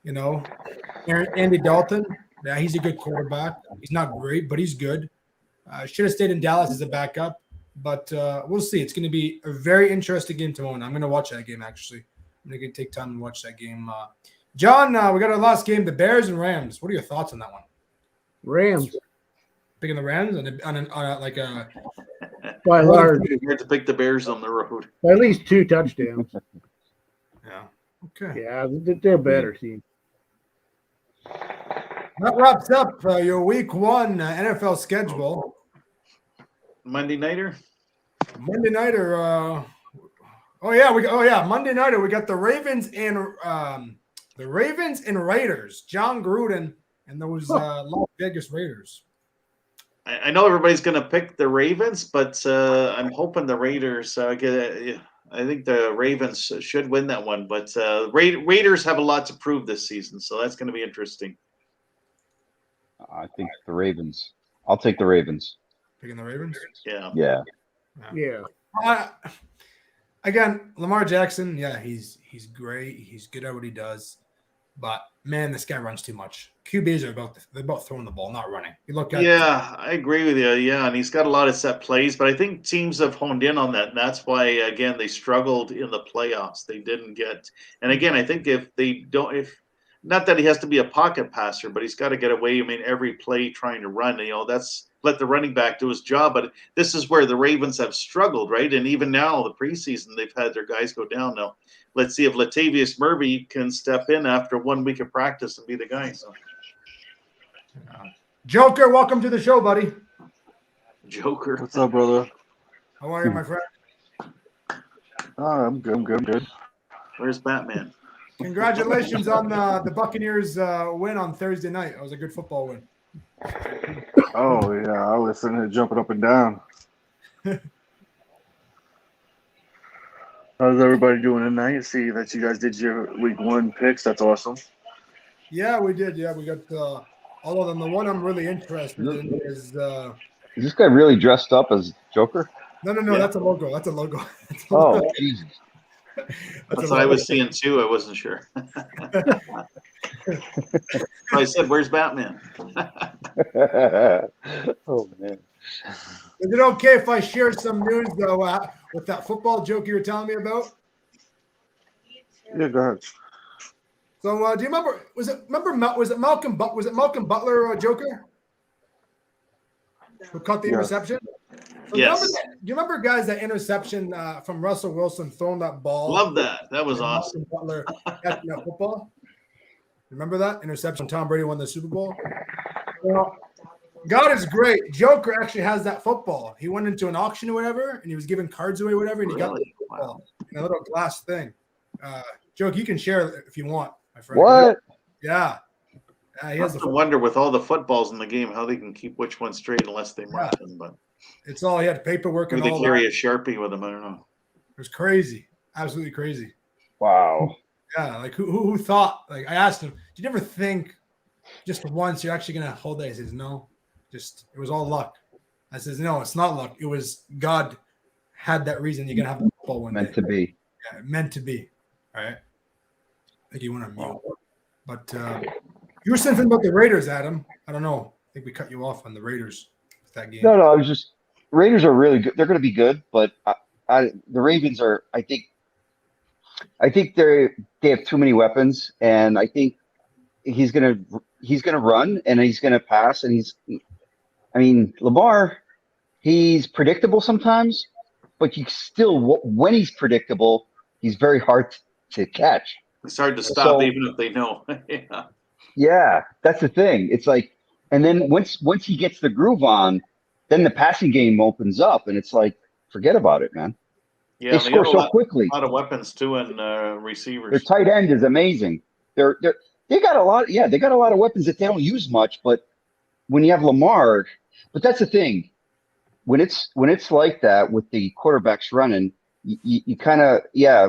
Andy Dalton. Yeah, he's a good quarterback. He's not great, but he's good. Should have stayed in Dallas as a backup, but we'll see. It's going to be a very interesting game tomorrow. I'm going to watch that game, actually. I'm going to take time and watch that game. John, we got our last game, the Bears and Rams. What are your thoughts on that one? Rams. Picking the Rams By large. You have to pick the Bears on the road. At least 2 touchdowns. Yeah. Okay. Yeah, they're a better team. That wraps up your week 1 NFL schedule. Monday nighter. Monday nighter. Monday nighter. We got the Ravens and Raiders. John Gruden and those Las Vegas Raiders. I know everybody's going to pick the Ravens, but I'm hoping the Raiders get. I think the Ravens should win that one, but Raiders have a lot to prove this season, so that's going to be interesting. I think the Ravens. I'll take the Ravens. Picking the Ravens? Yeah. Again, Lamar Jackson, he's great. He's good at what he does. But, man, this guy runs too much. QBs they're about throwing the ball, not running. You look at I agree with you. Yeah, and he's got a lot of set plays, but I think teams have honed in on that, and that's why, again, they struggled in the playoffs. They didn't get – and, again, I think not that he has to be a pocket passer, but he's got to get away. Every play trying to run, that's let the running back do his job. But this is where the Ravens have struggled, right? And even now, the preseason, they've had their guys go down. Now, let's see if Latavius Murray can step in after 1 week of practice and be the guy. So, Joker, welcome to the show, buddy. Joker. What's up, brother? How are you, my friend? I'm good. Where's Batman? Congratulations on the Buccaneers win on Thursday night. It was a good football win. Oh, yeah. I was sitting here jumping up and down. How's everybody doing tonight? See that you guys did your week 1 picks. That's awesome. Yeah, we did. Yeah, we got all of them. The one I'm really interested in is Is this guy really dressed up as Joker? No. Yeah. That's a logo. That's a logo. Oh, Jesus. That's what I was seeing too. I wasn't sure. I said, "Where's Batman?" Oh man. Is it okay if I share some news though with that football joke you were telling me about? Yeah, go ahead. So, do you remember? Was it Malcolm Butler Joker who caught the interception? So Yes. do you remember, guys, that interception from Russell Wilson throwing that ball? Love that. That was awesome. Butler catching that football. Remember that interception? Tom Brady won the Super Bowl. Well, God is great. Joker actually has that football. He went into an auction or whatever, and he was giving cards away, or whatever, and he got the football in a little glass thing. Joke, you can share it if you want, my friend. What? Yeah. He has I wonder with all the footballs in the game how they can keep which one straight unless they mark them. But it's all he had paperwork and maybe all they carry that. a Sharpie with them. I don't know. It was crazy, absolutely crazy. Wow. Yeah, like who thought? Like I asked him, did you ever think just once you're actually gonna hold that? He says no, just it was all luck. I says no, it's not luck. It was God had that reason. You're gonna have the football one Meant day. to be. Yeah, meant to be. All right. I think you went on mute. But you were saying something about the Raiders, Adam. I don't know. I think we cut you off on the Raiders with that game. No, I was just Raiders are really good. They're going to be good, but the Ravens are. I think they have too many weapons, and I think he's gonna run and he's gonna pass, and Lamar, he's predictable sometimes, but you still when he's predictable, he's very hard to catch. It's hard to stop even if they know. Yeah. Yeah, that's the thing. It's like, and then once he gets the groove on, then the passing game opens up, and it's like, forget about it, man. Yeah, They they score got so quickly. a lot of weapons too, and Their receivers. tight end is amazing. They got a lot. Yeah, they got a lot of weapons that they don't use much. But when you have Lamar, but that's the thing. When it's like that with the quarterbacks running, you kind of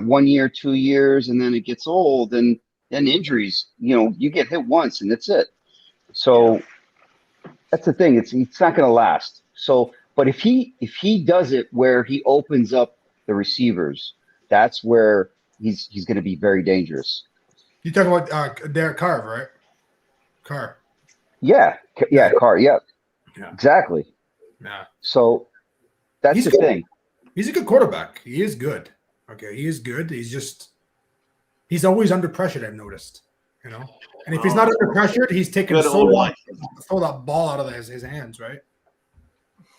1 year, 2 years, and then it gets old, and then injuries. You get hit once and that's it. So that's the thing. It's not going to last. So, but if he does it where he opens up the receivers, that's where he's going to be very dangerous. You talking about Derek Carr, right? Carr. Yeah, Carr. Yeah, Yeah. exactly. Yeah. So that's He's the good. thing. He's a good quarterback. He is good. Okay, he is good. He's always under pressure, I've noticed. And if he's not under pressure, he's taking Good so long O-line. to throw that ball out of his hands, right?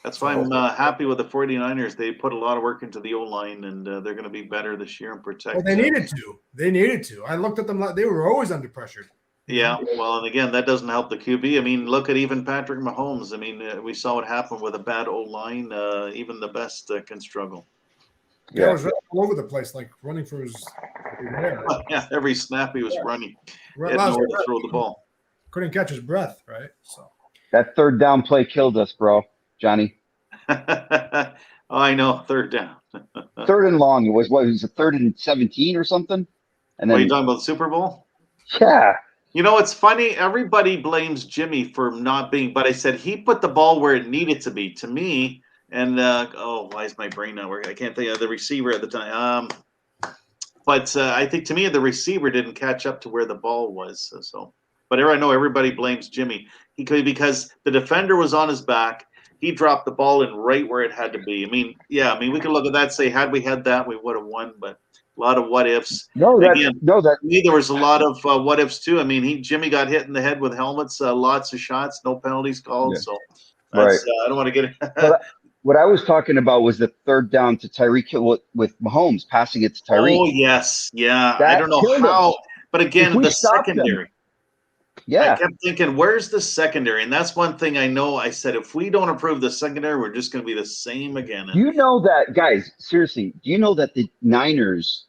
That's why I'm happy with the 49ers. They put a lot of work into the O-line, and they're going to be better this year and protect. Well, they needed to. They needed to. I looked at them like they were always under pressure. Yeah, well, and again, that doesn't help the QB. I mean, look at even Patrick Mahomes. I mean, we saw what happened with a bad O-line. Even the best can struggle. Yeah, it was all over the place, like running for his hair. Yeah, every snap he was running. He Right, had nowhere to throw the ball. Couldn't catch his breath, right? So That third down play killed us, bro, Johnny. I know, third down. Third and long. It was a 3rd and 17 or something. And Are then you talking about the Super Bowl? yeah, It's funny. Everybody blames Jimmy for not being, but I said he put the ball where it needed to be. To me, and why is my brain not working? I can't think of the receiver at the time. But I think to me the receiver didn't catch up to where the ball was. So, but I know everybody blames Jimmy. Because the defender was on his back. He dropped the ball in right where it had to be. I mean, we could look at that and say, had we had that, we would have won. But a lot of what ifs. To me, there was a lot of what ifs too. I mean, Jimmy got hit in the head with helmets, lots of shots, no penalties called. Yeah. So that's, I don't want to get. What I was talking about was the third down to Tyreek Hill with Mahomes passing it to Tyreek. Oh yes, yeah. I don't know how, but again, the secondary. Yeah. I kept thinking, where's the secondary? And that's one thing I know. I said, if we don't improve the secondary, we're just going to be the same again. Do you know that, guys, seriously, do you know that the Niners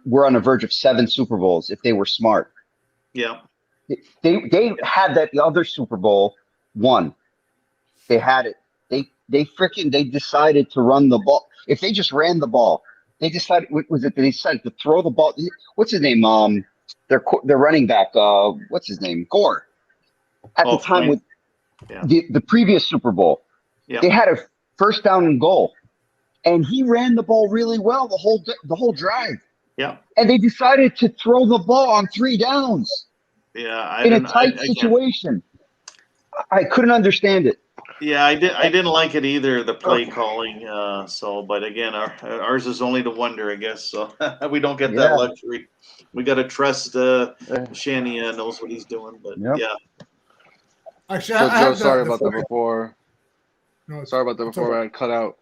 were on the verge of 7 Super Bowls if they were smart? Yeah. They had that other Super Bowl won. They had it. They decided to run the ball. If they just ran the ball, they decided, they decided to throw the ball. What's his name? Their running back, what's his name? Gore. At the time with the previous Super Bowl, they had a first down and goal, and he ran the ball really well the whole drive. Yeah. And they decided to throw the ball on 3 downs. Yeah. In a tight situation. I couldn't understand it. Yeah, I didn't like it either, the play calling. But again, ours is only to wonder, I guess. So we don't get that luxury. We got to trust Shanny knows what he's doing. But yeah. Actually, Joe, sorry about that before. No, sorry about that before I cut out.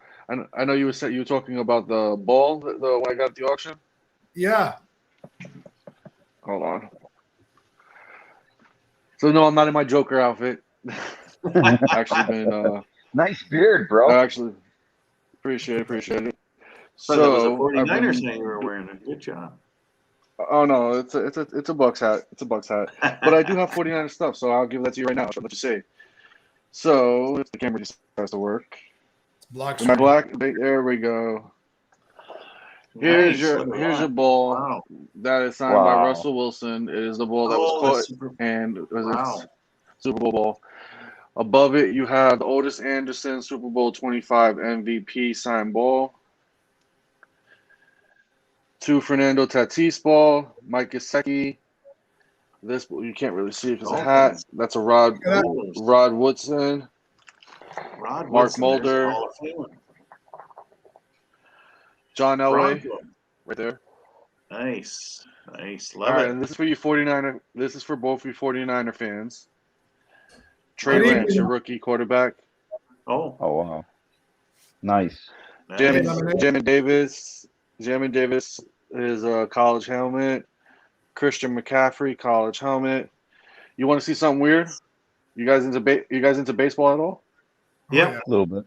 I know you were talking about the ball when I got at the auction. Yeah. Hold on. So no, I'm not in my Joker outfit. Actually been nice beard, bro. I actually appreciate it. So that was a 49ers thing you were wearing. Good job. Oh no, it's a Bucks hat. It's a Bucks hat. But I do have 49ers stuff, so I'll give that to you right now. I'll let you see. So if the camera decides to work. It's black. My black. There we go. Here's your ball. Wow. That is signed by Russell Wilson. It is the ball that was caught and it was Super Bowl ball. Above it, you have the Otis Anderson Super Bowl 25 MVP signed ball. 2 Fernando Tatis ball. Mike Gesicki. This you can't really see it because it's a hat. That's a Rod Woodson. Mark Mulder. John Elway. Right there. Nice. Love it. All right, and this is for you 49er. This is for both you 49er fans. Trey Lance, your rookie quarterback. Oh wow. Nice. Jamin Davis. Jamin Davis is a college helmet. Christian McCaffrey, college helmet. You want to see something weird? You guys into baseball at all? Yeah. A little bit.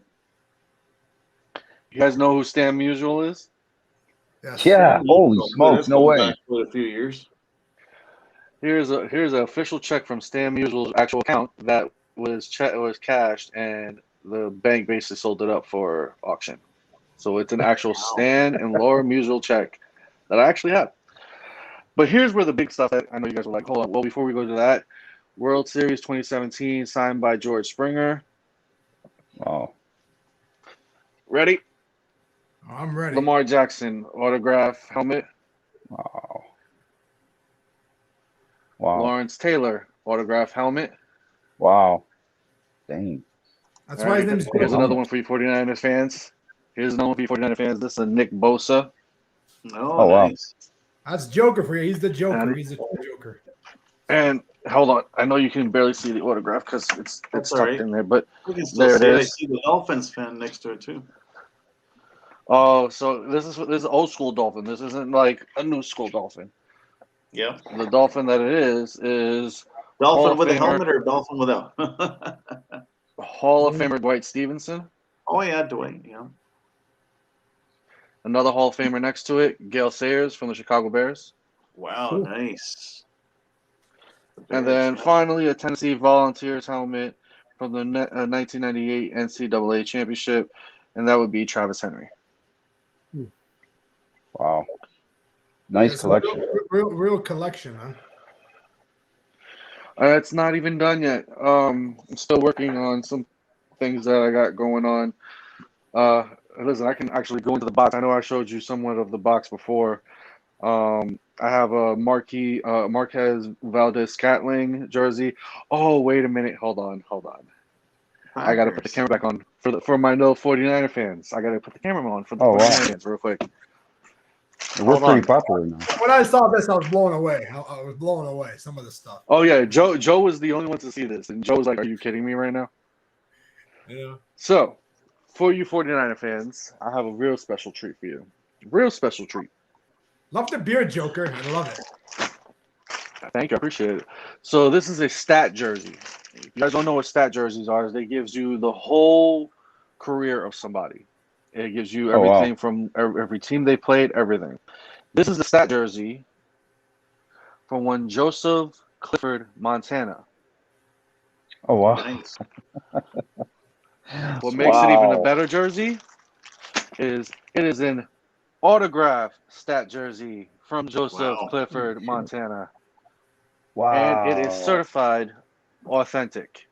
You guys know who Stan Musial is? Yes. Yeah. Holy smokes! That's No going way. back for a few years. Here's an official check from Stan Musial's actual account that was cashed, and the bank basically sold it up for auction. So it's an actual Stan and Laura Musial check that I actually have. But here's where the big stuff that I know you guys were like, hold on. Well, before we go to that, World Series 2017 signed by George Springer. Oh. Ready? I'm ready. Lamar Jackson autograph helmet. Wow. Wow. Lawrence Taylor autograph helmet. Wow. Dang. That's why his name's Here's Joker. another one for you 49ers fans. Here's another one for you 49ers fans. This is a Nick Bosa. Oh, wow. nice. That's Joker for you. He's the Joker. And- He's the true Joker. And hold on, I know you can barely see the autograph because it's That's tucked all right. in there, but We can still there see it it. I is. see the Dolphins fan next to it too. Oh, so this is old school dolphin. This isn't like a new school dolphin. Yeah. The dolphin that it is Hall Dolphin of with a Famer. helmet or dolphin without? Hall of Famer Dwight Stevenson. Oh yeah, Dwayne. Yeah. Another Hall of Famer next to it, Gale Sayers from the Chicago Bears. Wow, nice. And then finally, a Tennessee Volunteers helmet from the 1998 NCAA Championship, and that would be Travis Henry. Wow. Nice It's a collection. real collection, huh? It's not even done yet. I'm still working on some things that I got going on. Listen, I can actually go into the box. I know I showed you somewhat of the box before. I have a Marquez Valdez-Scantling jersey. Oh, wait a minute. Hold on. I got to put the camera back on for my no 49er fans. I got to put the camera on for the 49er fans real quick. We're pretty popular now. When I saw this, I was blown away. I was blown away. Some of the stuff. Oh, yeah. Joe was the only one to see this. And Joe was like, are you kidding me right now? Yeah. So, for you 49er fans, I have a real special treat for you. Real special treat. Love the beard, Joker. I love it. Thank you. I appreciate it. So this is a stat jersey. If you guys don't know what stat jerseys are, it gives you the whole career of somebody. It gives you everything from every team they played, everything. This is the stat jersey from one Joseph Clifford, Montana. Oh, wow. Nice. What makes it even a better jersey is it is an autograph stat jersey from Joseph Clifford, Montana. Wow. And it is certified authentic.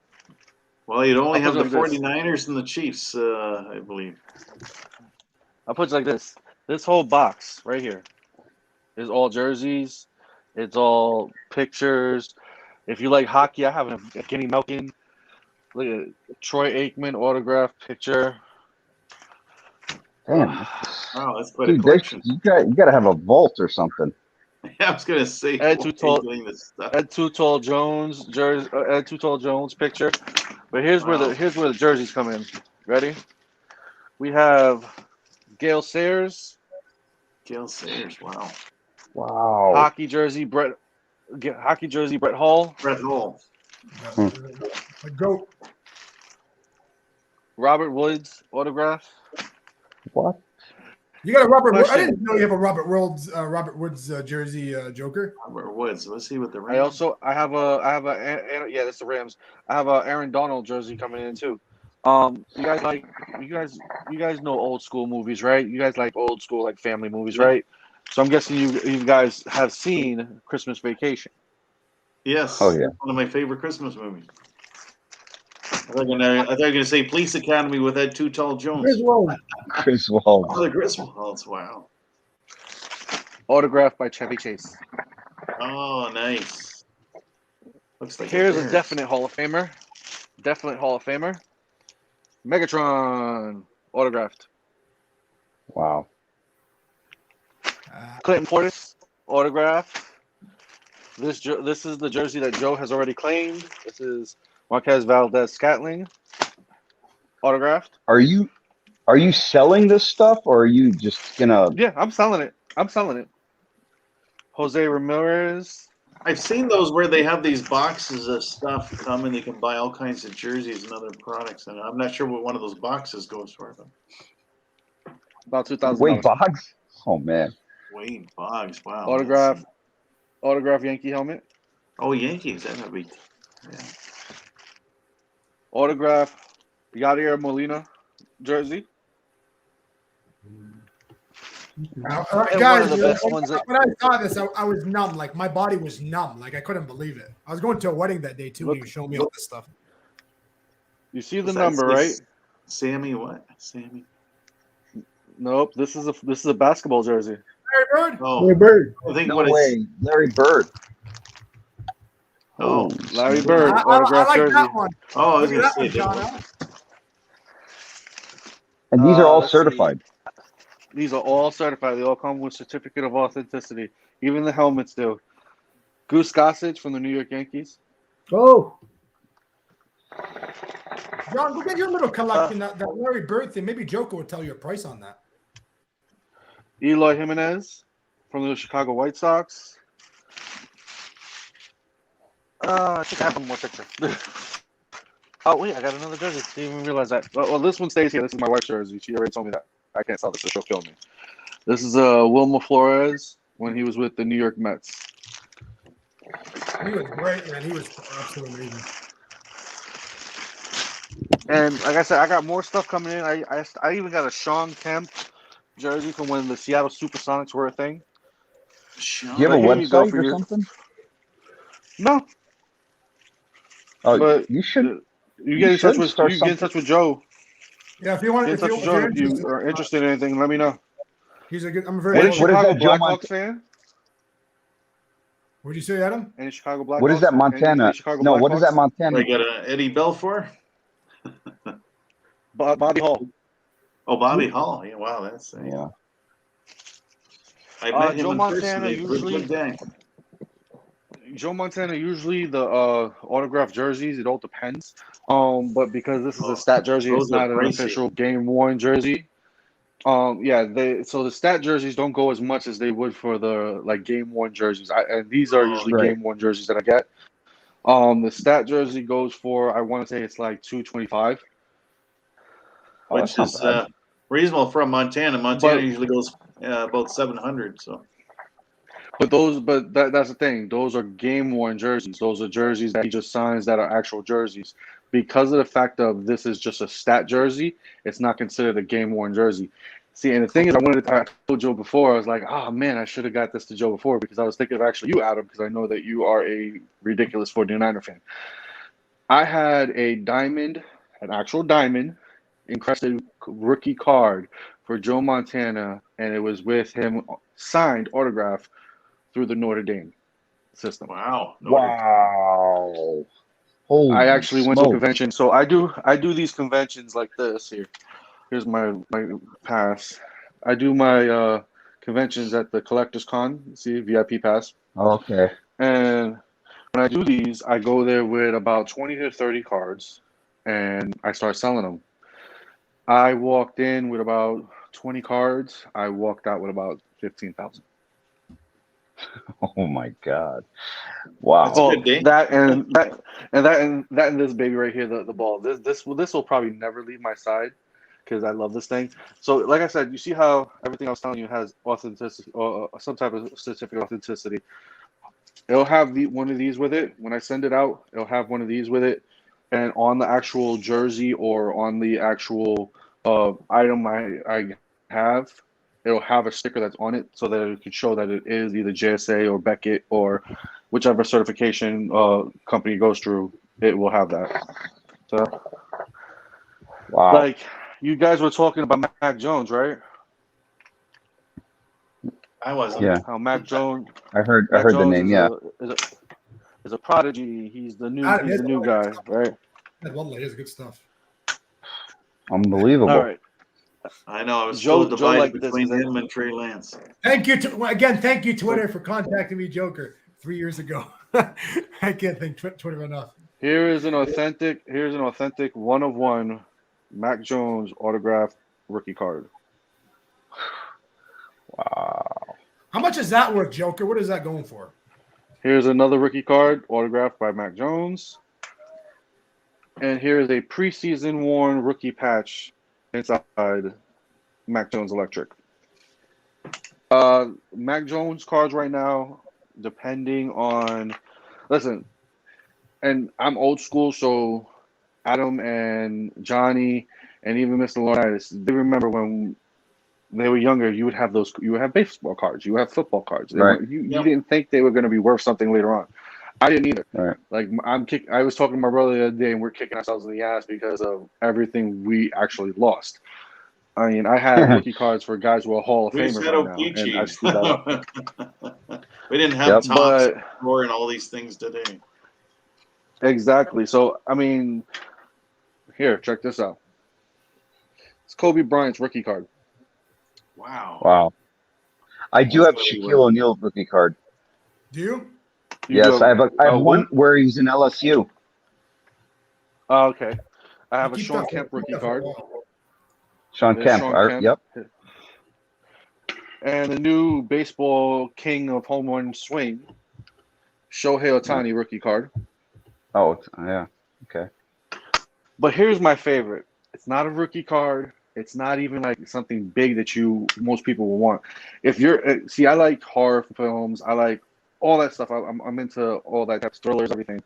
Well, you'd only have the I'll put it like this. 49ers and the Chiefs, I believe. I'll put it like this. This whole box right here is all jerseys. It's all pictures. If you like hockey, I have a Kenny Malkin. Look at Troy Aikman autograph picture. Damn. Wow, that's quite a Dude, collection. you got to have a vault or something. I was gonna say Ed Too Tall Jones jersey. Ed Too Tall Jones picture. But here's where the jerseys come in. Ready? We have Gale Sayers. Gale Sayers. Wow. Wow. Hockey jersey Brett Hall. Brett Hall. A goat. Robert Woods autograph. What? You got a Robert Woods. I Question. didn't know you have a Robert Woods jersey, Joker. Robert Woods. Let's see what the I have a yeah, that's the Rams. I have a Aaron Donald jersey coming in too. You guys know old school movies, right? You guys like old school like family movies, right? So I'm guessing you guys have seen Christmas Vacation. Yes. Oh, yeah. One of my favorite Christmas movies. I thought you were gonna say Police Academy with Ed Too Tall Jones. Griswold. Oh, the Griswolds. Wow. Autographed by Chevy Chase. Oh, nice. Looks like Here's a a definite Hall of Famer. Megatron autographed. Wow. Clinton Portis autograph. This is the jersey that Joe has already claimed. This is Marquez Valdez-Scantling autographed. Are you selling this stuff, or are you just gonna? Yeah, I'm selling it. Jose Ramirez. I've seen those where they have these boxes of stuff come and you can buy all kinds of jerseys and other products. And I'm not sure what one of those boxes goes for. But About $2,000. Wait, box? Oh man. Wade Boggs. Wow. Autograph Yankee helmet. Oh, Yankees. That'd be. Yeah. Autograph Yadier Molina jersey. All right, And guys, one of the best ones that- when I saw this, I was numb. Like my body was numb. Like I couldn't believe it. I was going to a wedding that day too. When he was showing me all this stuff. You see the What's that number, say? right? Sammy what? Sammy. Nope. This is a basketball jersey. Larry Bird. Oh, Larry Bird. I think No what way. Larry Bird. Oh, Larry Bird I autograph like jersey. that one. Oh, I was Look gonna at say that one, that John. one. And these are all Let's see. certified. These are all certified. They all come with certificate of authenticity. Even the helmets do. Goose Gossage from the New York Yankees. Oh, John, look at your little collection. That Larry Bird thing. Maybe Joker would tell you a price on that. Eloy Jimenez from the Chicago White Sox. I think I have one more picture. Oh, wait, I got another jersey. Didn't even realize that. Well, this one stays here. This is my wife's jersey. She already told me that. I can't sell this, so she'll kill me. This is Wilmer Flores when he was with the New York Mets. He was great, man. He was absolutely amazing. And like I said, I got more stuff coming in. I even got a Sean Kemp jersey from when the Seattle Supersonics were a thing. Do you have a Here you go website for or your- something? No, Oh, but you should. you get in touch should with start you get in touch with Joe. Yeah, if you want, Get in if touch with Joe if you are interested in anything. Let me know. he's a good. I'm a very. Any What is Chicago that, Joe Blackhawks fan? What'd you say, Adam? Any Chicago Blackhawks? What is that, Montana? Any Chicago No, what is that, Blackhawks? Montana? Like Eddie Belfour? Bobby Hall. Oh, Bobby Hall. Yeah, wow, that's Yeah. I met him Joe in Montana person. He's a usually- good guy. Joe Montana usually the autographed jerseys. It all depends. But because this is a stat jersey, it's Those are not an pricey. official game worn jersey. So the stat jerseys don't go as much as they would for the like game worn jerseys. And these are usually right. game worn jerseys that I get. The stat jersey goes for I want to say it's like $225. Oh, Which that's is not bad. reasonable from Montana. Montana But- usually goes about 700. So But that's the thing. Those are game worn jerseys. Those are jerseys that he just signs that are actual jerseys. Because of the fact of this is just a stat jersey, it's not considered a game worn jersey. See, and the thing is, I told Joe before. I was like, oh man, I should have got this to Joe before because I was thinking of actually you, Adam, because I know that you are a ridiculous 49er fan. I had an actual diamond, encrusted rookie card for Joe Montana, and it was with him signed autograph through the Notre Dame system. wow. Wow. Holy I actually went to a smokes. convention, so I do these conventions like this here. Here's my pass. I do my conventions at the Collectors Con. See, VIP pass. Okay. And when I do these, I go there with about 20 to 30 cards, and I start selling them. I walked in with about 20 cards. I walked out with about 15,000. Oh my God. Wow. That's a good day. That and this baby right here, the ball. This will probably never leave my side because I love this thing. So, like I said, you see how everything I was telling you has authenticity or some type of certificate of authenticity. It'll have one of these with it. When I send it out, it'll have one of these with it, and on the actual jersey or on the actual item I have, it'll have a sticker that's on it so that it can show that it is either JSA or Beckett or whichever certification company goes through. It will have that. So, Wow. like you guys were talking about Mac Jones, right? I wasn't. Yeah. How Mac Jones. I heard Mac the Jones name. Yeah. is a prodigy. He's the new guy, right? That Ludley is good stuff. Unbelievable. All right. I know. I was Joe still divided like this, between is that- him and Trey Lance. Thank you thank you Twitter for contacting me, Joker, 3 years ago. I can't thank Twitter enough. Here's an authentic one of one Mac Jones autographed rookie card. Wow. How much is that worth, Joker? What is that going for? Here's another rookie card autographed by Mac Jones. And here's a preseason worn rookie patch inside Mac Jones Electric. Mac Jones cards right now, depending on. Listen, and I'm old school, so Adam and Johnny and even Mr. Laurinaitis, they remember when they were younger. You would have those. You would have baseball cards. You would have football cards. Right. You didn't think they were going to be worth something later on. I didn't either. Right. Like I was talking to my brother the other day, and we're kicking ourselves in the ass because of everything we actually lost. I mean, I had rookie cards for guys who are Hall of We just Famers had right now, and I screwed that up. We didn't have Yep. Thompson and all these things today. Exactly. So, I mean, here, check this out. It's Kobe Bryant's rookie card. Wow. Wow. I do have That's really Shaquille O'Neal's rookie card. Do you? Yes, I have who? one where he's in LSU. Oh, okay. I have a Keep Sean that Kemp for- rookie card. Sean There's Kemp. Sean Kemp. Yep. And the new baseball king of home run swing, Shohei Ohtani rookie card. Oh, yeah. Okay. But here's my favorite. It's not a rookie card. It's not even like something big that most people will want. If you're I like horror films. I like all that stuff. I'm into all that type of thrillers, everything.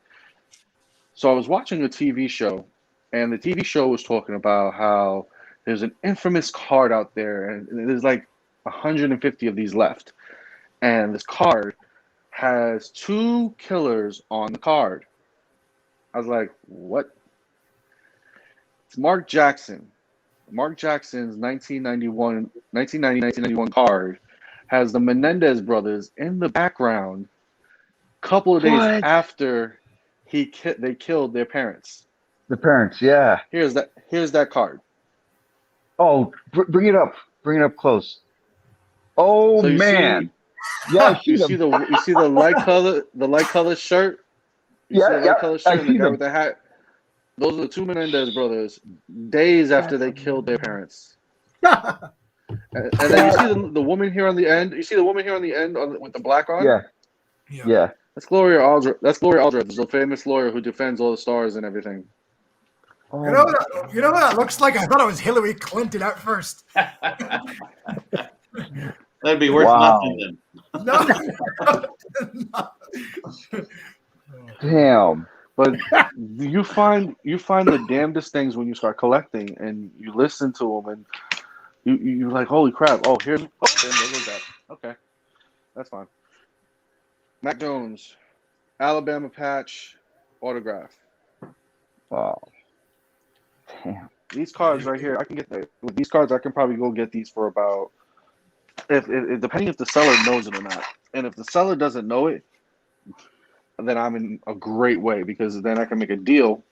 So I was watching a TV show, and the TV show was talking about how there's an infamous card out there, and there's like 150 of these left. And this card has 2 killers on the card. I was like, what? It's Mark Jackson. Mark Jackson's 1991 card has the Menendez brothers in the background a couple of days after they killed their parents. The parents, yeah. Here's that card. Oh, bring it up. Bring it up close. Oh, So you man. Yeah, You see the light color shirt? You see the light color shirt and the guy with the hat? Those are the 2 Menendez brothers days after they killed their parents. And then you see the woman here on the end. You see the woman here on the end with the black on? Yeah. That's Gloria Aldred. That's Gloria Aldred, the famous lawyer who defends all the stars and everything. You know what that looks like? I thought it was Hillary Clinton at first. That'd be worth nothing then. No. Damn. But you find the damnedest things when you start collecting and you listen to them and you're like, holy crap! Oh, there goes that. Okay, that's fine. Mac Jones, Alabama patch, autograph. Wow. Damn. These cards right here, I can get with these cards. I can probably go get these for about if depending if the seller knows it or not. And if the seller doesn't know it, then I'm in a great way because then I can make a deal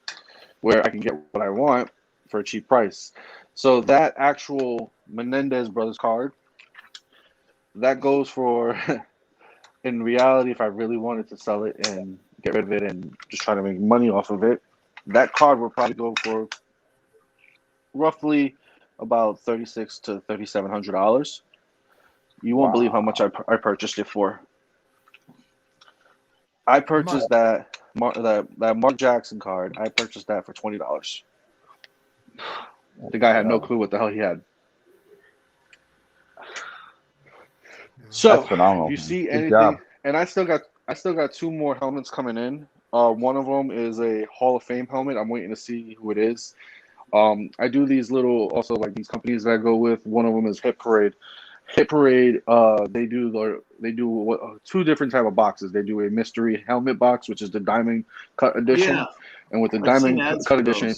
where I can get what I want for a cheap price. So that actual Menendez brothers card, that goes for, in reality, if I really wanted to sell it and get rid of it and just try to make money off of it, that card would probably go for roughly about $3,600 to $3,700. You won't believe how much I purchased it for. I purchased that Mark Jackson card. I purchased that for $20. The guy had no clue what the hell he had. So That's phenomenal. You see Good anything? job. And I still got 2 more helmets coming in. One of them is a Hall of Fame helmet. I'm waiting to see who it is. I do these little also like these companies that I go with. One of them is Hit Parade. Hit Parade, they do 2 different type of boxes. They do a mystery helmet box, which is the diamond cut edition, and with the diamond cut edition.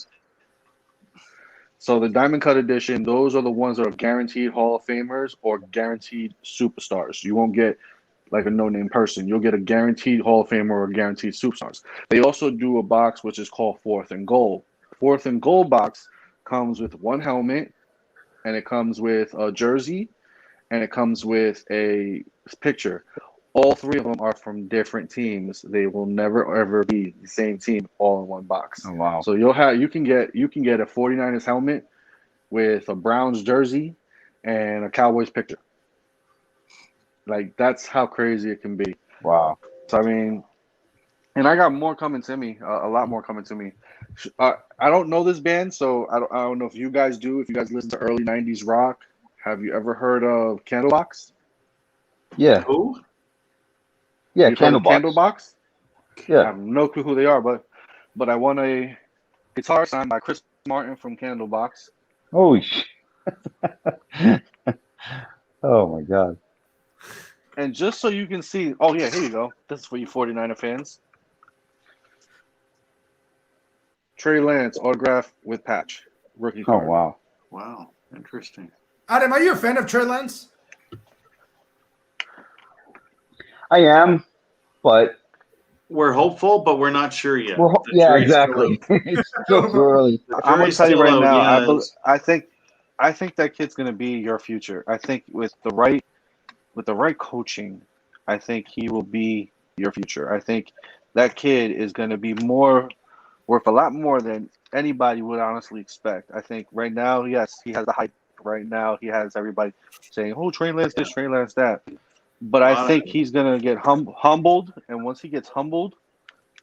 So the diamond cut edition, those are the ones that are guaranteed Hall of Famers or guaranteed superstars. You won't get like a no-name person. You'll get a guaranteed Hall of Famer or guaranteed superstars. They also do a box which is called Fourth and Goal. Fourth and Goal box comes with 1 helmet, and it comes with a jersey, and it comes with a picture. All 3 of them are from different teams. They will never ever be the same team all in one box. Oh, wow. So you can get a 49ers helmet with a Browns jersey and a Cowboys picture. Like that's how crazy it can be. Wow. So I mean, and I got more coming to me, a lot more coming to me. I don't know this band, so I don't know if you guys do. If you guys listen to early '90s rock, have you ever heard of Candlebox? Yeah. Who? Yeah, You've heard of Candlebox. Candlebox? I Yeah. have no clue who they are, but I won a guitar signed by Chris Martin from Candlebox. Holy shit. Oh my God. And just so you can see, oh yeah, here you go. This is for you 49er fans. Trey Lance autograph with patch. Rookie Oh card. wow. Wow, interesting. Adam, are you a fan of Trey Lance? I am, but We're hopeful, but we're not sure yet. The yeah, jury's exactly. It's still too early. The I'm gonna jury's tell you still right out, now. yeah. I think that kid's gonna be your future. I think with the right coaching, I think he will be your future. I think that kid is gonna be worth a lot more than anybody would honestly expect. I think right now, yes, he has the hype. Right now, he has everybody saying, "Oh, Trey Lance this, Trey Lance that." But I think he's gonna get humbled, and once he gets humbled,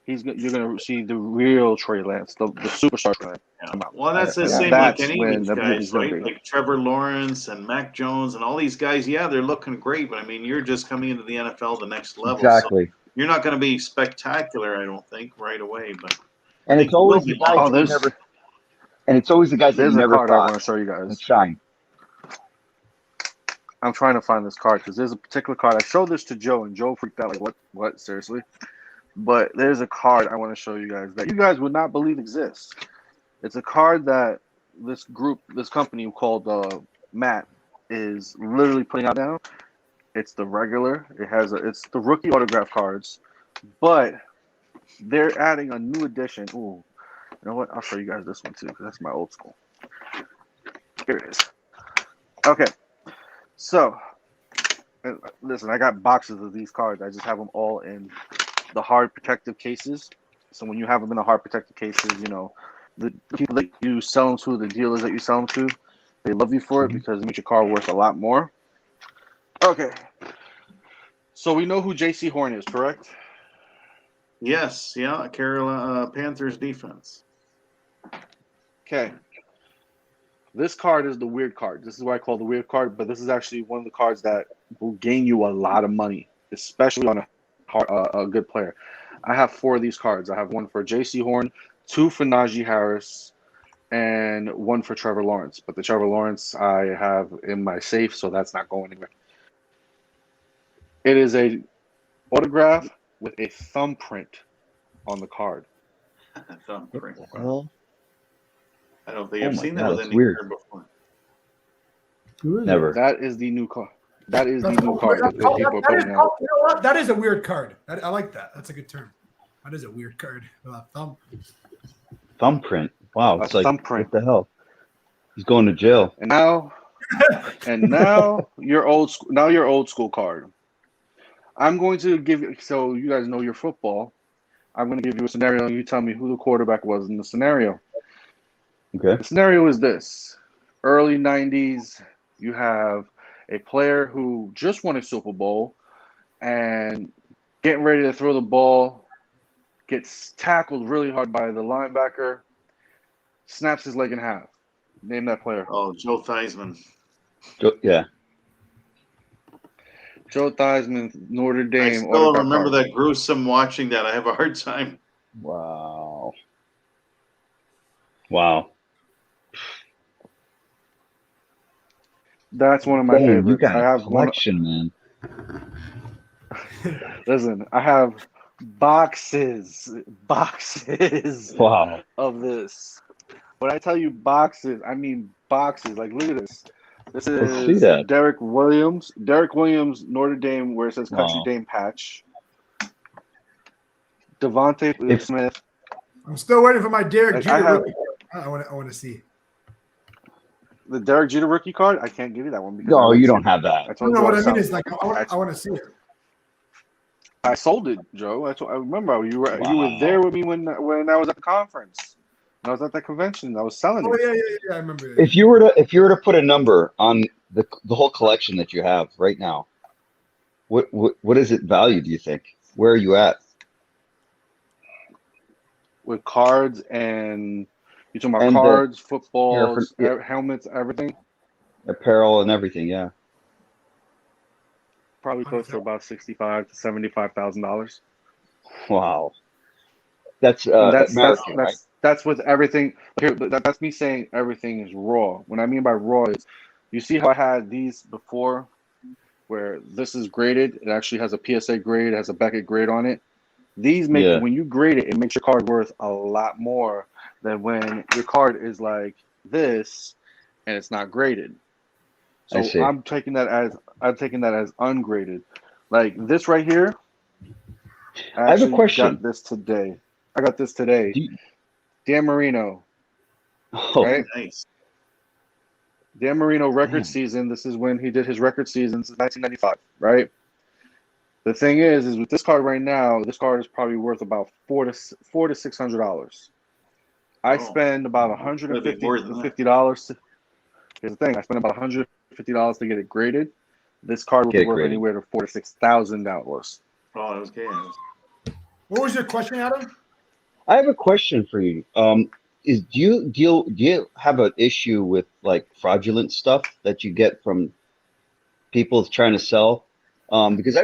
you're gonna see the real Trey Lance, the superstar Trey Lance come out. Well, that's the And same that's like any when of these the guys, movie's gonna right? be. Like Trevor Lawrence and Mac Jones and all these guys. Yeah, they're looking great, but I mean, you're just coming into the NFL the next level. Exactly. So you're not going to be spectacular, I don't think, right away. But And I it's think you will always be the guys long. that you never. And it's always the guys that you There's a never card I thought want to show you guys. would shine. I'm trying to find this card because there's a particular card. I showed this to Joe, and Joe freaked out. Like, what? Seriously? But there's a card I want to show you guys that you guys would not believe exists. It's a card that this company called Matt is literally putting out now. It's the regular. It's the rookie autograph cards, but they're adding a new edition. Ooh, you know what? I'll show you guys this one too because that's my old school. Here it is. Okay. So, listen, I got boxes of these cards. I just have them all in the hard protective cases. So when you have them in the hard protective cases, you know, the people that you sell them to, the dealers that you sell them to, they love you for it because it makes your car worth a lot more. Okay. So we know who J.C. Horn is, correct? Yes, yeah, Carolina Panthers defense. Okay. This card is the weird card. This is what I call the weird card, but this is actually one of the cards that will gain you a lot of money, especially on a good player. I have 4 of these cards. I have one for J.C. Horn, 2 for Najee Harris, and 1 for Trevor Lawrence. But the Trevor Lawrence I have in my safe, so that's not going anywhere. It is a autograph with a thumbprint on the card. Thumbprint. Well, I don't think I've seen that God, with that's any weird. card before. Never. That is the new card. That is the new card that people are putting out. You know what? That is a weird card. I like that. That's a good term. That is a weird card. Thumbprint. Wow, it's like thumbprint. what the hell? He's going to jail. And now your old school card. I'm going to give you, so you guys know your football. I'm going to give you a scenario, and you tell me who the quarterback was in the scenario. Okay. The scenario is this: early '90s, you have a player who just won a Super Bowl and getting ready to throw the ball, gets tackled really hard by the linebacker, snaps his leg in half. Name that player. Oh, Joe Theismann. Yeah. Joe Theismann, Notre Dame. I still autograph remember card. that gruesome watching that. I have a hard time. Wow. Wow. That's one of my Dang, favorites. you got I a have collection, man. Listen, I have boxes Wow. of this. When I tell you boxes, I mean boxes. Like, look at this. This Let's see is that. Derek Williams, Notre Dame, where it says Country Wow. Dame patch. Devontae Smith. I'm still waiting for my Derek Like, Jeter I have- rookie. I want to see. The Derek Jeter rookie card. I can't give you that one because No, I you didn't don't see have that. it. I told No, you what I sold mean it. is like I want to see it. I sold it, Joe. I remember you were Wow. there with me when I was at the conference. I was at that convention. I was selling Oh it. yeah, I remember. If you were to put a number on the whole collection that you have right now, what is it valued, do you think? Where are you at? With cards and you're talking about And the cards, footballs, parapher- helmets, everything. Apparel and everything, yeah. Probably close to about $65,000 to $75,000. Wow. That's And American, right? that's with everything. Here, that's me saying everything is raw. What I mean by raw is, you see how I had these before, where this is graded. It actually has a PSA grade, it has a Beckett grade on it. These make Yeah. when you grade it, it makes your card worth a lot more than when your card is like this and it's not graded. I So see. I'm taking that as ungraded. Like this right here. I have a question. Got this today. I got this today. Do you- Dan Marino, Oh, right? Nice. Dan Marino record Man. season. This is when he did his record season since 1995, right? The thing is with this card right now, this card is probably worth about $400 to $600. I spend about $150. Here's the thing: I spend about $150 to get it graded. This card would be worth anywhere to $4,000 to $6,000. Oh, that was good. What was your question, Adam? I have a question for you. Do you have an issue with like fraudulent stuff that you get from people trying to sell? Because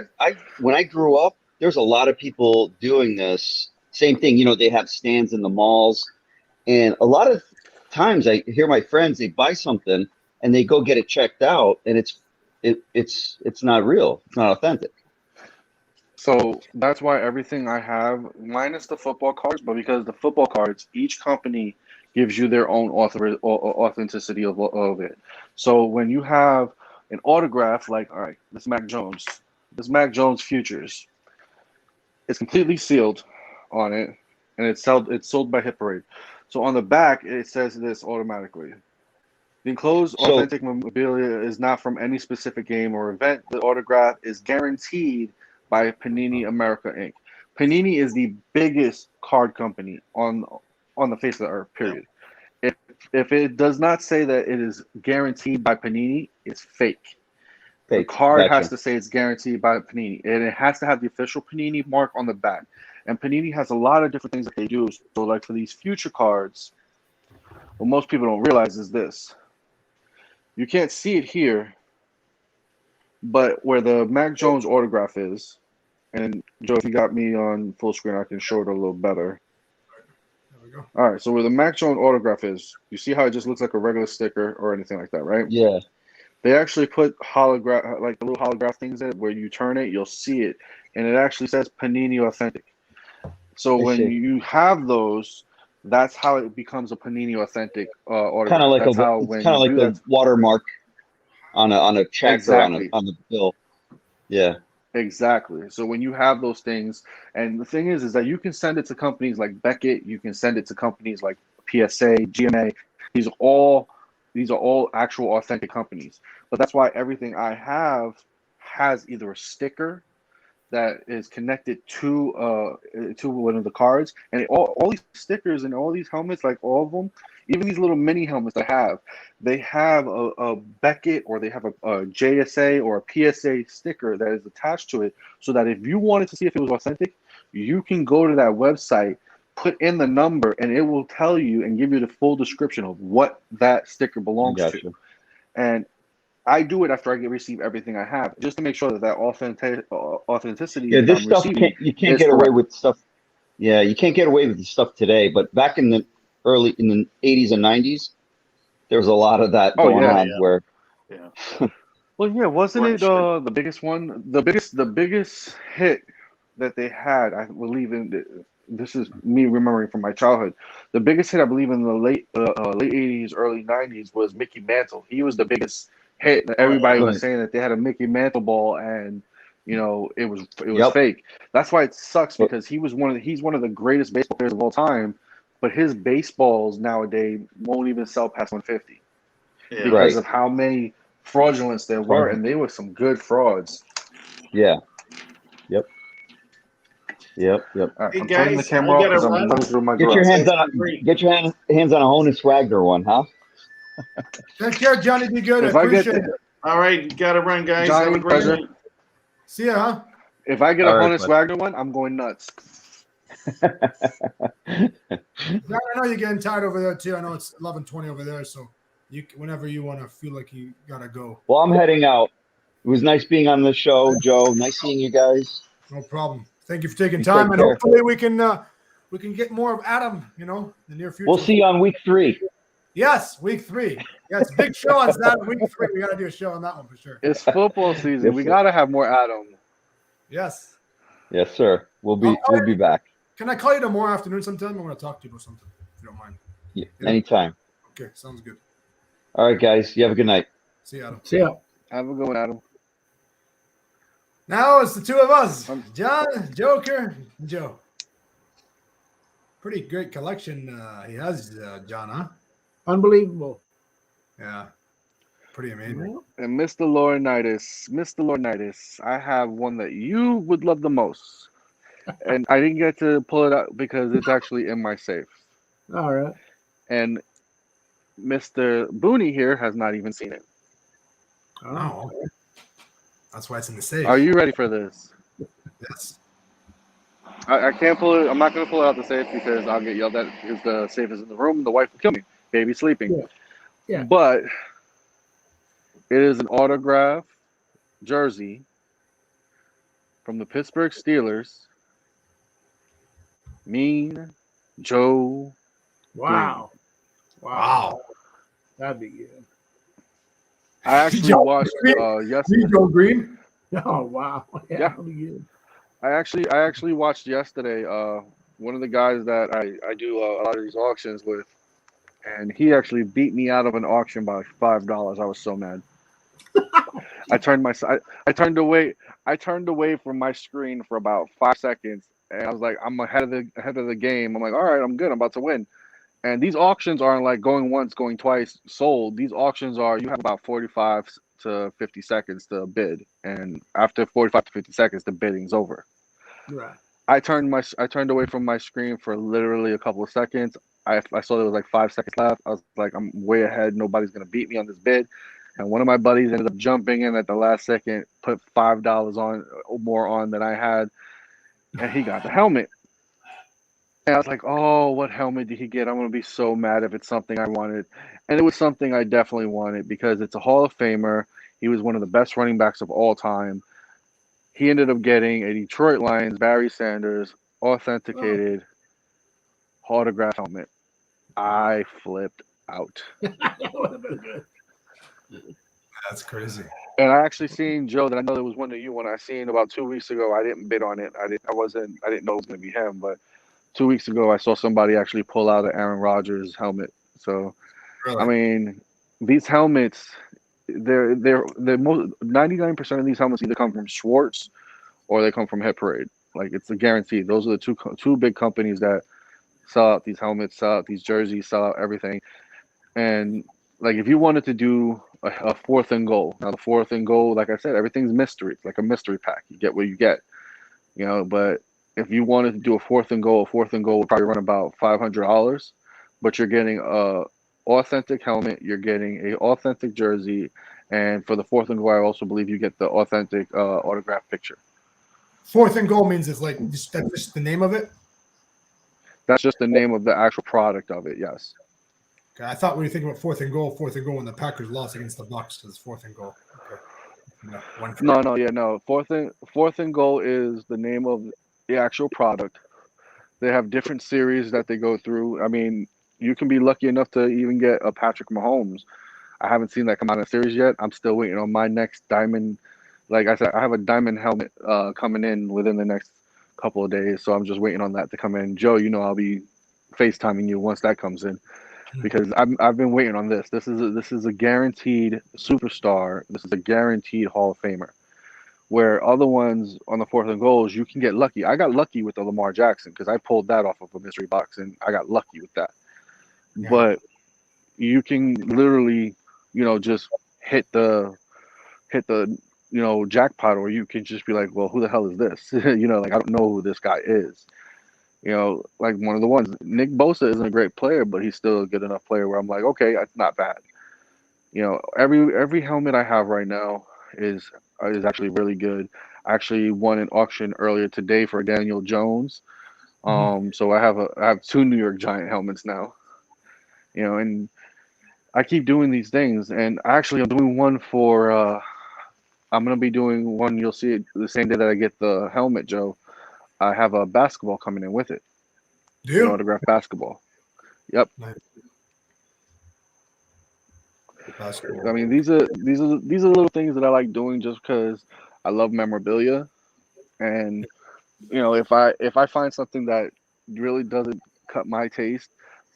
when I grew up, there's a lot of people doing this same thing. You know, they have stands in the malls, and a lot of times I hear my friends, they buy something and they go get it checked out, and it's not real. It's not authentic. So that's why everything I have, minus the football cards, but because the football cards, each company gives you their own authenticity of it. So when you have an autograph, like, all right, this Mac Jones Futures, it's completely sealed on it, and it's sold by Hit Parade. So on the back, it says this automatically. The enclosed authentic memorabilia is not from any specific game or event. The autograph is guaranteed by Panini America Inc. Panini is the biggest card company on the face of the earth, period. If it does not say that it is guaranteed by Panini, it's fake. The card has to say it's guaranteed by Panini, and it has to have the official Panini mark on the back. And Panini has a lot of different things that they do. So like for these future cards, what most people don't realize is this. You can't see it here, but where the Mac Jones autograph is, and Joe, if you got me on full screen, I can show it a little better. There we go. All right, so where the Mac Jones autograph is, you see how it just looks like a regular sticker or anything like that, right? Yeah. They actually put holograph, like the little holograph things in it, where you turn it, you'll see it, and it actually says Panini Authentic. So when you have those, that's how it becomes a Panini Authentic autograph. Kind of like the watermark on a check or on the bill. Yeah. Exactly. So when you have those things, and the thing is that you can send it to companies like Beckett, you can send it to companies like PSA, GMA. These are all actual authentic companies. But that's why everything I have has either a sticker that is connected to one of the cards, and all these stickers and all these helmets, like all of them, even these little mini helmets they have a Beckett, or they have a JSA or a PSA sticker that is attached to it, so that if you wanted to see if it was authentic, you can go to that website, put in the number, and it will tell you and give you the full description of what that sticker belongs to. And I do it after I receive everything I have, just to make sure that authenticity. Yeah, this stuff you can't get away with stuff. Yeah, you can't get away with the stuff today. But back in the 80s and 90s, there was a lot of that going on. Where, well, yeah, wasn't it the biggest one? The biggest hit that they had, I believe this is me remembering from my childhood. The biggest hit, I believe, in the late 80s, early 90s was Mickey Mantle. He was the biggest hit. Everybody was saying that they had a Mickey Mantle ball, and it was fake. That's why it sucks, because he's one of the greatest baseball players of all time, but his baseballs nowadays won't even sell past 150 because of how many fraudulence there were, and they were some good frauds. Yeah. Yep. Right, hey I'm guys, turning the camera off because I'm running through my Get your hands on a Honus Wagner one, huh? Take care, Johnny. Be good. I appreciate it. All right, gotta run, guys. Johnny, Have a great pleasure. night. See ya, huh? If I get a Honus Wagner one, I'm going nuts. I know you're getting tired over there too. I know it's 11:20 over there, so whenever you want to feel like you gotta go. Well, I'm heading out. It was nice being on the show, Joe. Nice seeing you guys. No problem. Thank you for taking You time, take and care. hopefully we can get more of Adam, in the near future. We'll see you on week 3. Yes, week 3. Yeah, it's a big show on Saturday. Week 3. We got to do a show on that one for sure. It's football season. Yes, We sir. got to have more Adam. Yes. Yes, sir. We'll be back. Can I call you tomorrow afternoon sometime? I want to talk to you about something, if you don't mind. Yeah, anytime. Okay, sounds good. All right, guys. You have a good night. See you, Adam. See ya. Have a good one, Adam. Now it's the two of us, John, Joker, and Joe. Pretty great collection he has, John, huh? Unbelievable. Yeah. Pretty amazing. And Mr. Laurinaitis, I have one that you would love the most. And I didn't get to pull it out because it's actually in my safe. All right. And Mr. Booney here has not even seen it. Oh. That's why it's in the safe. Are you ready for this? Yes. I can't pull it. I'm not going to pull it out the safe because I'll get yelled at because the safe is in the room. The wife will kill me. Baby's sleeping. Yeah. But it is an autograph jersey from the Pittsburgh Steelers. Mean Joe. Wow. Wow. That'd be good. I actually watched yesterday. Joe Green. Oh wow. Yeah. That'd be good. I actually watched yesterday. One of the guys that I do a lot of these auctions with, and he actually beat me out of an auction by $5. I was so mad. I turned away from my screen for about 5 seconds, and I was like, I'm ahead of the game. I'm like, all right, I'm good. I'm about to win. And these auctions aren't like going once, going twice, sold. These auctions are, you have about 45 to 50 seconds to bid, and after 45 to 50 seconds, the bidding's over. Right. I turned away from my screen for literally a couple of seconds. I saw there was like 5 seconds left. I was like, I'm way ahead. Nobody's gonna beat me on this bid. And one of my buddies ended up jumping in at the last second, put $5 on more on than I had, and he got the helmet. And I was like, oh, what helmet did he get? I'm going to be so mad if it's something I wanted. And it was something I definitely wanted because it's a Hall of Famer. He was one of the best running backs of all time. He ended up getting a Detroit Lions, Barry Sanders, authenticated autograph helmet. I flipped out. That would have been good. That's crazy. And I actually seen Joe that I know there was one of you when I seen about 2 weeks ago. I didn't bid on it. I didn't know it was going to be him, but 2 weeks ago, I saw somebody actually pull out an Aaron Rodgers helmet. So, Really? I mean, these helmets, they're most 99% of these helmets either come from Schwartz or they come from Hit Parade. Like, it's a guarantee. Those are the two big companies that sell out these helmets, sell out these jerseys, sell out everything. And like, if you wanted to do a 4th and goal, now the 4th and goal, like I said, everything's mystery. It's like a mystery pack. You get what you get, but if you wanted to do a 4th and goal would probably run about $500, but you're getting a authentic helmet, you're getting a authentic jersey, and for the 4th and goal, I also believe you get the authentic autograph picture. 4th and goal means it's like that's just the name of it. That's just the name of the actual product of it. Yes. Okay, I thought we were thinking about 4th and goal when the Packers lost against the Bucs because 4th and goal. Okay. No. 4th and goal is the name of the actual product. They have different series that they go through. I mean, you can be lucky enough to even get a Patrick Mahomes. I haven't seen that come out in a series yet. I'm still waiting on my next diamond. Like I said, I have a diamond helmet coming in within the next couple of days, so I'm just waiting on that to come in. Joe, I'll be FaceTiming you once that comes in because I've been waiting on this. This is a guaranteed superstar. This is a guaranteed Hall of Famer. Where other ones on the 4th and goals, you can get lucky. I got lucky with the Lamar Jackson because I pulled that off of a mystery box and I got lucky with that. Yeah. But you can literally, just hit the jackpot, or you can just be like, well, who the hell is this? Like, I don't know who this guy is. Like one of the ones, Nick Bosa isn't a great player, but he's still a good enough player where I'm like, okay, that's not bad. Every helmet I have right now is actually really good. I actually won an auction earlier today for Daniel Jones. So I have 2 New York Giant helmets now. And I keep doing these things, and actually I'm doing one for I'm gonna be doing one. You'll see it the same day that I get the helmet, Joe. I have a basketball coming in with it. Do An you? autographed basketball. Yep. Nice. Basketball. I mean, these are little things that I like doing just because I love memorabilia, and if I find something that really doesn't cut my taste,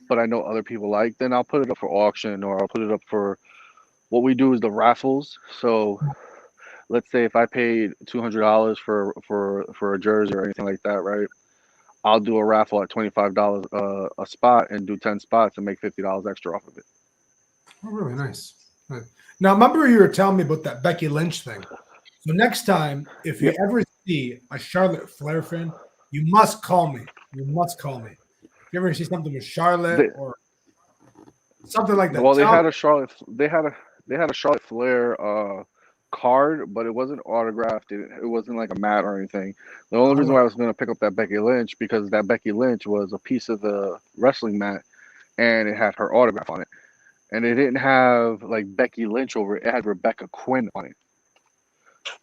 but I know other people like, then I'll put it up for auction or I'll put it up for what we do is the raffles. So let's say if I paid $200 for a jersey or anything like that, right? I'll do a raffle at $25 a spot and do 10 spots and make $50 extra off of it. Oh, really nice. Right. Now, remember you were telling me about that Becky Lynch thing. So next time, if you ever see a Charlotte Flair fan, you must call me. You must call me. If you ever see something with Charlotte or something like that. Well, they had a Charlotte Flair card, but it wasn't autographed. It wasn't like a mat or anything. The only reason why I was going to pick up that Becky Lynch because that Becky Lynch was a piece of the wrestling mat, and it had her autograph on it, and it didn't have like Becky Lynch over it. It had Rebecca Quinn on it,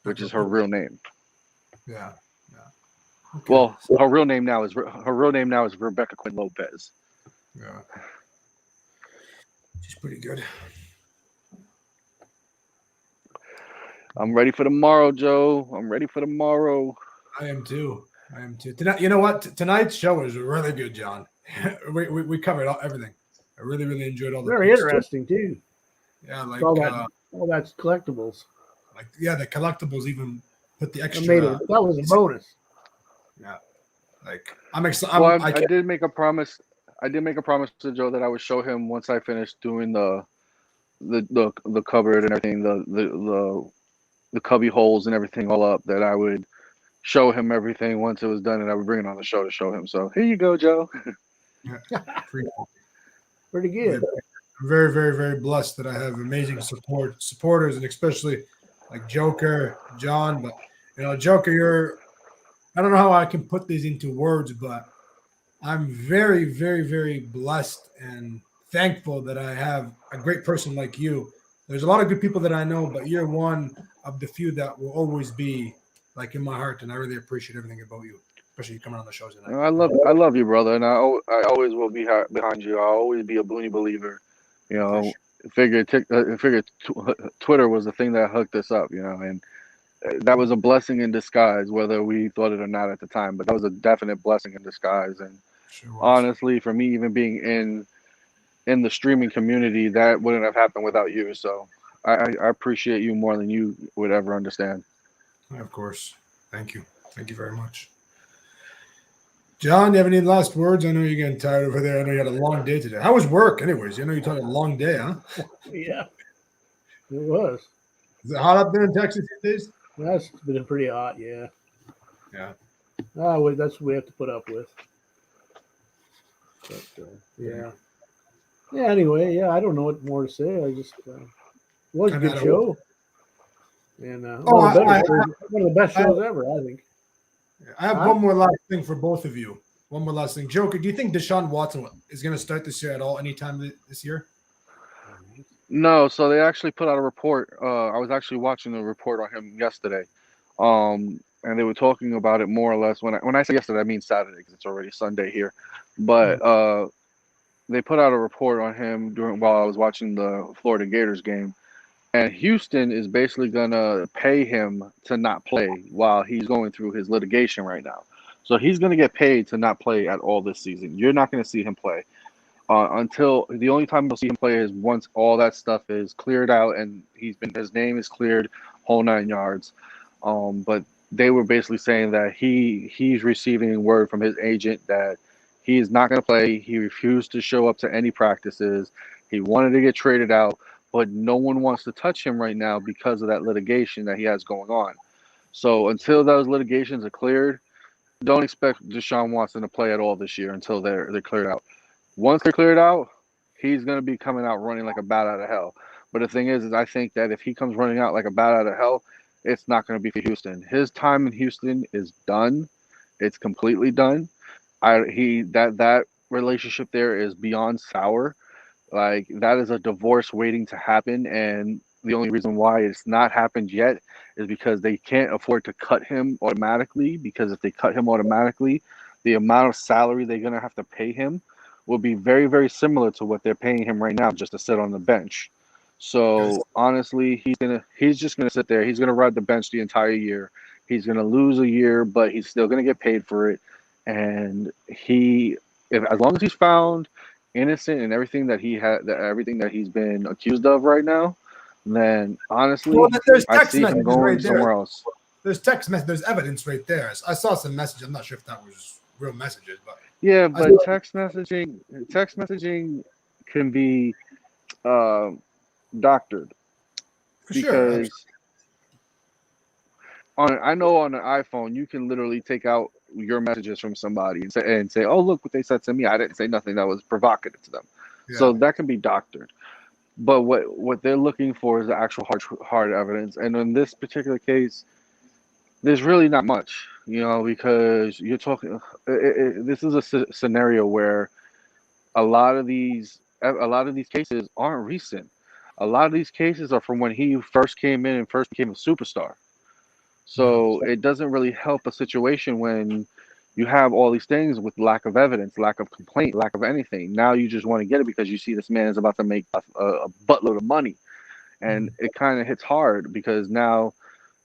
which is her real name. Yeah. Okay. Well, her real name now is Rebecca Quinn Lopez. Yeah. She's pretty good. I'm ready for tomorrow, Joe. I'm ready for tomorrow. I am too. Tonight, you know what? Tonight's show was really good, John. we covered everything. I really, really enjoyed all the very interesting too. Yeah, like all that's collectibles. Like the collectibles even put the extra. That was a bonus. Yeah, like I'm excited. Well, I did make a promise. I did make a promise to Joe that I would show him once I finished doing the cupboard and everything, the cubby holes and everything all up, that I would show him everything once it was done, and I would bring it on the show to show him. So here you go, Joe. Yeah, pretty good. I'm very, very, very blessed that I have amazing supporters, and especially like Joker, John. But Joker, I don't know how I can put these into words, but I'm very, very, very blessed and thankful that I have a great person like you. There's a lot of good people that I know, but you're one of the few that will always be like in my heart, and I really appreciate everything about you, especially you coming on the shows tonight. I love you, brother, and I always will be behind you. I'll always be a Booney believer. Figure Twitter was the thing that hooked us up, and that was a blessing in disguise, whether we thought it or not at the time. But that was a definite blessing in disguise, and honestly, for me, even being in the streaming community, that wouldn't have happened without you. So I appreciate you more than you would ever understand. Of course. Thank you. Thank you very much. John, do you have any last words? I know you're getting tired over there. I know you had a long day today. How was work anyways? You're talking a long day, huh? Yeah, it was. Is it hot up there in Texas these days? That's been pretty hot, yeah. Yeah. That's what we have to put up with. But, yeah. Yeah, anyway, I don't know what more to say. I just it was a good show. And one of the best shows ever, I think. I have one more last thing for both of you. One more last thing. Joker, do you think Deshaun Watson is going to start this year at all, anytime this year? No, so they actually put out a report. I was actually watching the report on him yesterday. And they were talking about it more or less. When I say yesterday, I mean Saturday, because it's already Sunday here. But they put out a report on him while I was watching the Florida Gators game. And Houston is basically going to pay him to not play while he's going through his litigation right now. So he's going to get paid to not play at all this season. You're not going to see him play until the only time you'll see him play is once all that stuff is cleared out and his name is cleared, whole 9 yards. But they were basically saying that he's receiving word from his agent that he is not going to play. He refused to show up to any practices. He wanted to get traded out. But no one wants to touch him right now because of that litigation that he has going on. So until those litigations are cleared, don't expect Deshaun Watson to play at all this year until they're cleared out. Once they're cleared out, he's going to be coming out running like a bat out of hell. But the thing is I think that if he comes running out like a bat out of hell, it's not going to be for Houston. His time in Houston is done. It's completely done. That relationship there is beyond sour. Like, that is a divorce waiting to happen, and the only reason why it's not happened yet is because they can't afford to cut him automatically, because if they cut him automatically, the amount of salary they're going to have to pay him will be very, very similar to what they're paying him right now just to sit on the bench. So honestly, he's just gonna sit there. He's gonna ride the bench the entire year. He's gonna lose a year, but he's still gonna get paid for it. And as long as he's found innocent in everything that everything that he's been accused of right now, then honestly, Well, there's I text see him messages going right there. somewhere else. There's there's evidence right there. I saw some messages. I'm not sure if that was real messages, but Yeah, but text messaging can be doctored. for sure. Because I know on an iPhone you can literally take out your messages from somebody and say, "Oh, look what they said to me. I didn't say nothing that was provocative to them." So that can be doctored. But what they're looking for is the actual hard evidence. And in this particular case, there's really not much, because you're talking. This is a scenario where a lot of these cases aren't recent. A lot of these cases are from when he first came in and first became a superstar. So it doesn't really help a situation when you have all these things with lack of evidence, lack of complaint, lack of anything. Now you just want to get it because you see this man is about to make a buttload of money. And it kind of hits hard because now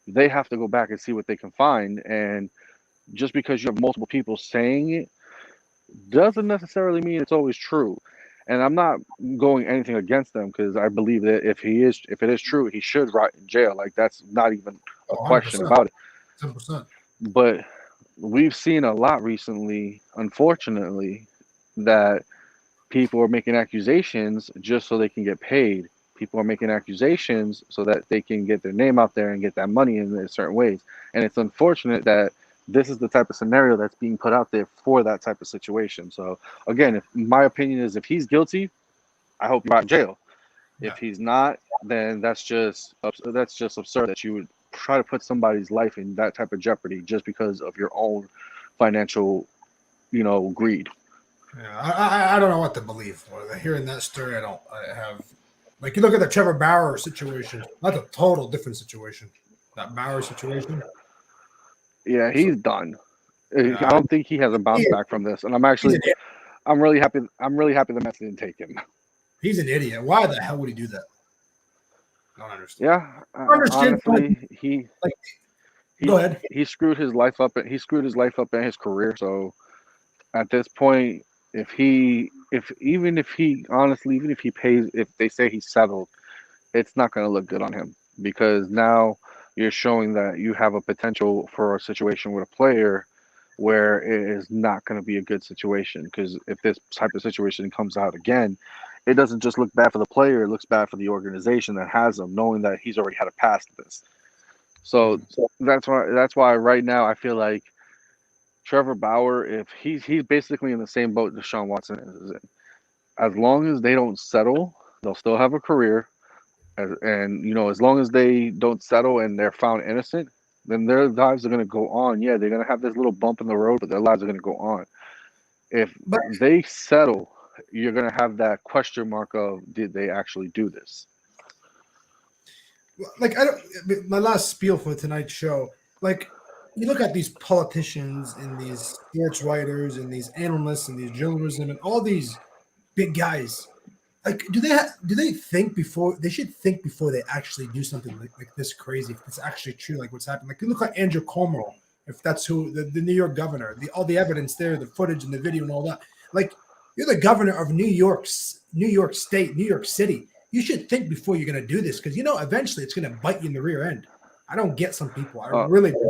they have to go back and see what they can find. And just because you have multiple people saying it doesn't necessarily mean it's always true. And I'm not going anything against them because I believe that if it is true, he should rot in jail. Like, that's not even a question about it. 10%. But we've seen a lot recently, unfortunately, that people are making accusations just so they can get paid. People are making accusations so that they can get their name out there and get that money in certain ways. And it's unfortunate that this is the type of scenario that's being put out there for that type of situation. So again, my opinion is if he's guilty, I hope he's out in jail. If he's not, then that's just absurd that you would try to put somebody's life in that type of jeopardy just because of your own financial, greed. Yeah, I don't know what to believe. Hearing that story, I have. Like, you look at the Trevor Bauer situation. That's a total different situation. That Bauer situation. Yeah, he's done. I don't think he has a bounce back from this, and I'm really happy. I'm really happy the Mets didn't take him. He's an idiot. Why the hell would he do that? I don't understand. Yeah, honestly, go ahead. He screwed his life up. He screwed his life up and his career. So at this point, even if he pays, if they say he's settled, it's not going to look good on him because now you're showing that you have a potential for a situation with a player where it is not going to be a good situation. Because if this type of situation comes out again, it doesn't just look bad for the player; it looks bad for the organization that has him, knowing that he's already had a past this. So that's why right now I feel like Trevor Bauer, if he's basically in the same boat Deshaun Watson is in. As long as they don't settle, they'll still have a career. And as long as they don't settle and they're found innocent, then their lives are going to go on. Yeah, they're going to have this little bump in the road, but their lives are going to go on. If they settle, you're going to have that question mark of, did they actually do this? Like, my last spiel for tonight's show, like, you look at these politicians and these sports writers and these analysts and these journalism and all these big guys. Like, do they think before they should think before they actually do something like this crazy? If it's actually true, like what's happening. Like, you look at Andrew Cuomo, if that's who the New York governor, all the evidence there, the footage and the video and all that. Like, you're the governor of New York State, New York City. You should think before you're going to do this because eventually it's going to bite you in the rear end. I don't get some people. I really do.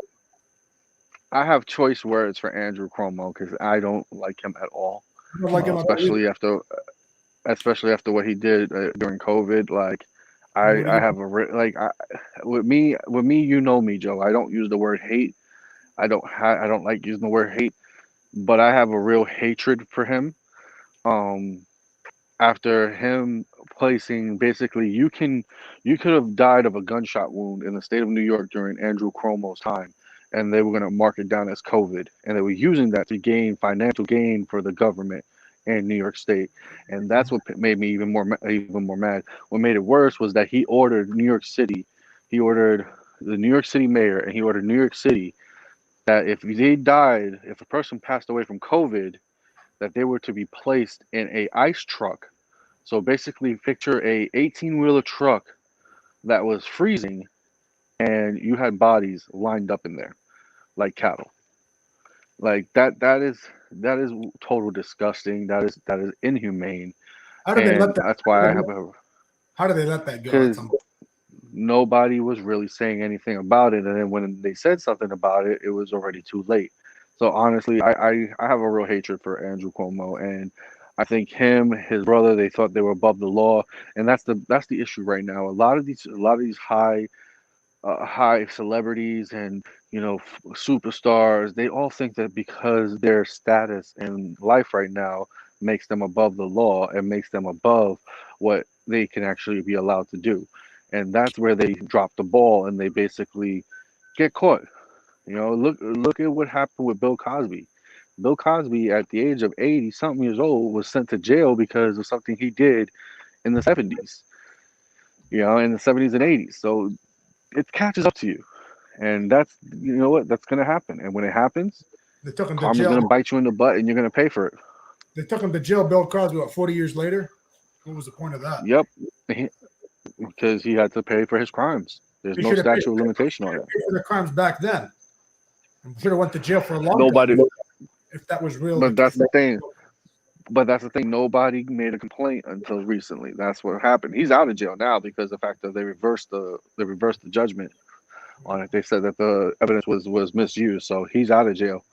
I have choice words for Andrew Cuomo because I don't like him at all. I don't like him especially after what he did during COVID. Like, I have with me, me, Joe. I don't use the word hate. I don't like using the word hate, but I have a real hatred for him. After him placing basically, you could have died of a gunshot wound in the state of New York during Andrew Cuomo's time, and they were going to mark it down as COVID, and they were using that to gain financial gain for the government. and New York State, and that's what made me even more mad. What made it worse was that he ordered New York City. He ordered the New York City mayor, and he ordered New York City that if they died, if a person passed away from COVID, that they were to be placed in a ice truck. So basically, picture a 18-wheeler truck that was freezing, and you had bodies lined up in there like cattle. Like that is total disgusting. That is inhumane. How did they let that? That's why I have a. How did they let that go? Because nobody was really saying anything about it, and then when they said something about it, it was already too late. So honestly, I have a real hatred for Andrew Cuomo, and I think his brother, they thought they were above the law, and that's the issue right now. A lot of these high celebrities and superstars, they all think that because their status in life right now makes them above the law and makes them above what they can actually be allowed to do, and that's where they drop the ball and they basically get caught. Look at what happened with Bill Cosby. Bill Cosby, at the age of 80-something years old, was sent to jail because of something he did in the 70s. In the 70s and 80s. So it catches up to you, and that's that's going to happen. And when it happens, they took him to karma's jail. going to bite you in the butt, and you're going to pay for it. They took him to jail. Bill Cosby, 40 years later? What was the point of that? Yep, because he had to pay for his crimes. There's no statute of limitation on that. For the crimes back then, I'm sure went to jail for a long Nobody. time. If that was real, But that's the thing. Nobody made a complaint until recently. That's what happened. He's out of jail now because of the fact that they reversed the judgment on it. They said that the evidence was misused, so he's out of jail,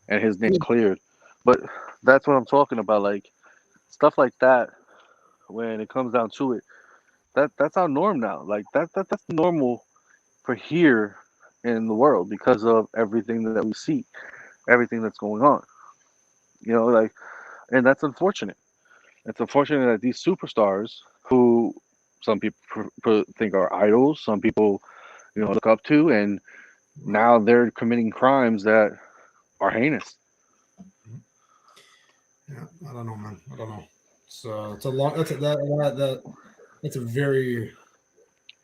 and his name's cleared. But that's what I'm talking about. Like stuff like that. When it comes down to it, that's our norm now. Like that's normal for here in the world because of everything that we see, everything that's going on. And that's unfortunate. It's unfortunate that these superstars, who some people think are idols, some people, look up to, and now they're committing crimes that are heinous. Yeah, I don't know, man. I don't know. So it's a long. That's a very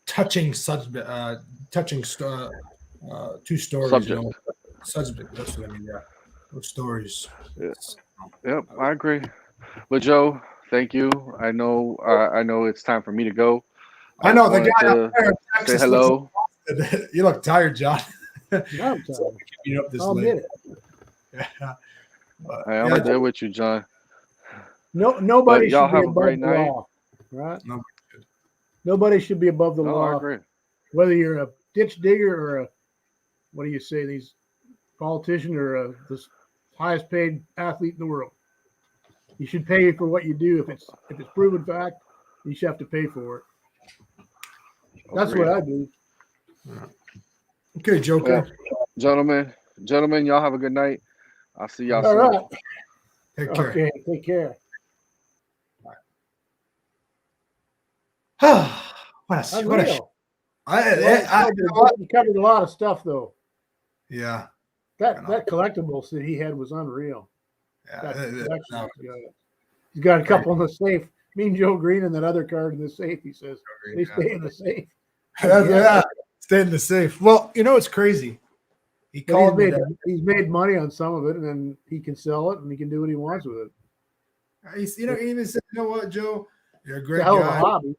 touching subject. Two stories. Subject. Subject. That's what I mean. Yeah, those stories. Yes. Yep, I agree. But Joe, thank you. I know it's time for me to go. I know the guy to up there in say Texas hello. You look tired, John. I'm tired. You up this I'll late. admit it. Yeah. I'm right there with you, John. Nobody But y'all should be have a above great the night. law, right? No. Nobody should be above the No, I law, agree. whether you're a ditch digger or a, what do you say, these politician or the highest paid athlete in the world. You should pay for what you do. If it's proven fact, you should have to pay for it. That's Agreed. what I do. Okay, Joker. Yeah. Gentlemen, y'all have a good night. I'll see y'all All soon. right. Take care. Okay, take care. What a Unreal. You covered a lot of stuff, though. Yeah. That collectibles that he had was unreal. Yeah. He's got a couple in the safe. Me and Joe Green and that other card in the safe. He says they stay in the safe. Yeah. Stay in the safe. Well, it's crazy. He called me. He's made money on some of it, and then he can sell it, and he can do what he wants with it. He even said, "You know what, Joe? You're a great It's a hell of a guy, hobby.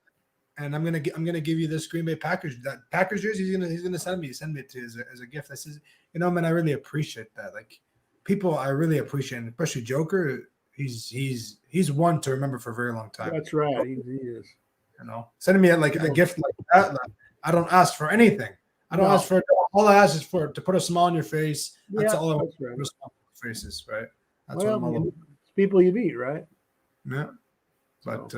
and I'm gonna give you this Green Bay Packers jersey. He's gonna send it to as a gift." I says, man, I really appreciate that. Like people, I really appreciate, it, especially Joker. He's one to remember for a very long time. That's right. He is. Sending me like a gift like that. Like, I don't ask for anything. I don't ask for. All I ask is to put a smile on your face. That's all I want. Right. Put a smile on your faces, right? That's Well, what I'm all it's people you meet, right? Yeah, but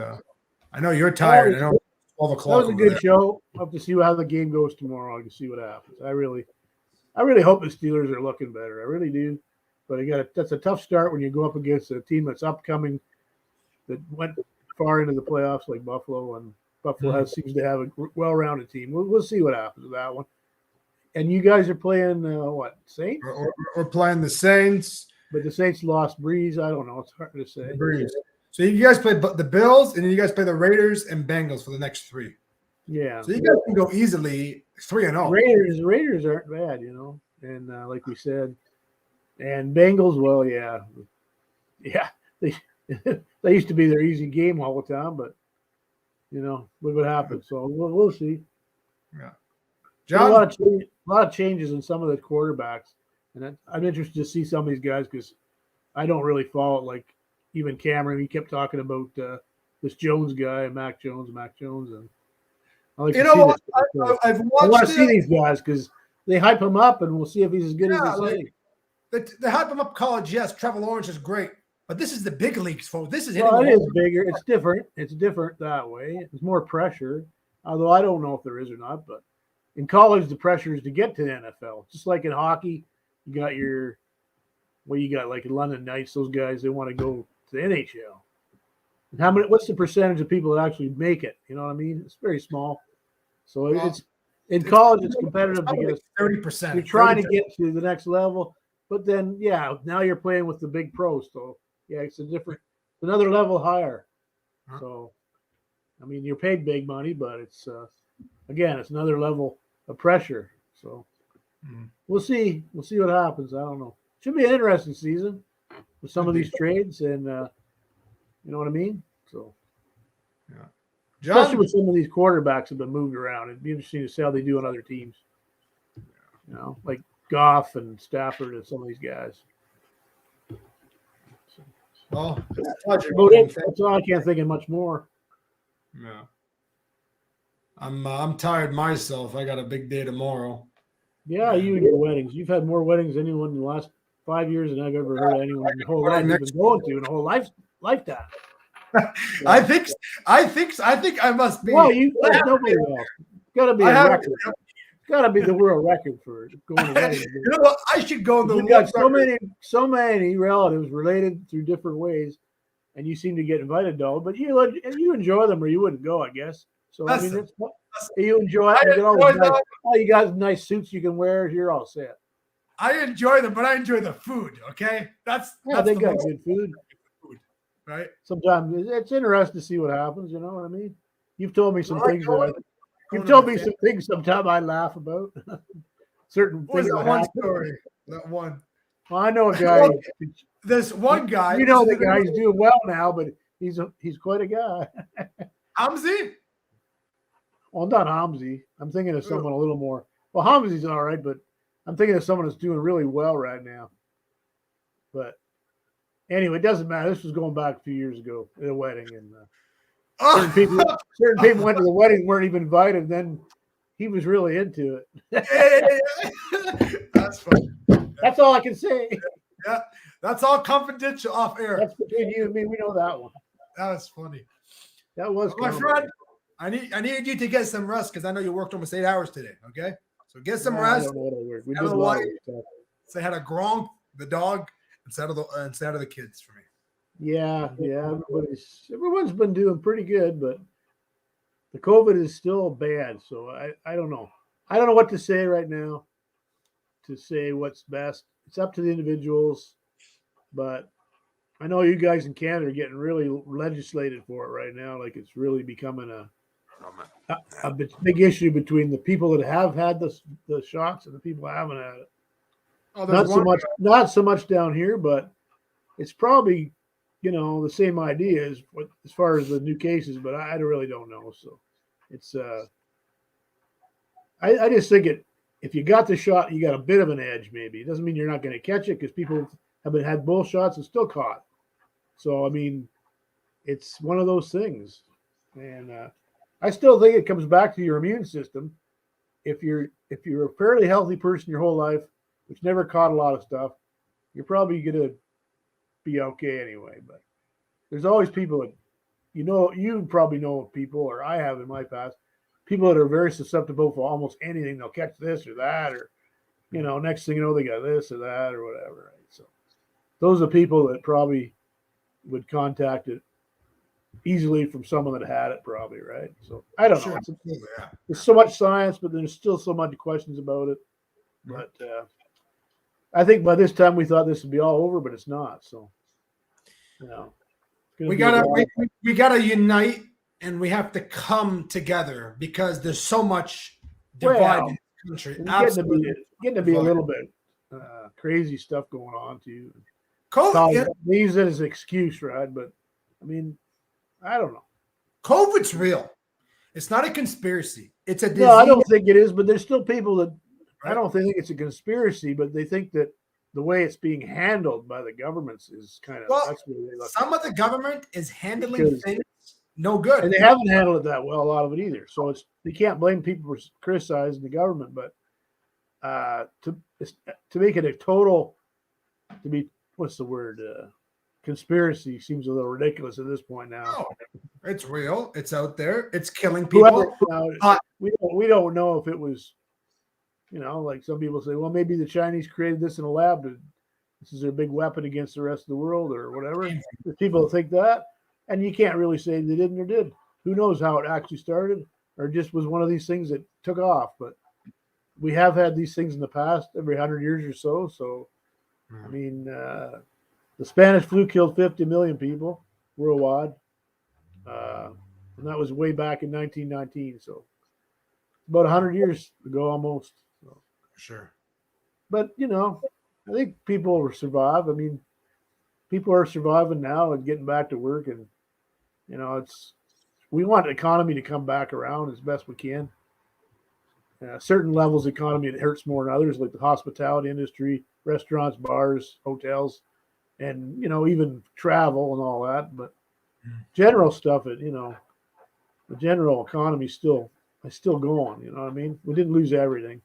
I know you're tired. I know it's 12 o'clock. That was a good show. I'll have to see how the game goes tomorrow. I can see what happens. I really hope the Steelers are looking better. I really do. But that's a tough start when you go up against a team that's upcoming, that went far into the playoffs like Buffalo, and Buffalo seems to have a well-rounded team. We'll see what happens with that one. And you guys are playing what? Saints? We're playing the Saints. But the Saints lost Breeze. I don't know. It's hard to say. Breeze. So you guys play the Bills, and then you guys play the Raiders and Bengals for the next 3. Yeah. So you guys can go easily 3-0. Raiders aren't bad, and like we said, and Bengals. Well, yeah. They used to be their easy game all the time, but look what happened. So we'll see. Yeah. John, John, a lot of changes in some of the quarterbacks, and I'm interested to see some of these guys because I don't really follow it. Like even Cameron, he kept talking about this Jones guy, Mac Jones, and I like what? I've I want watched to see these guys because they hype him up, and we'll see if he's as good as they say. They hype him up college. Yes, Trevor Lawrence is great, but this is the big leagues, folks. This is it is bigger. It's different. It's different that way. There's more pressure, although I don't know if there is or not. But in college, the pressure is to get to the NFL. Just like in hockey, you got like in London Knights. Those guys, they want to go to the NHL. And what's the percentage of people that actually make it? You know what I mean? It's very small. So it's in college, it's competitive to get 30%. You're trying to get to the next level, but then now you're playing with the big pros. So it's another level higher. So I mean, you're paid big money, but it's again, it's another level of pressure. So we'll see what happens. I don't know. Should be an interesting season with some of these trades, and you know what I mean. So especially with some of these quarterbacks have been moved around. It'd be interesting to see how they do on other teams. Like Goff and Stafford and some of these guys. Well, that's all. I can't think of much more. Yeah. I'm tired myself. I got a big day tomorrow. Yeah, you and your weddings. You've had more weddings than anyone in the last 5 years than I've ever heard of anyone in the whole life been going to in a whole lifetime. I think I must be. Well, there's nobody else. Got to be a record. Got to be the world record for going to weddings. You know what? I should go. We've got so many relatives related through different ways, and you seem to get invited to all. But you enjoy them, or you wouldn't go, I guess. So I mean, you enjoy it. You got nice suits you can wear. You're all set. I enjoy them, but I enjoy the food. Okay, that's they got good food. Right. Sometimes it's interesting to see what happens. You know what I mean? You've told me some things. You've told me some things. Sometimes I laugh about certain things. That one story? That one. Well, I know a guy. This one guy. You know the guy. He's doing well now, but he's quite a guy. Hamzy? Well, not Hamzy. I'm thinking of someone a little more. Well, Hamzy's all right, but I'm thinking of someone that's doing really well right now. But anyway, it doesn't matter. This was going back a few years ago at a wedding, and certain people went to the wedding, weren't even invited. And then he was really into it. That's funny. That's all I can say. Yeah, that's all confidential off air. That's between you and me. We know that one. That was funny. That was my friend. I need you to get some rest because I know you worked almost 8 hours today. Okay, so get some rest. I don't know what I worked. We did a lot of stuff. Say hi to Gronk, the dog, instead of the kids for me. Yeah. Everyone's been doing pretty good, but the COVID is still bad. So I don't know. I don't know what to say right now. To say what's best, it's up to the individuals. But I know you guys in Canada are getting really legislated for it right now. Like it's really becoming a big issue between the people that have had the shots and the people that haven't had it. Not so much down here, but it's probably the same idea as far as the new cases. But I really don't know. So it's I just think if you got the shot, you got a bit of an edge. Maybe it doesn't mean you're not going to catch it because people have had both shots and still caught. So I mean, it's one of those things, and I still think it comes back to your immune system. If you're a fairly healthy person your whole life, which never caught a lot of stuff, you're probably going to be okay anyway. But there's always people that you probably know people, or I have in my past, people that are very susceptible for almost anything. They'll catch this or that, or next thing you know, they got this or that or whatever. Right? So those are people that probably would contact it easily from someone that had it, probably, right? So I don't know. There's so much science, but there's still so much questions about it. But I think by this time we thought this would be all over, but it's not. So, you know, we gotta unite, and we have to come together because there's so much divide in the country. Getting to be a little bit crazy stuff going on too. COVID, they use it as an excuse, right? But I mean, I don't know. COVID's real. It's not a conspiracy. It's a disease. No, I don't think it is, but there's still people that I don't think it's a conspiracy, but they think that the way it's being handled by the governments is kind of that's where they look. Some of the government is handling things no good, and they haven't handled it that well. A lot of it either. So you can't blame people for criticizing the government, but to make it a total what's the word conspiracy seems a little ridiculous at this point now. No, it's real. It's out there. It's killing people. We don't know if it was. You know, like some people say, well, maybe the Chinese created this in a lab. This is their big weapon against the rest of the world or whatever. There's people think that. And you can't really say they didn't or did. Who knows how it actually started or just was one of these things that took off. But we have had these things in the past every 100 years or so. So, I mean, the Spanish flu killed 50 million people worldwide. And that was way back in 1919. So, about 100 years ago almost. Sure. But, you know, I think people will survive. I mean, people are surviving now and getting back to work. And, you know, we want the economy to come back around as best we can. Certain levels of economy, it hurts more than others, like the hospitality industry, restaurants, bars, hotels, and, you know, even travel and all that. But general stuff, you know, the general economy is still going. You know what I mean? We didn't lose everything.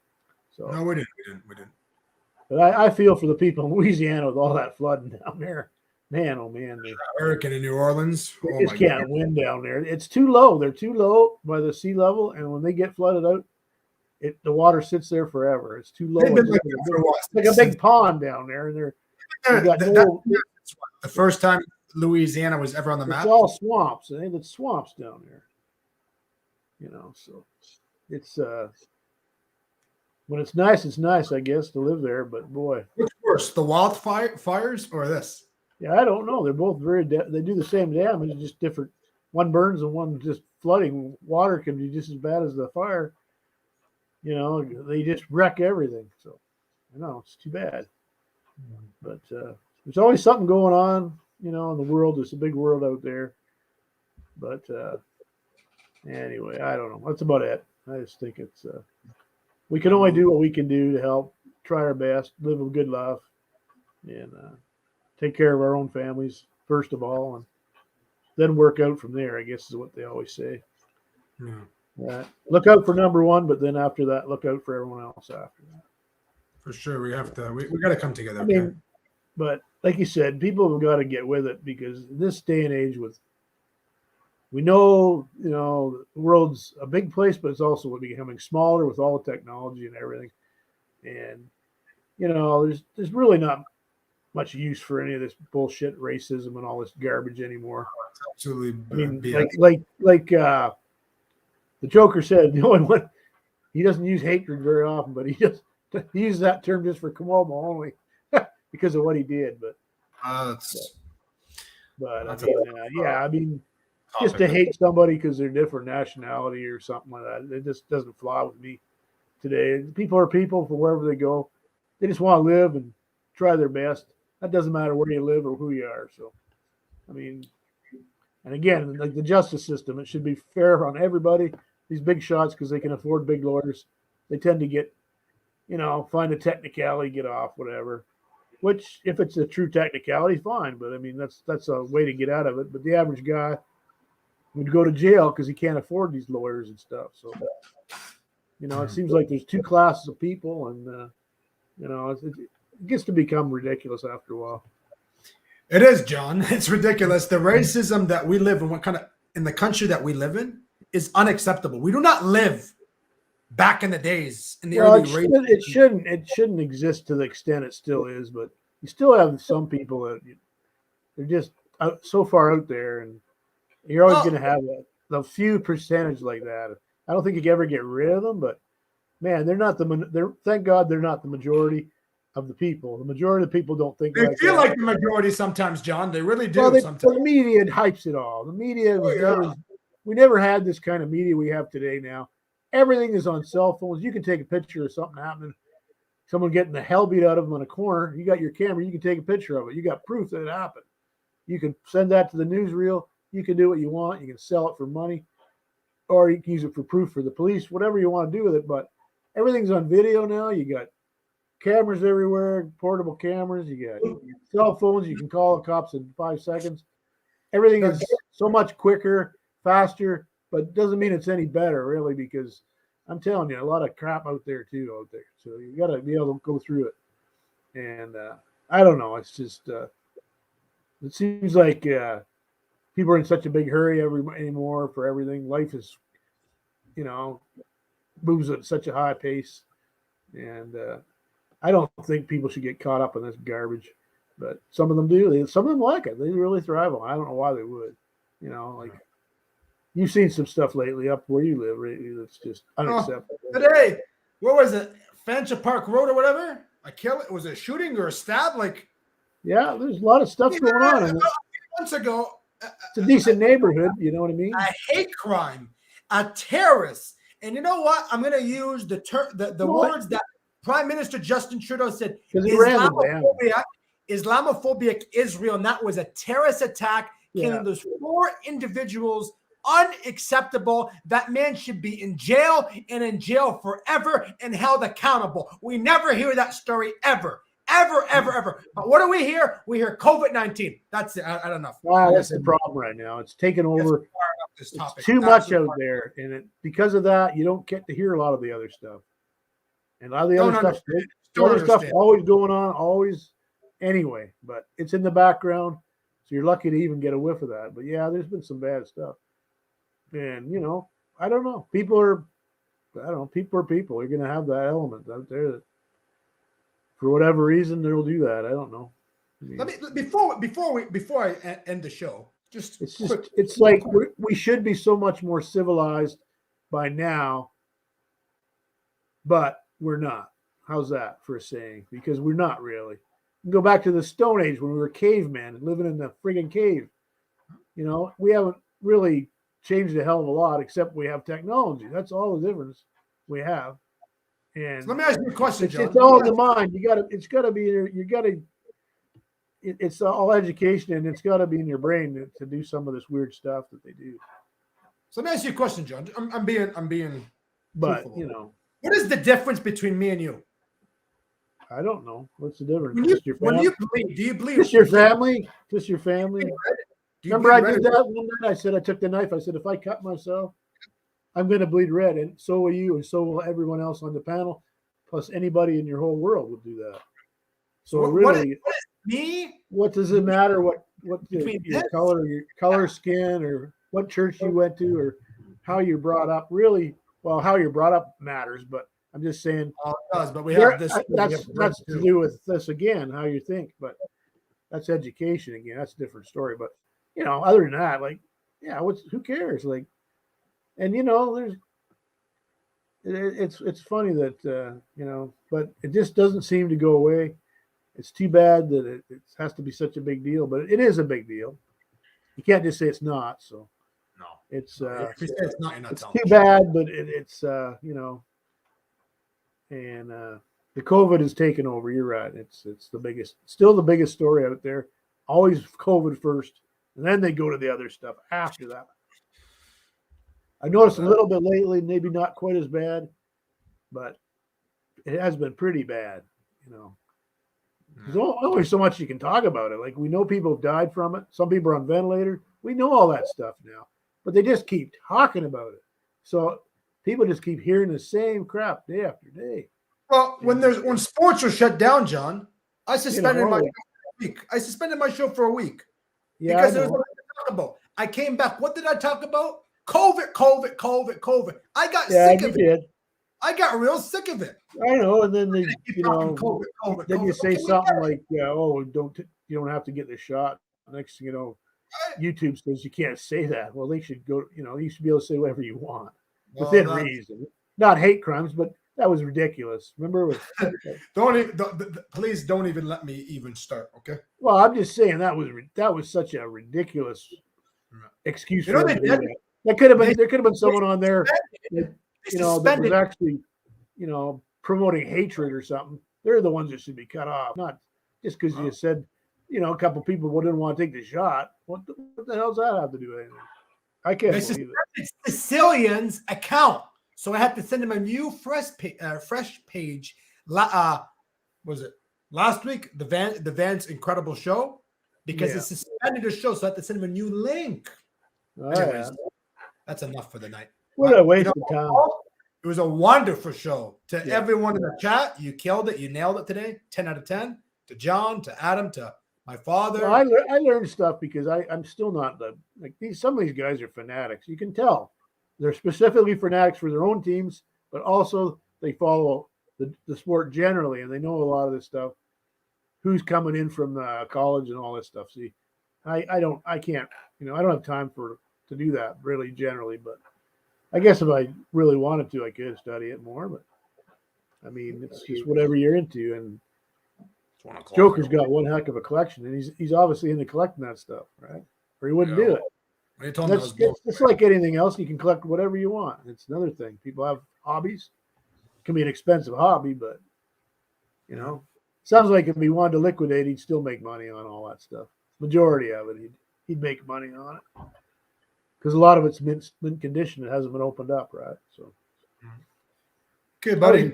So no, we didn't. But I feel for the people in Louisiana with all that flooding down there. Man, oh man, hurricane in New Orleans. They just can't win down there. It's too low. They're too low by the sea level, and when they get flooded out, the water sits there forever. It's too low. It's like a big pond down there, and the first time Louisiana was ever on the map. It's all swamps, and it's swamps down there. You know, so it's when it's nice, I guess, to live there. But boy, what's worse, the wildfires or this? Yeah, I don't know. They're both they do the same damage, just different. One burns and one just flooding. Water can be just as bad as the fire. You know, they just wreck everything. So, I know it's too bad. But there's always something going on, you know, in the world. It's a big world out there. But anyway, I don't know. That's about it. I just think it's we can only do what we can do to help, try our best, live a good life, and take care of our own families first of all, and then work out from there, I guess is what they always say. Yeah. Look out for number one, but then after that, look out for everyone else after that. For sure. We have to, we got to come together. I mean, but like you said, people have got to get with it because in this day and age we know, you know, the world's a big place, but it's also becoming smaller with all the technology and everything. And, you know, there's really not much use for any of this bullshit racism and all this garbage anymore. Absolutely. I mean, like the Joker said, the only one, he doesn't use hatred very often, but he uses that term just for Cuomo only because of what he did. But I mean, just to hate somebody because they're different nationality or something like that, it just doesn't fly with me today. People are people for wherever they go. They just want to live and try their best. That doesn't matter where you live or who you are. So, I mean, and again, like the justice system, it should be fair on everybody. These big shots, because they can afford big lawyers, they tend to get, you know, find a technicality, get off, whatever. Which, if it's a true technicality, fine. But I mean, that's a way to get out of it. But the average guy would go to jail because he can't afford these lawyers and stuff. So, you know, it seems like there's two classes of people, and you know, it gets to become ridiculous after a while. It is, John. It's ridiculous. The racism that we live in, in the country that we live in, is unacceptable. We do not live back in the days in the early. It shouldn't exist to the extent it still is, but you still have some people that they're just so far out there, and you're always going to have a few percentage like that. I don't think you can ever get rid of them, but man, they're not thank God they're not the majority. of the people. The majority of the people don't think They like feel that. like the majority sometimes, John. They really do Well, the sometimes. media hypes it all. The media was we never had this kind of media we have today now. Everything is on cell phones. You can take a picture of something happening, someone getting the hell beat out of them in a corner. You got your camera, you can take a picture of it. You got proof that it happened. You can send that to the newsreel. You can do what you want. You can sell it for money, or you can use it for proof for the police, whatever you want to do with it. But everything's on video now. You got cameras everywhere, portable cameras. You got cell phones. You can call the cops in 5 seconds. Everything is so much quicker, faster, but doesn't mean it's any better, really, because I'm telling you, a lot of crap out there. So you got to be able to go through it. And I don't know. It's just it seems like people are in such a big hurry anymore for everything. Life is, moves at such a high pace, and I don't think people should get caught up in this garbage. But some of them do. Some of them like it. They really thrive on it. I don't know why they would. Like you've seen some stuff lately up where you live. Lately, that's just unacceptable. Today, what was it? Fancher Park Road or whatever? Was it a shooting or a stab? Yeah, there's a lot of stuff going on. A few months ago, it's a decent neighborhood. You know what I mean? A hate crime, a terrorist. And you know what? I'm going to use the words that Prime Minister Justin Trudeau said. Islamophobic Israel, and that was a terrorist attack, killing those 4 individuals. Unacceptable. That man should be in jail and in jail forever and held accountable. We never hear that story ever. But what do we hear? We hear COVID-19. That's it. I don't know. Wow, that's the problem right now. It's taken over. It's too much out there, and because of that, you don't get to hear a lot of the other stuff. And a lot of the other stuff always going on, always anyway. But it's in the background, so you're lucky to even get a whiff of that. But yeah, there's been some bad stuff. And I don't know. People are people. You're going to have that element out there that, for whatever reason, they'll do that. I don't know. Let me before I end the show. It's like we should be so much more civilized by now, but we're not. How's that for a saying? Because we're not really. You can go back to the Stone Age when we were cavemen living in the friggin' cave. We haven't really changed a hell of a lot, except we have technology. That's all the difference we have. And so let me ask you a question, John. It's all in the mind. It's got to be. It's all education, and it's got to be in your brain to do some of this weird stuff that they do. So let me ask you a question, John. I'm being. But truthful. What is the difference between me and you? I don't know. What's the difference? When you bleed, do you bleed? Just your family. Just your family. Remember, I did that one night. I said I took the knife. I said if I cut myself, I'm going to bleed red, and so will you, and so will everyone else on the panel, plus anybody in your whole world will do that. So really, what does it matter? What your color, skin, or what church you went to, or how you're brought up? Really, well, how you're brought up matters, but I'm just saying. It does, but we have this. That's to do with this again, how you think, but that's education again. That's a different story, but. Other than that, who cares? And it's funny that but it just doesn't seem to go away. It's too bad that it has to be such a big deal, but it is a big deal. You can't just say it's not. So no, it's if you say it's not, you're not it's telling too bad, but it's and the COVID has taken over. You're right. It's still the biggest story out there. Always COVID first. And then they go to the other stuff after that. I noticed a little bit lately, maybe not quite as bad, but it has been pretty bad. There's only so much you can talk about it. Like we know people have died from it. Some people are on ventilator. We know all that stuff now, but they just keep talking about it. So people just keep hearing the same crap day after day. Well, when sports are shut down, John, I suspended my show for a week. I suspended my show for a week. Yeah, because there's nothing to talk about. I came back. What did I talk about? COVID. I got sick of it. I got real sick of it. I know. And then then you say something like, you don't have to get the shot. Next thing you know, YouTube says you can't say that. Well, they should go, you should be able to say whatever you want within reason. Not hate crimes, but That was ridiculous. Remember? Please don't even let me even start. Okay. Well, I'm just saying that was such a ridiculous excuse for him to do that. That could have been there could have been someone on there that, that was actually, promoting hatred or something. They're the ones that should be cut off, not just because you said, a couple people didn't want to take the shot. What the hell does that have to do with anything? I can't believe it. It's Sicilian's account, so I had to send him a new fresh page. Was it last week? The Vance Incredible Show, because it's suspended the show, so I had to send him a new link. Anyways, that's enough for the night. What a waste of time. It was a wonderful show. To everyone in the chat, you killed it. You nailed it today. 10 out of 10. To John, to Adam, to my father. Well, I learned stuff because I'm still not some of these guys are fanatics. You can tell they're specifically fanatics for their own teams, but also they follow the sport generally, and they know a lot of this stuff. Who's coming in from college and all this stuff. See, I can't, I don't have time to do that really generally, but I guess if I really wanted to, I could study it more, but I mean, it's just whatever you're into. And Joker's got one heck of a collection, and he's obviously into collecting that stuff, right? Or he wouldn't do it. It's like anything else. You can collect whatever you want. It's another thing. People have hobbies. It can be an expensive hobby, but sounds like if he wanted to liquidate, he'd still make money on all that stuff. Majority of it, he'd make money on it. Because a lot of it's mint condition. It hasn't been opened up, right? So, good, buddy.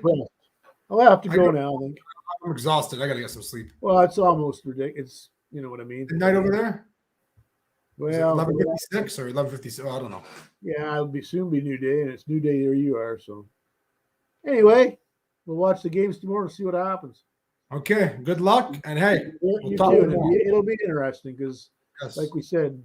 I'll have to go now. I think I'm exhausted. I gotta get some sleep. Well, it's almost ridiculous. You know what I mean? The night over there. Well, 11:56 or 11:56. I don't know. Yeah, it'll soon be new day, and it's new day where you are. So, anyway, we'll watch the games tomorrow and see what happens. Okay. Good luck, and hey, it'll be interesting because, like we said,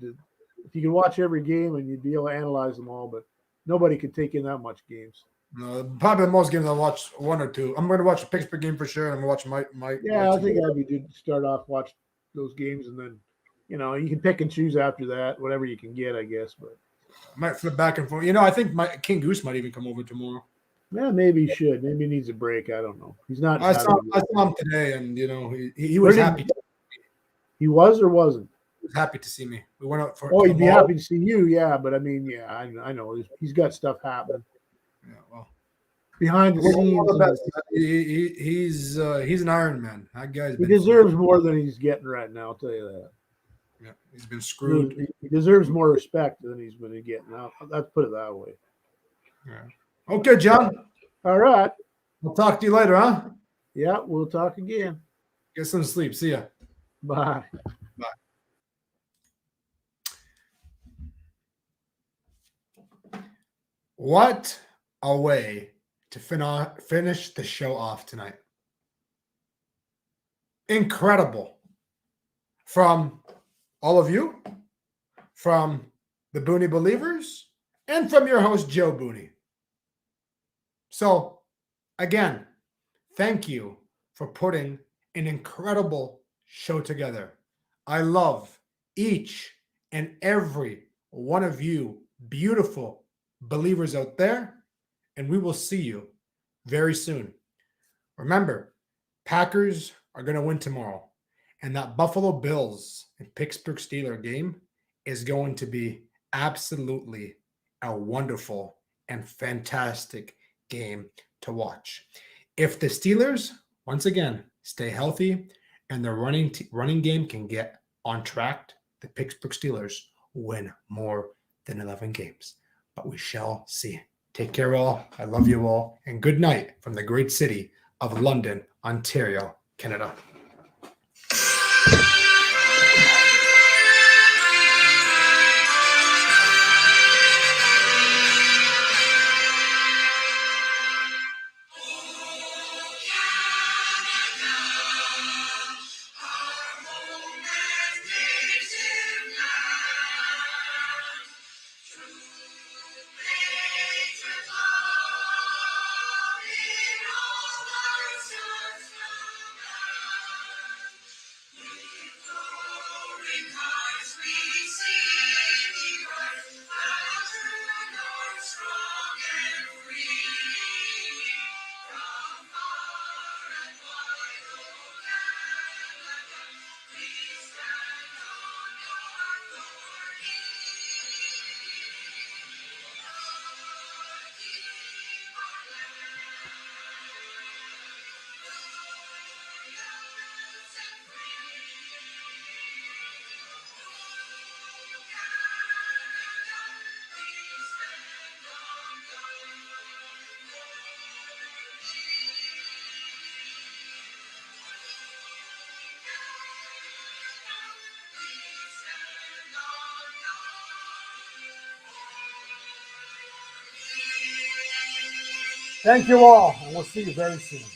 if you can watch every game and you'd be able to analyze them all, but nobody could take in that much games. No, probably the most games I'll watch one or two. I'm going to watch a Pittsburgh game for sure, and I'm going to watch my. Yeah, I think that'd be good to start off, watch those games, and then you can pick and choose after that, whatever you can get, I guess. But I might flip back and forth. I think my King Goose might even come over tomorrow. Yeah, maybe he should. Maybe he needs a break. I don't know. He's not. I saw him today, and he was happy. He was or wasn't? He was happy to see me. We went out for. Oh, he'd be happy to see you, yeah. But I mean, I know he's got stuff happening. Yeah, well, behind the scenes, he's an Iron Man. That guy's. He deserves more than he's getting right now. I'll tell you that. Yeah, he's been screwed. He deserves more respect than he's been getting. Let's put it that way. Yeah. Okay, John. All right. We'll talk to you later, huh? Yeah, we'll talk again. Get some sleep. See ya. Bye. Bye. What a way to finish the show off tonight. Incredible. From all of you, from the Booney Believers, and from your host, Joe Booney. So, again, thank you for putting an incredible show together. I love each and every one of you beautiful believers out there, and we will see you very soon. Remember, Packers are going to win tomorrow, and that Buffalo Bills and Pittsburgh Steelers game is going to be absolutely a wonderful and fantastic game to watch. If the Steelers, once again, stay healthy and the running game can get on track, the Pittsburgh Steelers win more than 11 games. But we shall see. Take care, all. I love you all. And good night from the great city of London, Ontario, Canada. Thank you all, and we'll see you very soon.